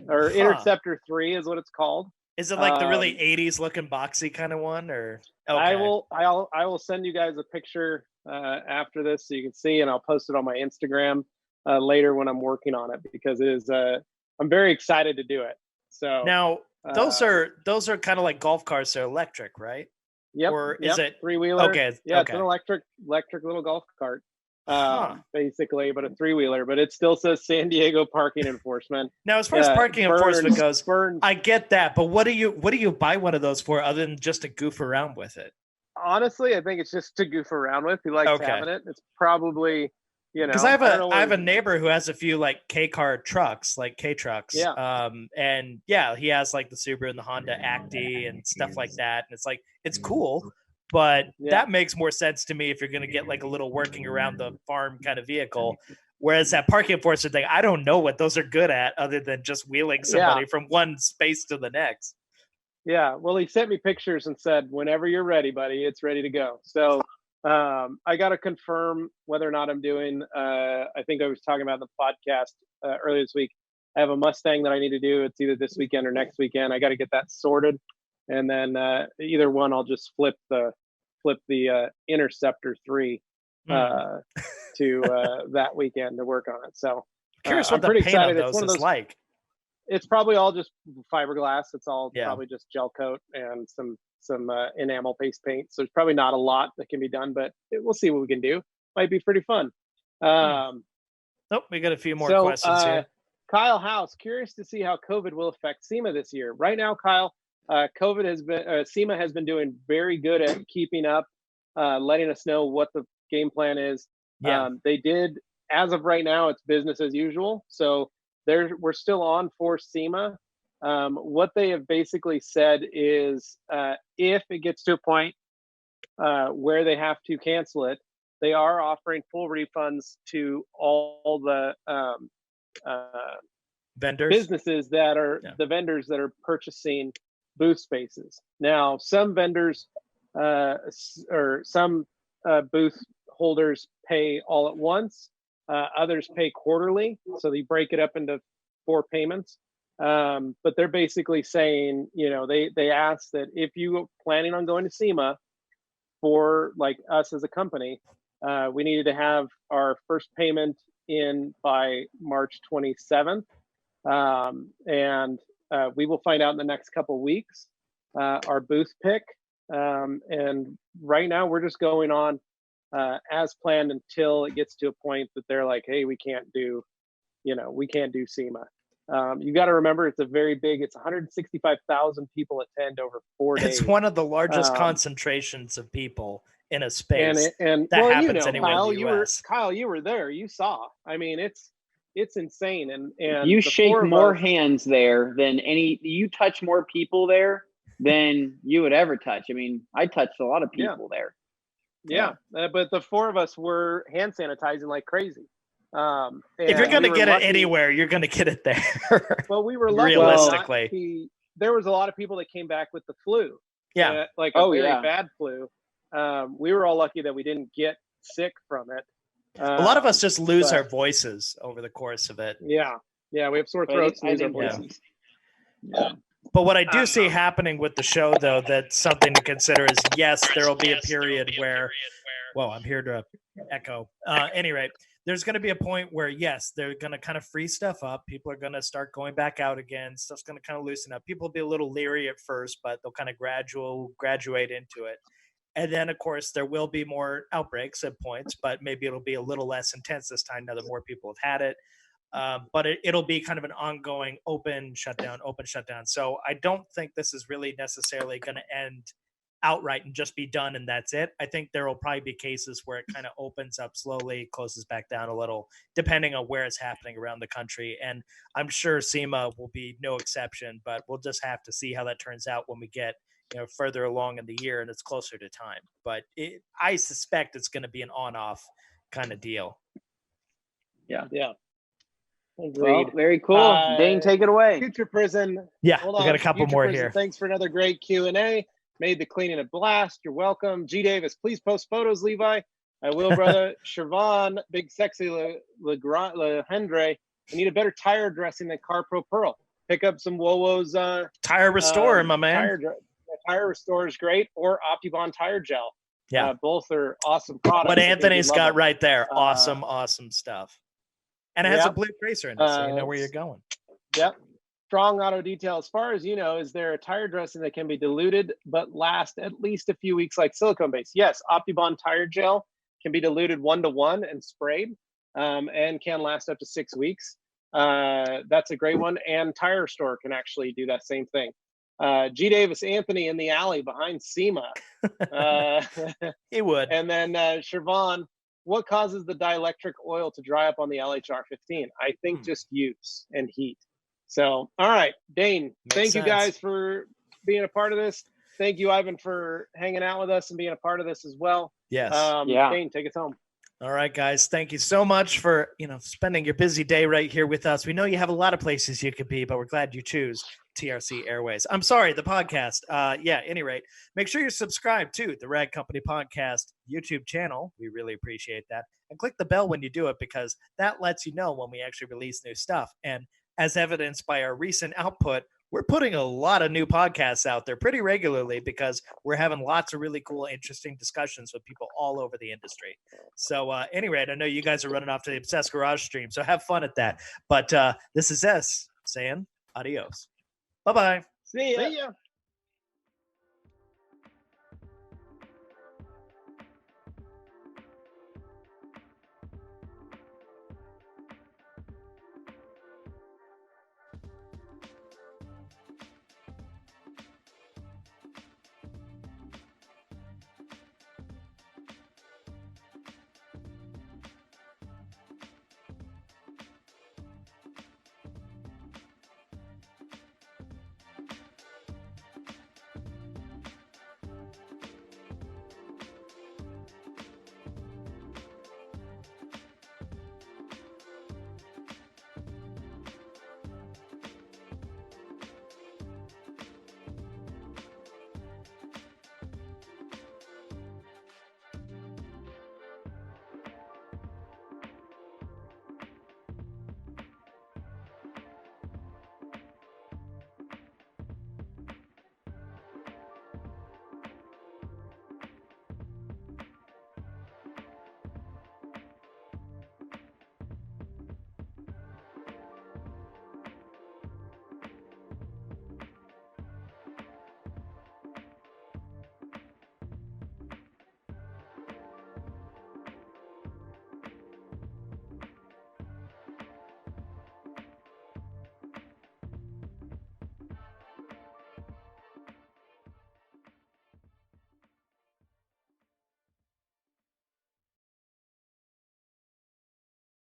or Interceptor 3 is what it's called. Is it like the really 80s looking boxy kind of one, or? Okay. I will send you guys a picture after this so you can see, and I'll post it on my Instagram later when I'm working on it because it is. I'm very excited to do it. So now, Those are kind of like golf carts. They're electric, right? Yep. Or is it 3-wheeler? Okay. Yeah, okay. it's an electric little golf cart, Huh. basically, but a 3-wheeler. But it still says San Diego parking enforcement. Now, as far as parking enforcement goes, burns. I get that, but what do you buy one of those for other than just to goof around with it? Honestly, I think it's just to goof around with. He likes having it. It's probably, because I have a neighbor who has a few like K-car trucks, like K trucks. Yeah. And yeah, he has like the Subaru and the Honda Acti and stuff like that. And it's like, it's cool, but that makes more sense to me if you're going to get like a little working around the farm kind of vehicle. Whereas that parking enforcement thing, I don't know what those are good at other than just wheeling somebody from one space to the next. Yeah. Well, he sent me pictures and said, whenever you're ready, buddy, it's ready to go. So I got to confirm whether or not I'm doing, I think I was talking about in the podcast earlier this week. I have a Mustang that I need to do. It's either this weekend or next weekend. I got to get that sorted. And then either one, I'll just flip the Interceptor 3 to that weekend to work on it. So curious I'm what pretty the paint excited. on those It's one of is those, like. It's probably all just fiberglass. It's all probably just gel coat and some enamel paste paint. So there's probably not a lot that can be done, but we'll see what we can do. Might be pretty fun. We got a few more questions here. Kyle House, curious to see how COVID will affect SEMA this year. Right now, Kyle, SEMA has been doing very good at keeping up, letting us know what the game plan is. They did, as of right now, it's business as usual. So we're still on for SEMA. What they have basically said is if it gets to a point where they have to cancel it, they are offering full refunds to all the vendors, businesses that are the vendors that are purchasing booth spaces. Now, some vendors or some booth holders pay all at once. Others pay quarterly, so they break it up into 4 payments. But they're basically saying, they ask that if you are planning on going to SEMA for like us as a company, we needed to have our first payment in by March 27th. And we will find out in the next couple of weeks our booth pick. And right now we're just going on as planned until it gets to a point that they're like, hey, we can't do SEMA. You got to remember, it's it's 165,000 people attend over 4 days. It's one of the largest concentrations of people in a space. And that well, happens anywhere Kyle, in the US. Kyle, you were there. You saw. I mean, it's insane. And you shake more hands there than you touch more people there than you would ever touch. I mean, I touched a lot of people there. Yeah. But the 4 of us were hand sanitizing like crazy. If you're going to get it anywhere, you're going to get it there. Well, we were lucky. Realistically, there was a lot of people that came back with the flu. Yeah. Like a very bad flu. We were all lucky that we didn't get sick from it. A lot of us just lose our voices over the course of it. Yeah. Yeah. We have sore throats. Lose our voices. Yeah. But what I do see happening with the show, though, that's something to consider is, yes, there will be a period where, well, I'm here to echo. Any rate, there's going to be a point where, yes, they're going to kind of free stuff up. People are going to start going back out again. Stuff's going to kind of loosen up. People will be a little leery at first, but they'll kind of graduate into it. And then, of course, there will be more outbreaks at points, but maybe it'll be a little less intense this time now that more people have had it. But it'll be kind of an ongoing open, shutdown. So I don't think this is really necessarily going to end outright and just be done and that's it. I think there will probably be cases where it kind of opens up slowly, closes back down a little, depending on where it's happening around the country. And I'm sure SEMA will be no exception, but we'll just have to see how that turns out when we get further along in the year and it's closer to time. But I suspect it's going to be an on-off kind of deal. Yeah. Well, very cool. Dane, take it away. Future Prison. Yeah, we got a couple Future more Prison, here. Thanks for another great Q&A. Made the cleaning a blast. You're welcome. G. Davis, please post photos, Levi. I will, brother. Siobhan, big sexy Lehendra. I need a better tire dressing than Car Pro Pearl. Pick up some Wowo's Tire Restore, my man. Tire Restore is great, or Optimum tire gel. Yeah, both are awesome products. What Anthony's got right there, awesome stuff. And it has a blue tracer in it, so you know where you're going. Yep. Strong Auto Detail, as far as you know, is there a tire dressing that can be diluted but last at least a few weeks like silicone base? Yes, Optibond tire gel can be diluted 1-to-1 and sprayed, and can last up to 6 weeks. That's a great one. And Tire Store can actually do that same thing. G. Davis Anthony in the alley behind SEMA. He would. And then Siobhan, what causes the dielectric oil to dry up on the LHR-15? I think just use and heat. So, all right, Dane, thank you guys for being a part of this. Thank you, Ivan, for hanging out with us and being a part of this as well. Yes. Dane, take us home. All right, guys. Thank you so much for, spending your busy day right here with us. We know you have a lot of places you could be, but we're glad you choose TRC Airways. I'm sorry, the podcast. Any rate, make sure you're subscribed to the Rag Company Podcast YouTube channel. We really appreciate that. And click the bell when you do it, because that lets you know when we actually release new stuff. And as evidenced by our recent output, we're putting a lot of new podcasts out there pretty regularly because we're having lots of really cool, interesting discussions with people all over the industry. So anyway, I know you guys are running off to the Obsessed Garage stream, so have fun at that. But this is S saying adios. Bye-bye. See ya.